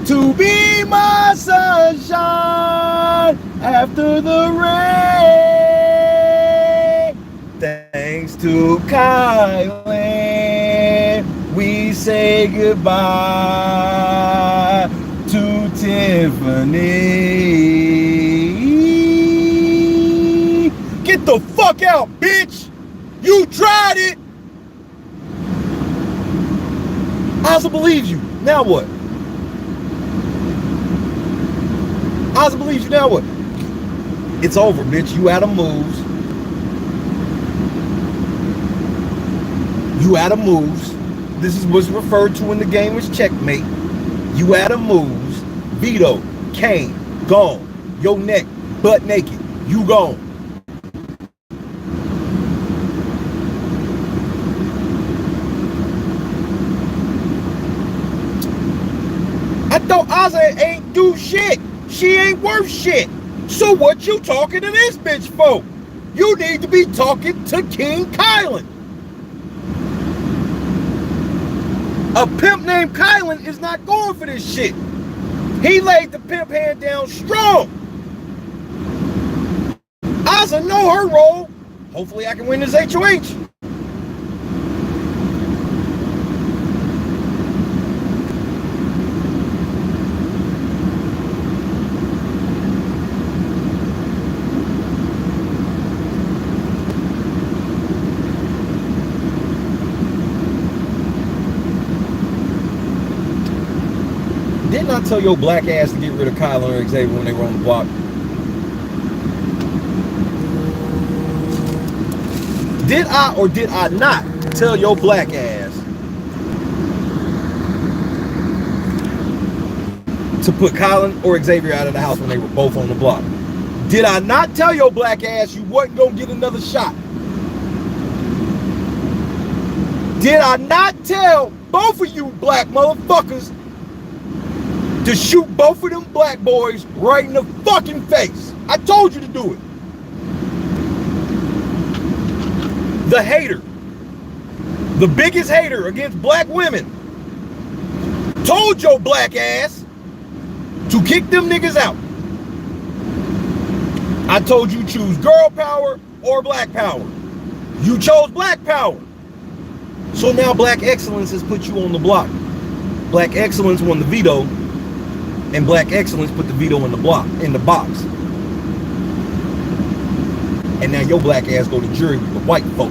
Speaker 10: to be my sunshine after the rain. Thanks to Kylan, we say goodbye to Tiffany. Get the fuck out, bitch! You tried it! Asa believes you. Now what? Asa believes you. Now what? It's over, bitch. You out of moves. You out of moves. This is what's referred to in the game as checkmate. You out of moves. Veto, Kane, gone. Your neck, butt naked. You gone. I thought Asa ain't do shit. She ain't worth shit. So what you talking to this bitch for? You need to be talking to King Kylan. A pimp named Kylan is not going for this shit. He laid the pimp hand down strong. Asa know her role. Hopefully I can win this HOH. Didn't I tell your black ass to get rid of Kylan or Xavier when they were on the block? Did I or did I not tell your black ass to put Kylan or Xavier out of the house when they were both on the block? Did I not tell your black ass you wasn't gonna get another shot? Did I not tell both of you black motherfuckers to shoot both of them black boys right in the fucking face? I told you to do it. The hater, the biggest hater against black women, told your black ass to kick them niggas out. I told you choose girl power or black power. You chose black power. So now Black Excellence has put you on the block. Black Excellence won the veto, and Black Excellence put the veto in the block, in the box. And now your black ass go to jury with the white folk.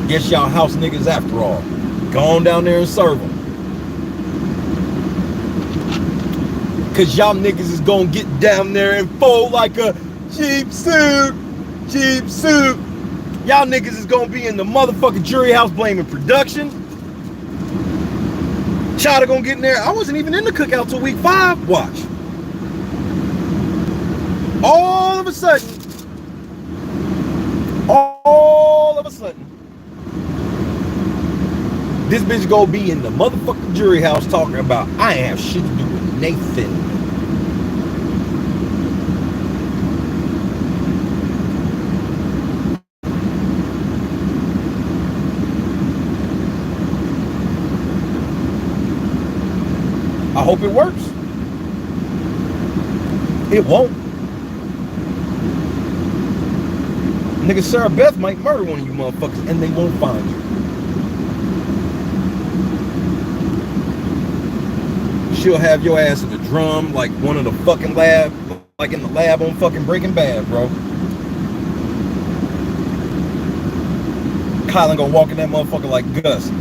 Speaker 10: Guess y'all house niggas after all. Go on down there and serve them. Cause y'all niggas is gonna get down there and fold like a cheap suit. Cheap suit. Y'all niggas is gonna be in the motherfucking jury house blaming production. Chada gonna get in there. I wasn't even in the cookout till week 5. Watch. All of a sudden, This bitch gonna be in the motherfucking jury house talking about I ain't have shit to do with Nathan. I hope it works. It won't. Nigga, Sarah Beth might murder one of you motherfuckers and they won't find you. She'll have your ass in the drum like one of the fucking lab, like in the lab on fucking Breaking Bad, bro. Kylan gonna walk in that motherfucker like Gus.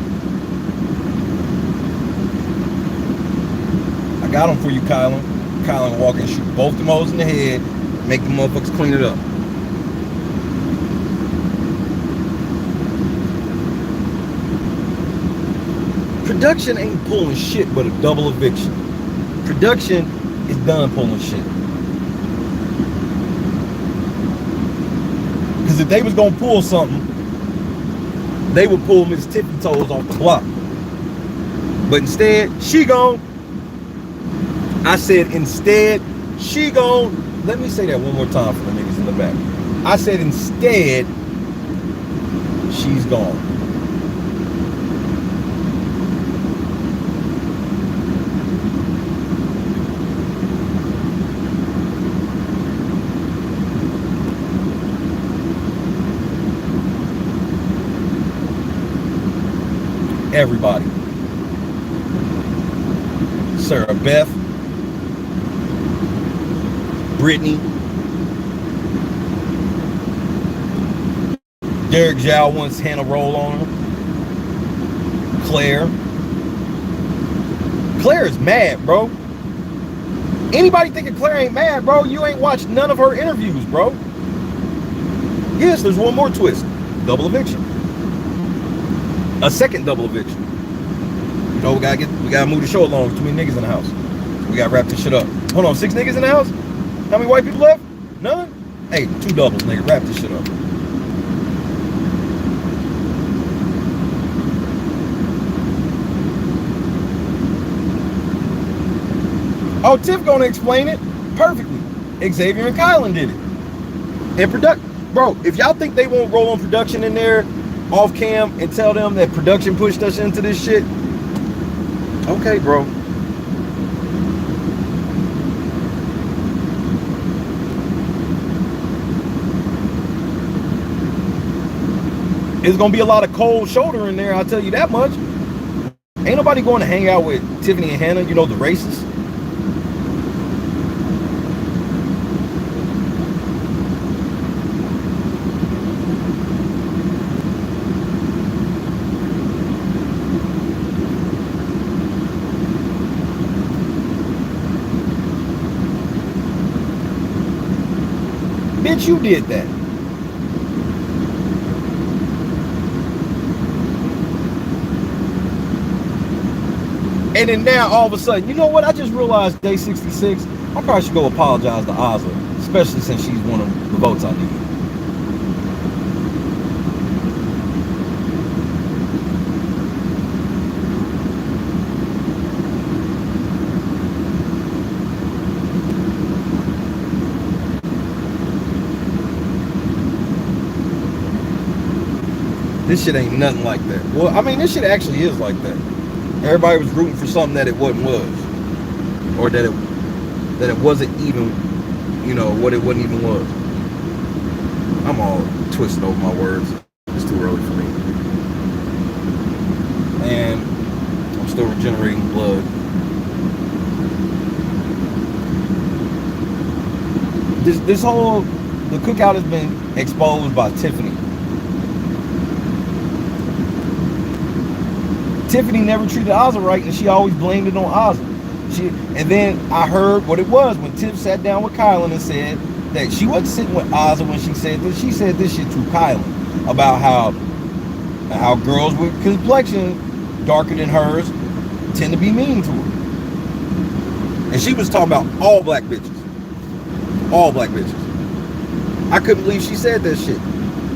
Speaker 10: I got him for you, Kylan. Kylan walk in, shoot both them hoes in the head, make the motherfuckers clean it up. Production ain't pulling shit but a double eviction. Production is done pulling shit. Because if they was gonna pull something, they would pull Miss Tippy Toes off the block. But instead, she gone. I said instead, she gone. Let me say that one more time for the niggas in the back. I said instead, she's gone. Everybody. Sarah Beth, Brittany, Derek Zhao wants Hannah roll on her. Claire. Claire is mad, bro. Anybody thinking Claire ain't mad, bro? You ain't watched none of her interviews, bro. Yes, there's one more twist. Double eviction. A second double eviction. You know, we gotta move the show along. Too many niggas in the house. We gotta wrap this shit up. Hold on, 6 niggas in the house? How many white people left? None? Hey, 2 doubles, nigga. Wrap this shit up. Oh, Tiff gonna explain it perfectly. Xavier and Kylan did it. And bro, if y'all think they won't roll on production in there off cam and tell them that production pushed us into this shit, okay, bro. It's gonna be a lot of cold shoulder in there, I'll tell you that much. Ain't nobody going to hang out with Tiffany and Hannah, you know, the racists. Bitch, you did that. And then now, all of a sudden, you know what? I just realized day 66, I probably should go apologize to Ozza, especially since she's one of the votes I need. This shit ain't nothing like that. Well, I mean, this shit actually is like that. Everybody was rooting for something that it wasn't was, or that it wasn't even, you know, what it wasn't even was. I'm all twisted over my words. It's too early for me, and I'm still regenerating blood. This whole the cookout has been exposed by Tiffany. Tiffany never treated Ozza right, and she always blamed it on Ozza. And then I heard what it was when Tiff sat down with Kylan and said that she wasn't sitting with Ozza when she said this. She said this shit to Kylan about how girls with complexion darker than hers tend to be mean to her. And she was talking about all black bitches. All black bitches. I couldn't believe she said that shit.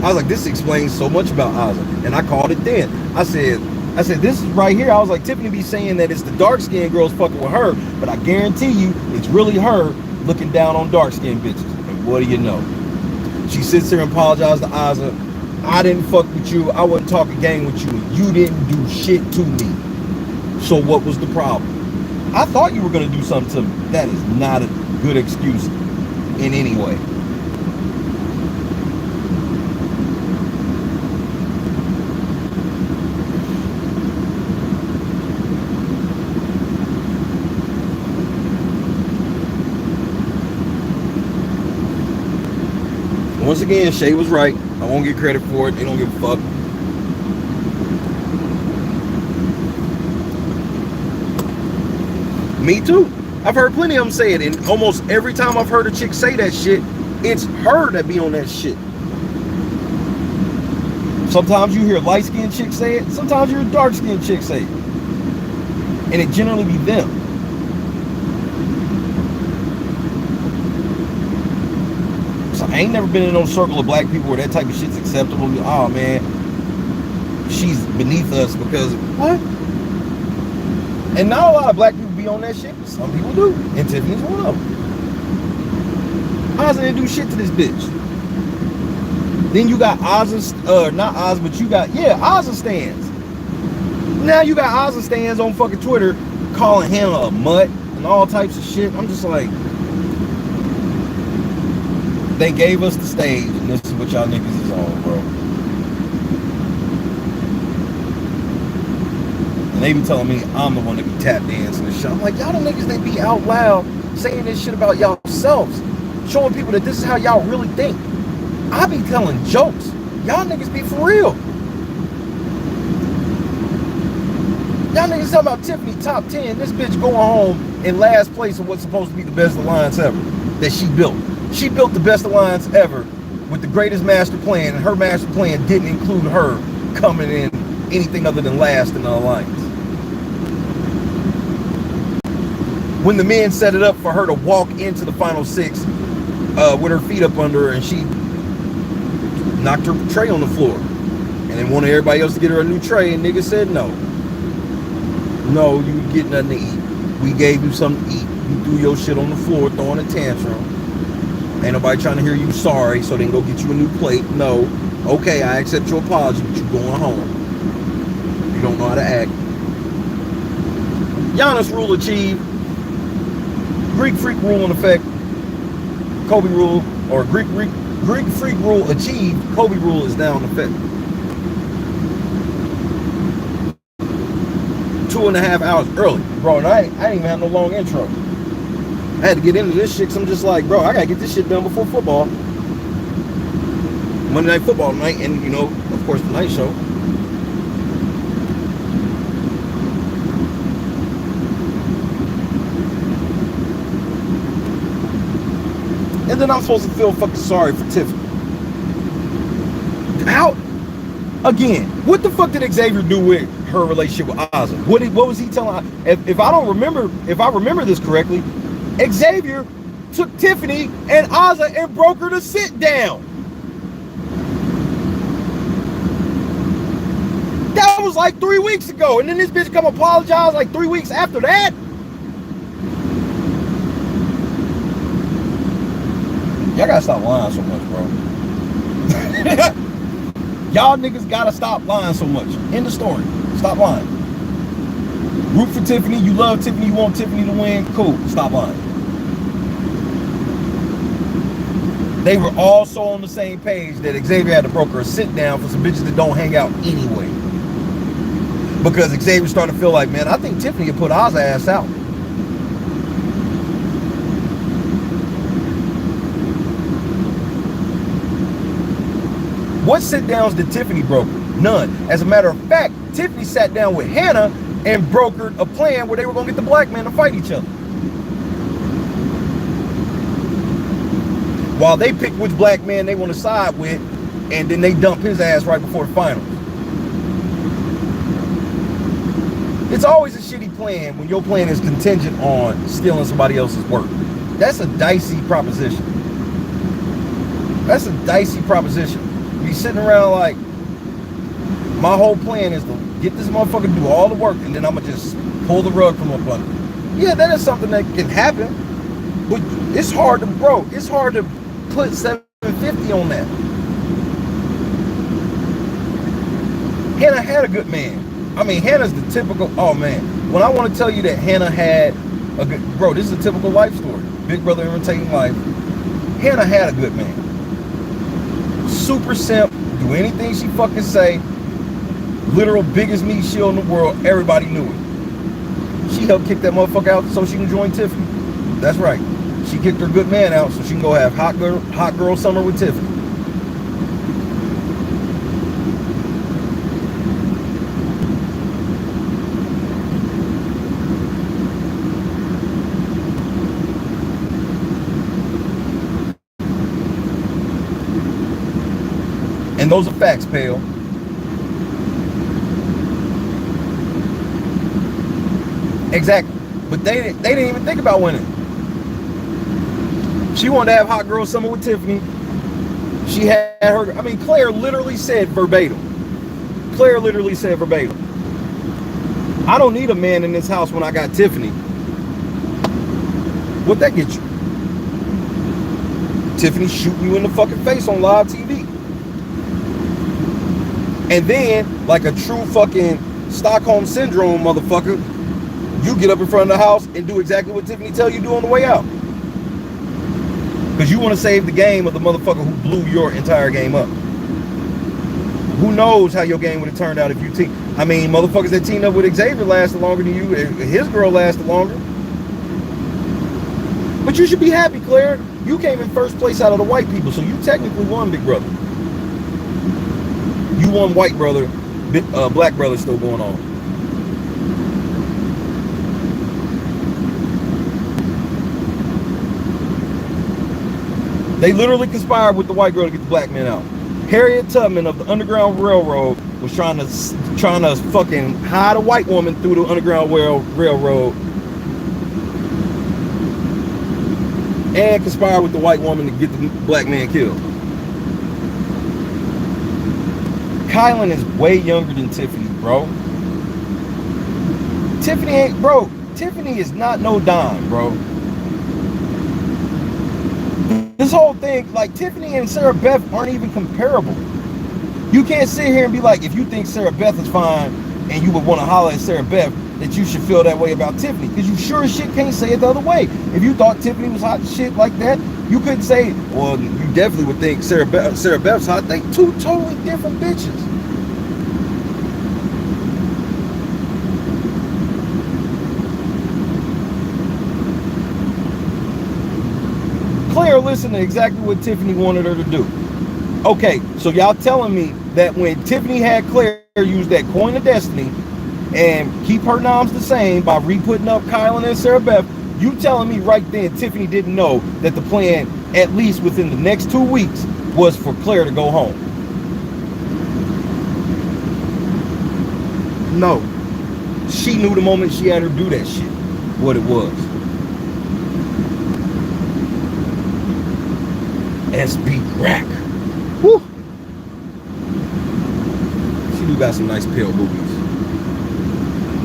Speaker 10: I was like, this explains so much about Ozza. And I called it then. I said, I said, this is right here. I was like, Tiffany be saying that it's the dark-skinned girls fucking with her, but I guarantee you it's really her looking down on dark-skinned bitches. And what do you know? She sits there and apologizes to Ozzy. I didn't fuck with you. I wasn't talking gang with you. And you didn't do shit to me. So what was the problem? I thought you were going to do something to me. That is not a good excuse in any way. Once again, Shay was right. I won't get credit for it. They don't give a fuck. Me too. I've heard plenty of them say it, and almost every time I've heard a chick say that shit, it's her that be on that shit. Sometimes you hear light-skinned chicks say it. Sometimes you hear dark-skinned chicks say it. And it generally be them. I ain't never been in no circle of black people where that type of shit's acceptable. Oh man, she's beneath us because what? And not a lot of black people be on that shit. Some people do, and Tiffany's one of them. Ozzy didn't do shit to this bitch. Then you got Ozzy, not Oz, but you got Ozzy stands. Now you got Ozzy stands on fucking Twitter calling him a mutt and all types of shit. I'm just like. They gave us the stage, and this is what y'all niggas is on, bro. And they be telling me I'm the one that be tap dancing and shit. I'm like, y'all the niggas that be out loud saying this shit about yourselves, showing people that this is how y'all really think. I be telling jokes. Y'all niggas be for real. Y'all niggas talking about Tiffany top 10. This bitch going home in last place of what's supposed to be the best alliance ever that she built. She built the best alliance ever with the greatest master plan, and her master plan didn't include her coming in anything other than last in the alliance. When the men set it up for her to walk into the final six with her feet up under her, and she knocked her tray on the floor, and then wanted everybody else to get her a new tray, and nigga said no. No, you get nothing to eat. We gave you something to eat. You threw your shit on the floor, throwing a tantrum. Ain't nobody trying to hear you sorry, so they can go get you a new plate. No. Okay, I accept your apology, but you're going home. You don't know how to act. Giannis rule achieved. Greek freak rule in effect. Kobe rule, or Greek freak rule achieved. Kobe rule is now in effect. 2.5 hours early. Bro, and I ain't even had no long intro. I had to get into this shit because I'm just like, bro, I gotta get this shit done before football. Monday Night Football night, and you know, of course, the night show. And then I'm supposed to feel fucking sorry for Tiffany. How? Again, what the fuck did Xavier do with her relationship with Ozzy? What was he telling her? If I remember this correctly, Xavier took Tiffany and Ozzy and broke her to sit down. That was like 3 weeks ago, and then this bitch come apologize like 3 weeks after that. Y'all gotta stop lying so much, bro. Y'all niggas gotta stop lying so much. End of story. Stop lying. Root for Tiffany. You love Tiffany. You want Tiffany to win. Cool. Stop lying. They were also on the same page that Xavier had to broker a sit down for some bitches that don't hang out anyway. Because Xavier started to feel like, man, I think Tiffany could put Oz's ass out. What sit downs did Tiffany broker? None. As a matter of fact, Tiffany sat down with Hannah and brokered a plan where they were going to get the black man to fight each other. While they pick which black man they want to side with, and then they dump his ass right before the finals. It's always a shitty plan when your plan is contingent on stealing somebody else's work. That's a dicey proposition. That's a dicey proposition. Be sitting around like, my whole plan is to get this motherfucker to do all the work, and then I'm gonna just pull the rug from up under. Yeah, that is something that can happen, but it's hard to, bro. It's hard to put $750 on that. Hannah had a good man. I mean, Hannah's the typical. Oh man, when I want to tell you that Hannah had a good, bro, this is a typical life story. Big brother imitating life. Hannah had a good man. Super simp. Do anything she fucking say. Literal biggest meat shield in the world. Everybody knew it. She helped kick that motherfucker out so she can join Tiffany. That's right. She kicked her good man out so she can go have hot girl summer with Tiffany. And those are facts, pal. Exactly. But they didn't even think about winning. She wanted to have hot girl summer with Tiffany. She had her, I mean, Claire literally said verbatim. Claire literally said verbatim. I don't need a man in this house when I got Tiffany. What'd that get you? Tiffany shooting you in the fucking face on live TV. And then, like a true fucking Stockholm Syndrome motherfucker, you get up in front of the house and do exactly what Tiffany tell you to do on the way out. Because you want to save the game of the motherfucker who blew your entire game up. Who knows how your game would have turned out if you I mean, motherfuckers that teamed up with Xavier lasted longer than you. His girl lasted longer. But you should be happy, Claire. You came in first place out of the white people, so you technically won, big brother. You won, white brother. Black brother still going on. They literally conspired with the white girl to get the black man out. Harriet Tubman of the Underground Railroad was trying to fucking hide a white woman through the Underground Railroad and conspire with the white woman to get the black man killed. Kylan is way younger than Tiffany, bro. Tiffany is not no dime, bro. This whole thing, like, Tiffany and Sarah Beth aren't even comparable. You can't sit here and be like, if you think Sarah Beth is fine and you would want to holler at Sarah Beth, that you should feel that way about Tiffany, because you sure as shit can't say it the other way. If you thought Tiffany was hot shit like that, you couldn't say, well, you definitely would think Sarah Beth's hot. They two totally different bitches. Claire listened to exactly what Tiffany wanted her to do. Okay, so y'all telling me that when Tiffany had Claire use that coin of destiny and keep her noms the same by re-putting up Kylan and Sarah Beth, you telling me right then Tiffany didn't know that the plan, at least within the next 2 weeks, was for Claire to go home? No. She knew the moment she had her do that shit, what it was. SB rack. Woo. She do got some nice pale boobies.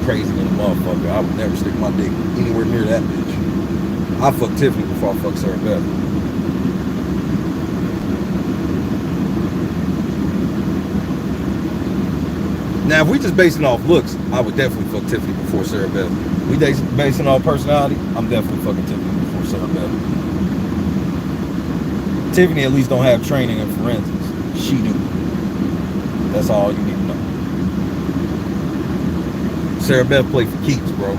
Speaker 10: Crazy little motherfucker. I would never stick my dick anywhere near that bitch. I fuck Tiffany before I fuck Sarah Beth. Now, if we just basing off looks, I would definitely fuck Tiffany before Sarah Beth. We basing off personality, I'm definitely fucking Tiffany before Sarah Beth. Tiffany at least don't have training in forensics. She do. That's all you need to know. Sarah Beth played for keeps, bro.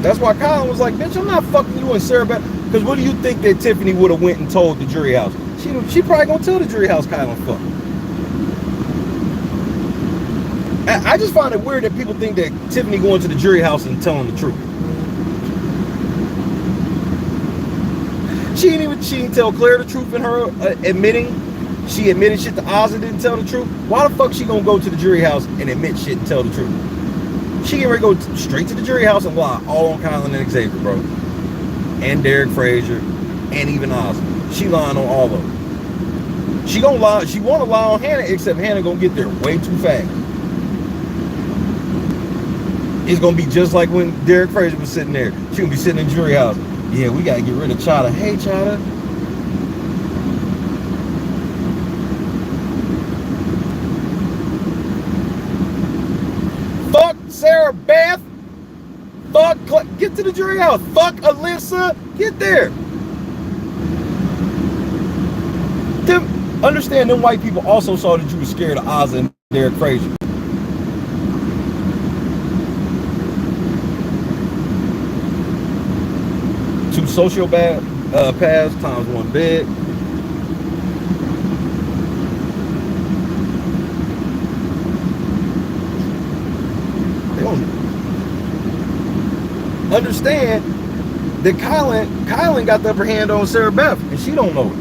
Speaker 10: That's why Colin was like, bitch, I'm not fucking you and Sarah Beth. Because what do you think that Tiffany would have went and told the jury house? She probably gonna tell the jury house Kylan fuck. I just find it weird that people think that Tiffany going to the jury house and telling the truth. She didn't tell Claire the truth in her admitting. She admitted shit to Oz and didn't tell the truth. Why the fuck she gonna go to the jury house and admit shit and tell the truth? She can go straight to the jury house and lie all on Kylan and Xavier, bro. And Derek Frazier and even Oz. She lying on all of them. She gonna lie. She wanna lie on Hannah, except Hannah gonna get there way too fast. It's gonna be just like when Derek Fraser was sitting there. She gonna be sitting in the jury house. Yeah, we gotta get rid of Chada. Hey, Chada. Fuck Sarah Beth. Fuck, get to the jury house. Fuck Alyssa. Get there. Understand them white people also saw that you were scared of Ozzy and Derek Fraser. Two sociopaths times one bed. They don't understand that Kylan got the upper hand on Sarah Beth, and she don't know it.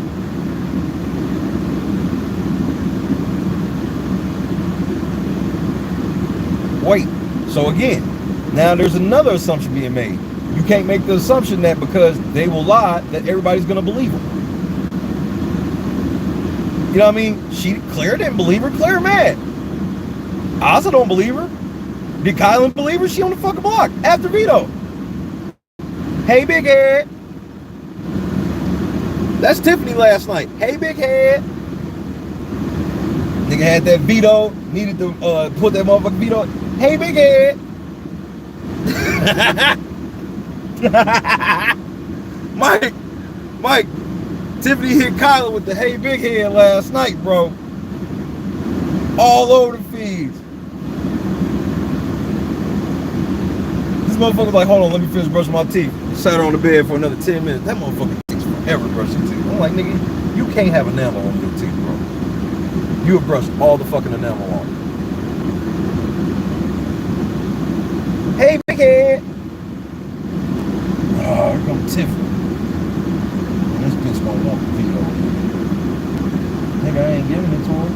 Speaker 10: Wait, so again, now there's another assumption being made. You can't make the assumption that because they will lie that everybody's gonna believe them. You know what I mean? Claire didn't believe her. Claire mad. Ozzy don't believe her. Did Kylan believe her? She on the fucking block after Veto. Hey, big head. That's Tiffany last night. Hey, big head. Nigga had that Veto. Needed to put that motherfucking Veto. Hey, big head. Mike, Tiffany hit Kyla with the hey big head last night, bro. All over the feeds. This motherfucker's like, hold on, let me finish brushing my teeth. Sat her on the bed for another 10 minutes. That motherfucker takes forever brushing teeth. I'm like, nigga, you can't have enamel on your teeth, bro. You have brushed all the fucking enamel on. Hey, big head. Oh, here comes Tiffany. And this bitch gonna want the Veto. Nigga, I ain't giving it to her.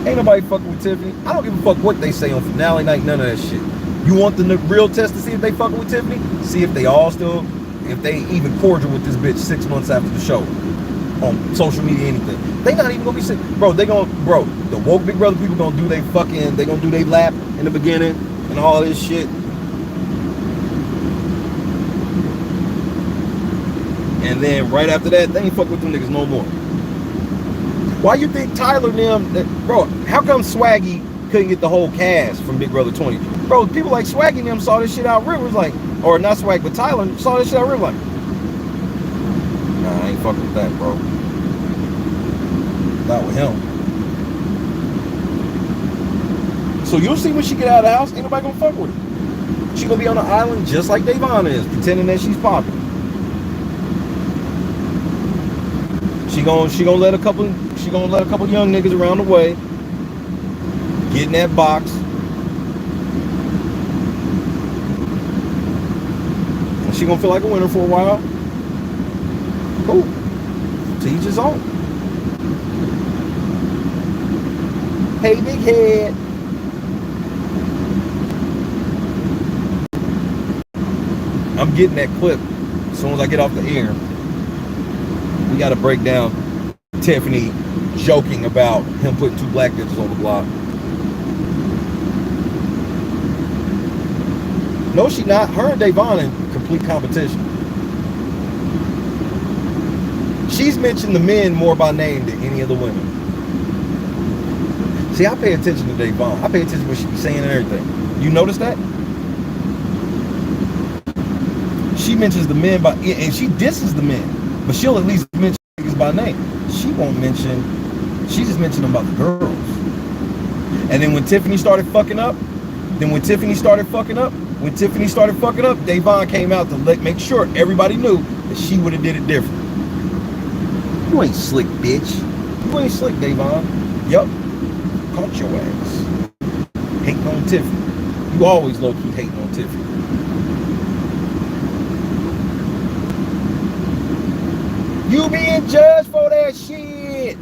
Speaker 10: Ain't nobody fucking with Tiffany. I don't give a fuck what they say on finale night, none of that shit. You want the real test to see if they fucking with Tiffany? See if they all still, if they even cordial with this bitch 6 months after the show. On social media, anything. They not even gonna be sitting, bro, the woke Big Brother people gonna do they gonna do they lap in the beginning and all this shit. And then right after that, they ain't fuck with them niggas no more. Why you think Tyler and them, bro, how come Swaggy couldn't get the whole cast from Big Brother 20? Bro, people like Swaggy and them saw this shit out Rivers like, or not Swag, but Tyler saw this shit out Rivers like, nah, I ain't fucking with that, bro. Not with him. So you'll see when she get out of the house, ain't nobody gonna fuck with her. She gonna be on the island just like Davon is, pretending that she's popular. She gonna let a couple young niggas around the way get in that box. And she gonna feel like a winner for a while. Cool. To each his own. Hey, big head. I'm getting that clip as soon as I get off the air. We got to break down Tiffany joking about him putting 2 black bitches on the block. No, she not. Her and Davon in complete competition. She's mentioned the men more by name than any of the women. See, I pay attention to Davon. I pay attention to what she be saying and everything. You notice that? She mentions the men by, and she disses the men, but she'll at least mention niggas by name. She won't mention, she just mentioned them about the girls. And then when Tiffany started fucking up, Davon came out to make sure everybody knew that she would have did it different. You ain't slick, bitch. You ain't slick, Davon. Yup. Caught your ass. Hating on Tiffany. You always low-key hating on Tiffany. You being judged for that shit.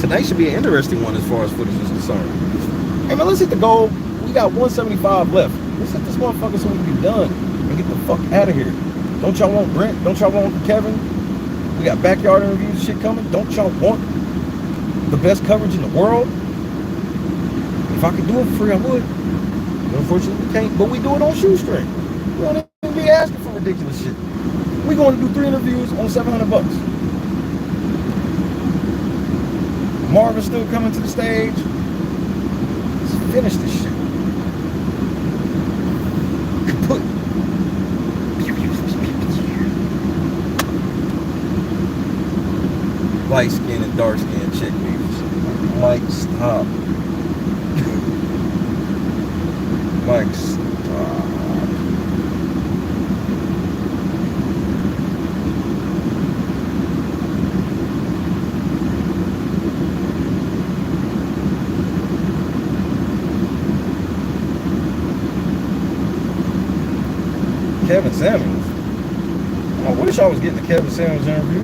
Speaker 10: Tonight should be an interesting one as far as footage is concerned. Hey man, let's hit the goal. We got 175 left. Let's hit this motherfucker so we can be done and get the fuck out of here. Don't y'all want Brent? Don't y'all want Kevin? We got backyard interviews shit coming. Don't y'all want the best coverage in the world? If I could do it for free, I would. But unfortunately, we can't. But we do it on shoestring. We don't even be asking for ridiculous shit. We're going to do 3 interviews on $700 bucks. Marvin's still coming to the stage. Let's finish this shit. Kaput. Light skin and dark skin chick beefs. Mike, stop. Mike, stop. Kevin Samuels. I wish I was getting the Kevin Samuels interview.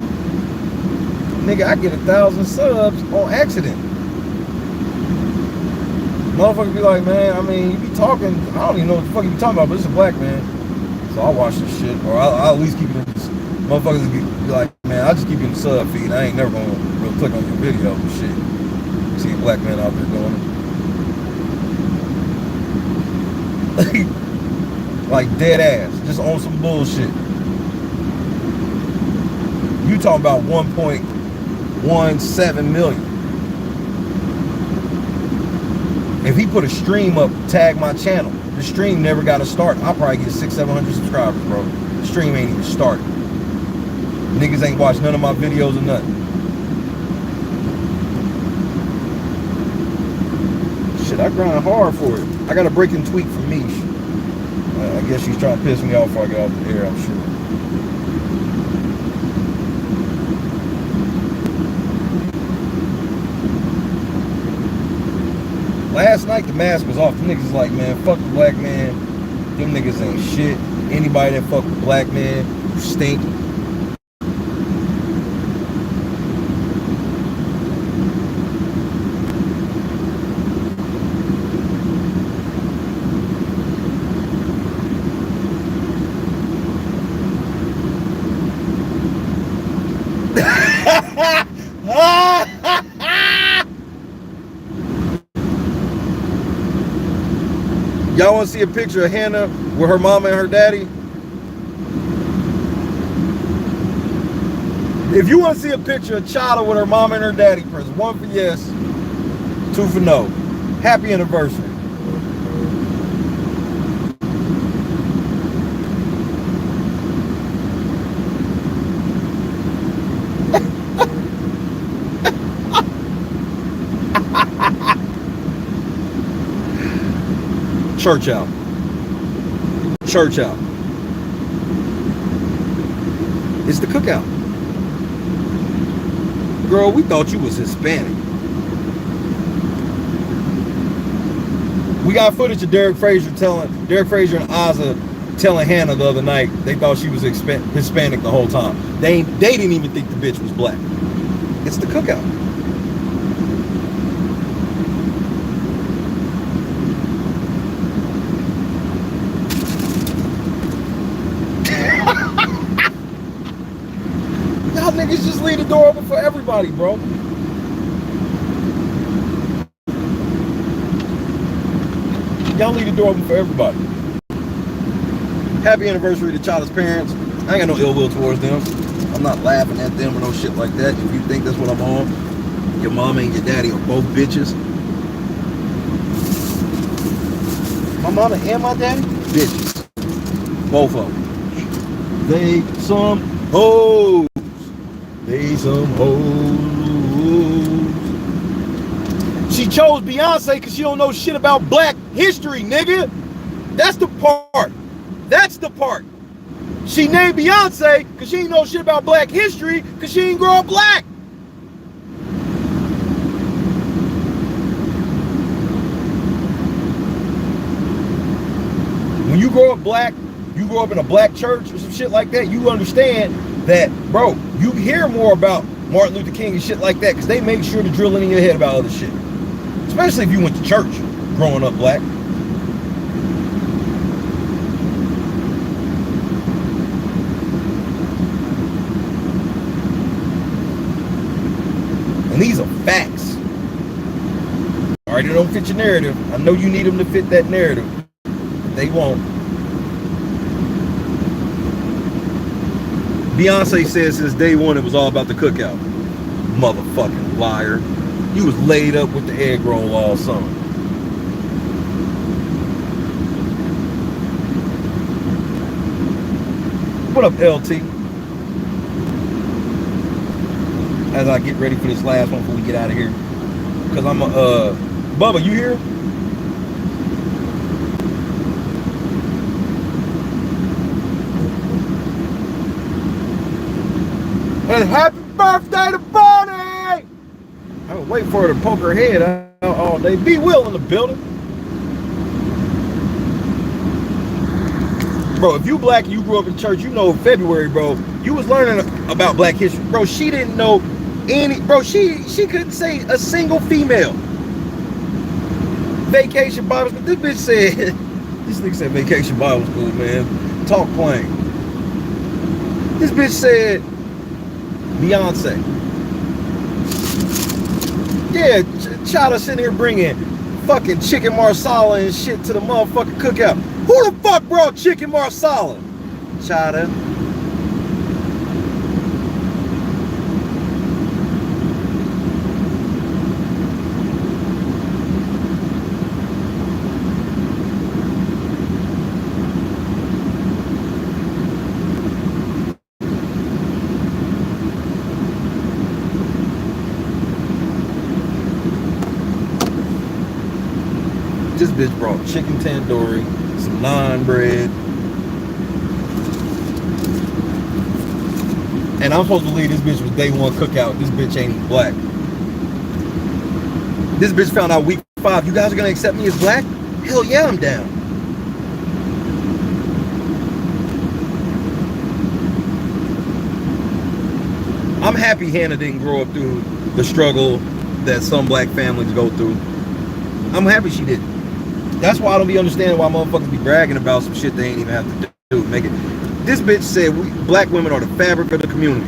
Speaker 10: Nigga, I get 1,000 subs on accident. Motherfuckers be like, man, I mean, you be talking, I don't even know what the fuck you be talking about, but it's a black man. So I'll watch this shit, or I'll at least keep it in this. Motherfuckers be like, man, I'll just keep it in the sub feed. I ain't never gonna really click on your video and shit. See a black man out there doing it. Like dead ass, just on some bullshit. You talking about 1.17 million. If he put a stream up, tag my channel, the stream never got to start. I'll probably get 600-700 subscribers, bro. The stream ain't even started. Niggas ain't watched none of my videos or nothing. Shit, I grind hard for it. I got a breaking tweet from Mish. I guess she's trying to piss me off before I get off the air, I'm sure. Last night the mask was off. The niggas like, man, fuck the black man. Them niggas ain't shit. Anybody that fuck with black man, you stink. Y'all want to see a picture of Hannah with her mama and her daddy? If you want to see a picture of Chada with her mama and her daddy, press 1 for yes, 2 for no. Happy anniversary. Church out. Church out. It's the cookout. Girl, we thought you was Hispanic. We got footage of Derek Frazier and Ozza telling Hannah the other night they thought she was Hispanic the whole time. They didn't even think the bitch was black. It's the cookout. Niggas just leave the door open for everybody, bro. Y'all leave the door open for everybody. Happy anniversary to Chada's parents. I ain't got no ill will towards them. I'm not laughing at them or no shit like that. If you think that's what I'm on, your mama and your daddy are both bitches. My mama and my daddy? Bitches. Both of them. They some hoes. They some hoes. She chose Beyonce because she don't know shit about black history, nigga. That's the part. That's the part. She named Beyonce because she ain't know shit about black history because she ain't grow up black. When you grow up black, you grow up in a black church or some shit like that, you understand that, bro, you hear more about Martin Luther King and shit like that because they make sure to drill it in your head about other shit. Especially if you went to church. growing up black. And these are facts. All right, they don't fit your narrative. I know you need them to fit that narrative. They won't. Beyonce says since day one it was all about the cookout. Motherfucking liar. You was laid up with the egg roll all summer. What up, LT? As I get ready for this last one before we get out of here. Because I'm Bubba, you here? And happy birthday to Bonnie! I was waiting for her to poke her head out all day. Be Will in the building. Bro, if you black and you grew up in church, you know February, bro. You was learning about black history. Bro, she didn't know any, bro, she couldn't say a single female. Vacation Bible School. This bitch said, this nigga said Vacation Bible School, man. Talk plain. This bitch said Beyonce. Yeah, Chada sitting here bringing fucking chicken marsala and shit to the motherfucking cookout. Who the fuck brought chicken marsala? Chada. This bitch brought chicken tandoori, some naan bread. And I'm supposed to believe this bitch was day one cookout. This bitch ain't even black. This bitch found out week 5. You guys are gonna accept me as black? Hell yeah, I'm down. I'm happy Hannah didn't grow up through the struggle that some black families go through. I'm happy she didn't. That's why I don't be understanding why motherfuckers be bragging about some shit they ain't even have to do. Make it. This bitch said black women are the fabric of the community.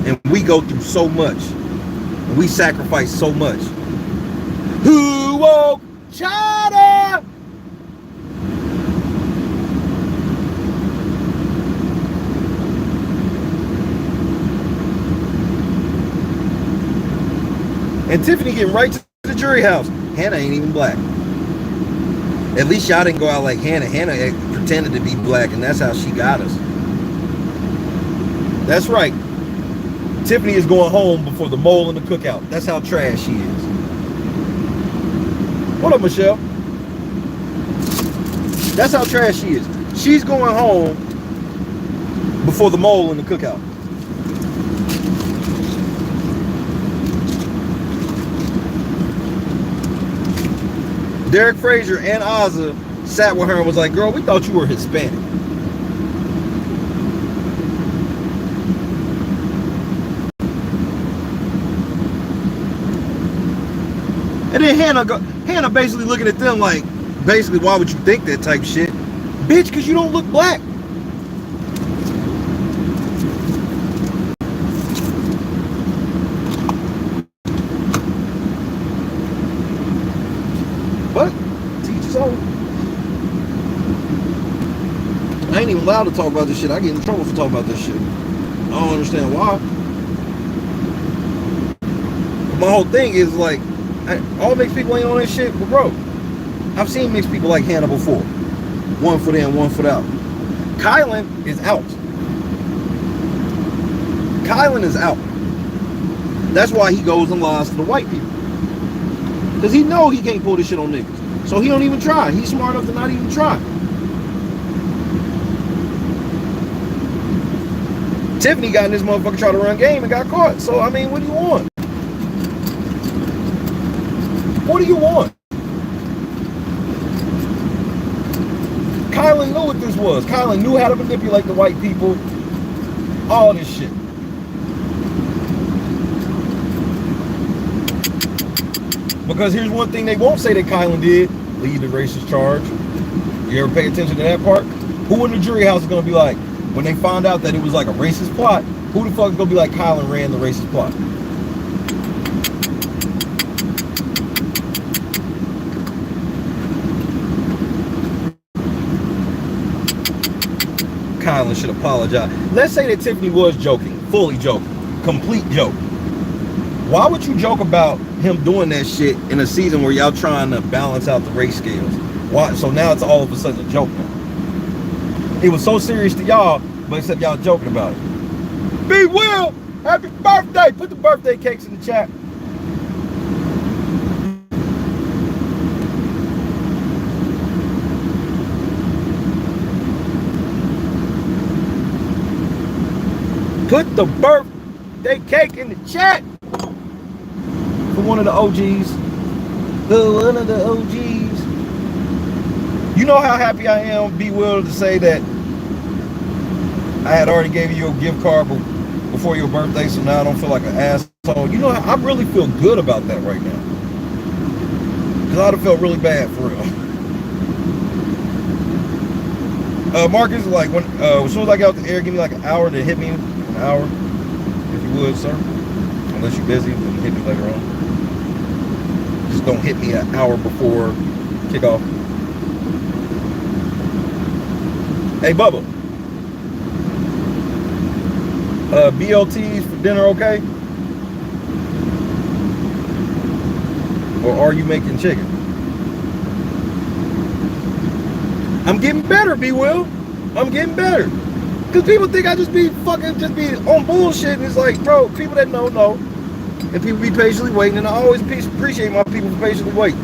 Speaker 10: And we go through so much. And we sacrifice so much. Who woke China? And Tiffany getting right to the jury house. Hannah ain't even black. At least y'all didn't go out like Hannah. Hannah pretended to be black, and that's how she got us. That's right. Tiffany is going home before the mole in the cookout. That's how trash she is. What up, Michelle? That's how trash she is. She's going home before the mole in the cookout. Derek Frazier and Ozza sat with her and was like, girl, we thought you were Hispanic. And then Hannah basically looking at them like, basically, why would you think that type shit? Bitch, because you don't look black. But teach his own. I ain't even allowed to talk about this shit. I get in trouble for talking about this shit. I don't understand why. My whole thing is like, all mixed people ain't on this shit, but bro, I've seen mixed people like Hannah before. One foot in, one foot out. Kylan is out. Kylan is out. That's why he goes and lies to the white people. Because he know he can't pull this shit on niggas. So he don't even try. He's smart enough to not even try. Tiffany got in this motherfucker, tried to run game and got caught. So, I mean, what do you want? What do you want? Kylan knew what this was. Kylan knew how to manipulate the white people. All this shit. Because here's one thing they won't say that Kylan did: lead the racist charge. You ever pay attention to that part? Who in the jury house is gonna be like, when they find out that it was like a racist plot? Who the fuck is gonna be like Kylan ran the racist plot? Kylan should apologize. Let's say that Tiffany was joking, fully joking, complete joke. Why would you joke about him doing that shit in a season where y'all trying to balance out the race scales? Why? So now it's all of a sudden a joke now. It was so serious to y'all, but except y'all joking about it. Be Will, happy birthday! Put the birthday cakes in the chat. Put the birthday cake in the chat for one of the OGs. One of the OGs. You know how happy I am, Be Will, to say that I had already gave you a gift card before your birthday, so now I don't feel like an asshole. You know, I really feel good about that right now. Because I'd have felt really bad for real. Marcus, like, when as soon as I get out the air, give me like an hour to hit me. An hour, if you would, sir. Unless you're busy, then hit me later on. Just don't hit me an hour before kickoff. Hey, Bubba. BLTs for dinner, okay? Or are you making chicken? I'm getting better, B Will. I'm getting better. Because people think I just be on bullshit. And it's like, bro, people that know. And people be patiently waiting. And I always appreciate my people for patiently waiting.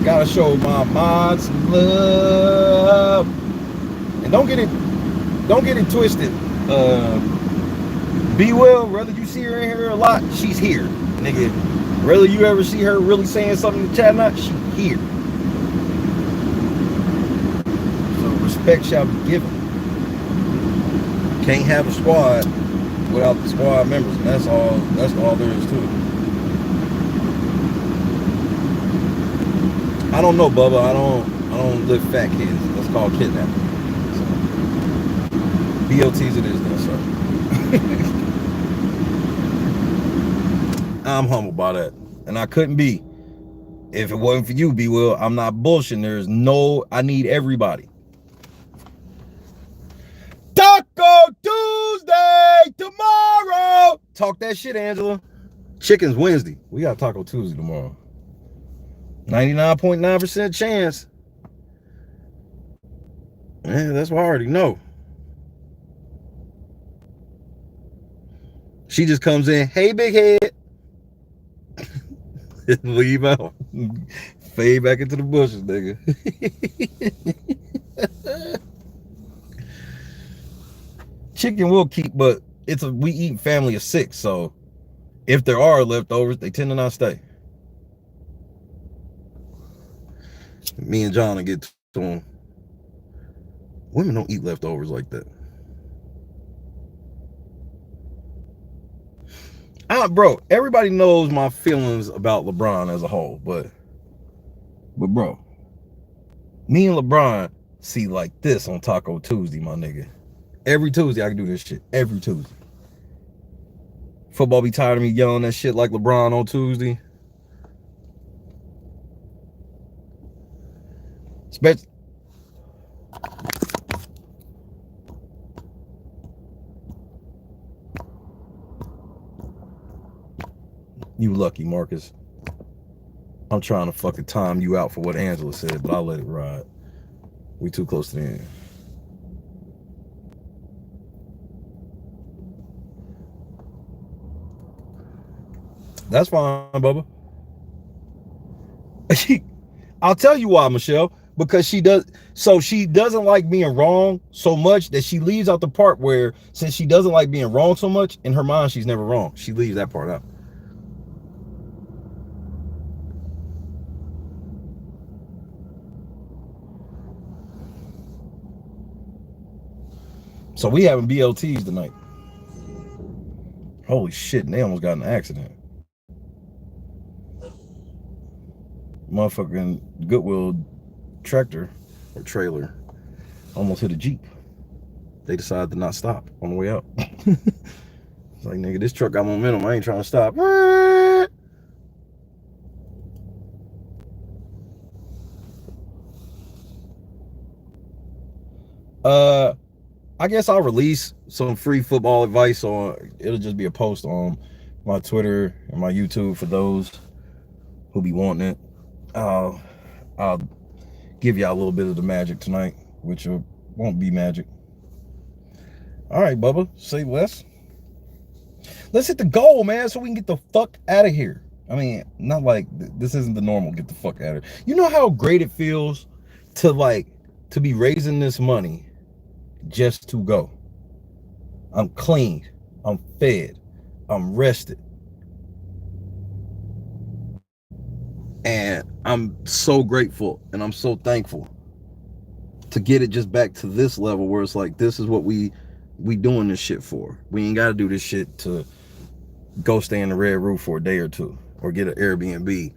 Speaker 10: Gotta show my mods love. And don't get it twisted. Be Well, whether you see her in here a lot, she's here, nigga. Whether you ever see her really saying something in the chat or not, she's here. So respect shall be given. Can't have a squad without the squad members, and that's all there is to it. I don't know, Bubba. I don't live fat kids. That's called kidnapping. So, BLTs it is then, sir. I'm humbled by that. And I couldn't be. If it wasn't for you, B Will, I'm not bullshitting. I need everybody. Taco Tuesday tomorrow. Talk that shit, Angela. Chicken's Wednesday. We got Taco Tuesday tomorrow. 99.9% chance. Yeah, that's what I already know. She just comes in, hey, big head. Leave out. Fade back into the bushes, nigga. Chicken will keep, but we eat family of 6, so if there are leftovers, they tend to not stay. Me and John will get to them. Women don't eat leftovers like that. Bro, everybody knows my feelings about LeBron as a whole, but bro, me and LeBron see like this on Taco Tuesday, my nigga. Every Tuesday I can do this shit. Every Tuesday. Football be tired of me yelling that shit like LeBron on Tuesday. You lucky, Marcus. I'm trying to fucking time you out for what Angela said, but I'll let it ride. We too close to the end. That's fine, Bubba. I'll tell you why, Michelle. Because she doesn't like being wrong so much that she leaves out the part where, since she doesn't like being wrong so much, in her mind she's never wrong. She leaves that part out. So we having BLTs tonight. Holy shit, and they almost got in an accident. Motherfucking Goodwill tractor or trailer almost hit a Jeep. They decided to not stop on the way out. It's like, nigga, this truck got momentum. I ain't trying to stop. I guess I'll release some free football advice on, it'll just be a post on my Twitter and my YouTube for those who be wanting it. I'll give y'all a little bit of the magic tonight, which won't be magic. All right, Bubba, say less. Let's hit the goal, man, so we can get the fuck out of here. I mean, not like this isn't the normal get the fuck out of here. You know how great it feels to be raising this money just to go. I'm clean, I'm fed, I'm rested. And I'm so grateful and I'm so thankful to get it just back to this level where it's like, this is what we doing this shit for. We ain't got to do this shit to go stay in the red roof for a day or two or get an Airbnb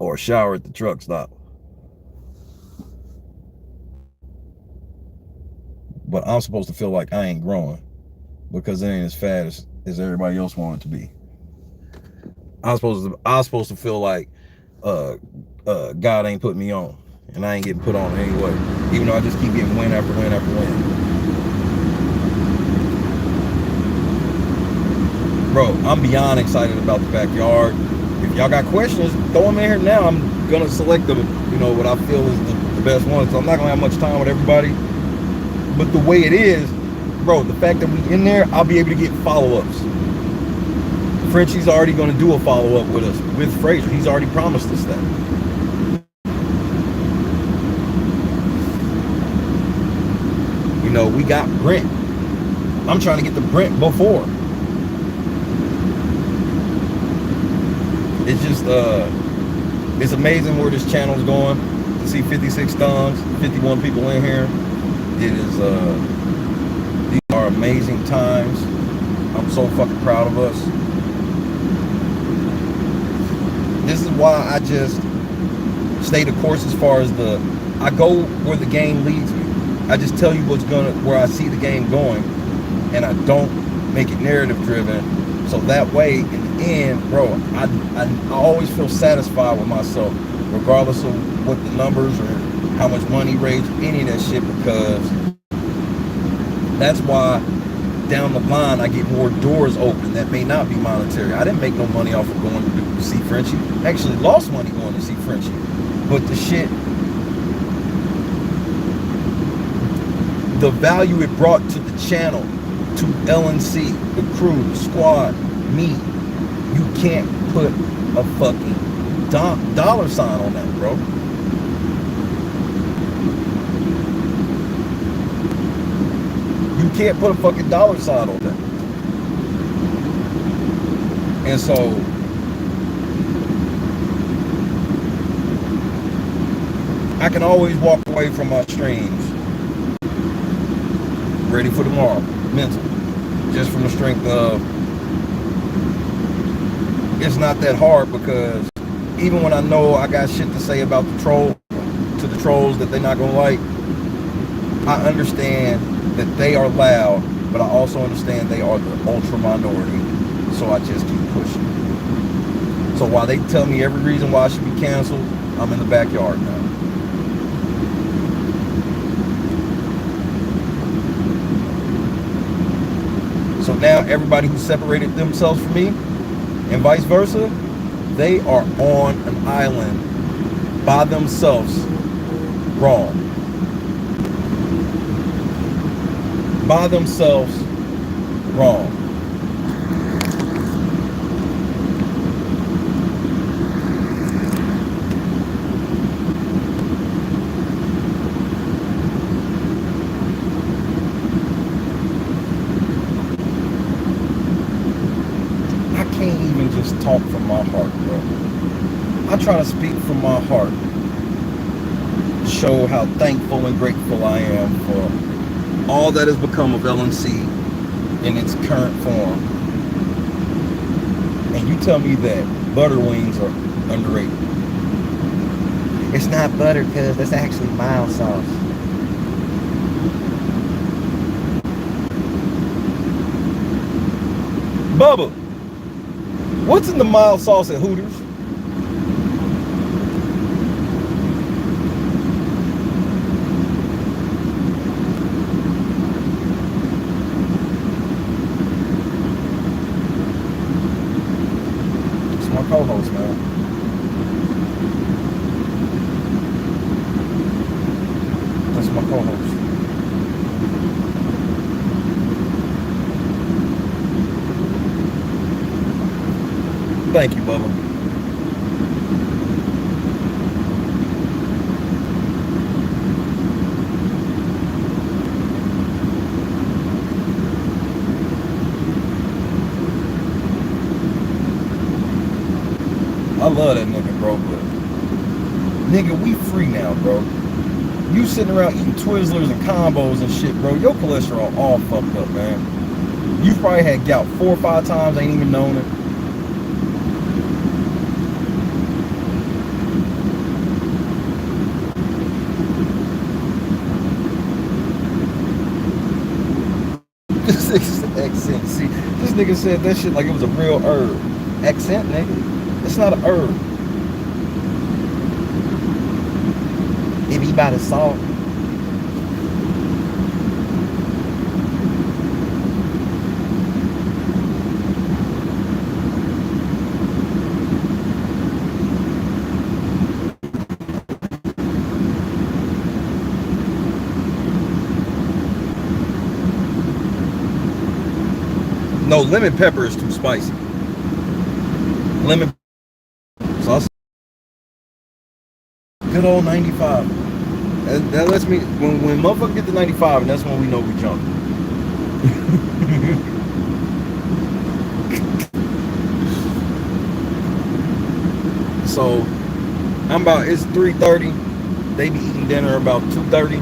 Speaker 10: or shower at the truck stop. But I'm supposed to feel like I ain't growing because it ain't as fast as everybody else wanted it to be. I'm supposed to feel like God ain't put me on, and I ain't getting put on anyway, even though I just keep getting win after win after win. Bro, I'm beyond excited about the backyard. If y'all got questions, throw them in here now. I'm gonna select them, you know, what I feel is the best ones. So I'm not gonna have much time with everybody. But the way it is, bro, the fact that we in there, I'll be able to get follow-ups. Frenchie's already going to do a follow-up with us, with Fraser. He's already promised us that. You know, we got Brent. I'm trying to get the Brent before. It's just, it's amazing where this channel's going. To see 56 thumbs, 51 people in here. It is, these are amazing times. I'm so fucking proud of us. This is why I just stay the course as far as I go where the game leads me. I just tell you where I see the game going, and I don't make it narrative driven. So that way, in the end, bro, I always feel satisfied with myself, regardless of what the numbers or how much money raised, any of that shit, because that's why down the line I get more doors open that may not be monetary. I didn't make no money off of going to see Frenchie. Actually lost money going to see Frenchie. But the shit, the value it brought to the channel, to LNC, the crew, the squad, me, you can't put a fucking dollar sign on that, bro. You can't put a fucking dollar sign on that. And so I can always walk away from my streams ready for tomorrow, mental, just from the strength of it's not that hard, because even when I know I got shit to say about the trolls that they're not gonna like, I understand that they are loud, but I also understand they are the ultra minority, so I just keep pushing. So while they tell me every reason why I should be canceled, I'm in the backyard now. So now everybody who separated themselves from me, and vice versa, they are on an island by themselves, wrong. By themselves, wrong. I can't even just talk from my heart, bro. I try to speak from my heart. show how thankful and grateful I am for all that has become of LNC in its current form. And you tell me that butter wings are underrated. It's not butter, cuz that's actually mild sauce. Bubba, what's in the mild sauce at Hooters? It's my co-host, man. That's my co-host. Thank you, Bubba. I love that nigga, bro, but nigga, we free now, bro. You sitting around eating Twizzlers and combos and shit, bro. Your cholesterol all fucked up, man. You probably had gout 4 or 5 times, ain't even known it. This nigga accent. See, this nigga said that shit like it was a real herb. Accent, nigga. It's not a herb. It be by the salt. No, lemon pepper is too spicy. Lemon. So I'll say good old 95. That lets me, when motherfuckers get to 95, and that's when we know we jump. So I'm about, it's 3:30. They be eating dinner about 2:30.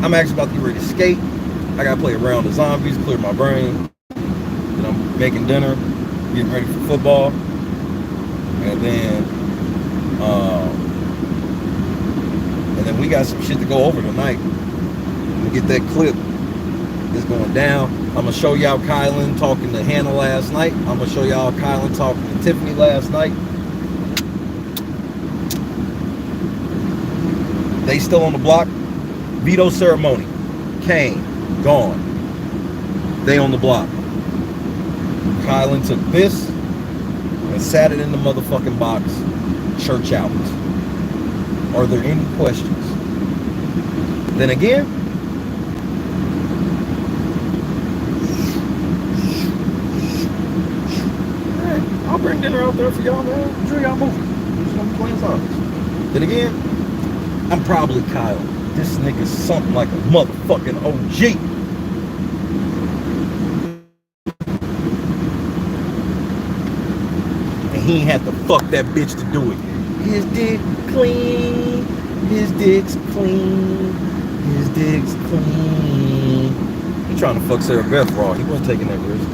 Speaker 10: I'm actually about to get ready to skate. I gotta play a round of zombies, clear my brain. Then I'm making dinner, getting ready for football, and then we got some shit to go over tonight. I'm gonna get that clip that's going down. I'm gonna show y'all Kylan talking to Hannah last night. I'm gonna show y'all Kylan talking to Tiffany last night. They still on the block. Veto ceremony. Came. Gone. They on the block. Kylan took this and sat it in the motherfucking box. Church out. Are there any questions? Then again, I'll bring dinner out there for y'all, man. Enjoy y'all movie. Just gonna be playing songs. Then again, I'm probably Kyle. This nigga's something like a motherfucking OG. And he ain't had to fuck that bitch to do it. His dick clean. His dick's clean. His dick's clean. He trying to fuck Sarah Beth raw. He wasn't taking that risk.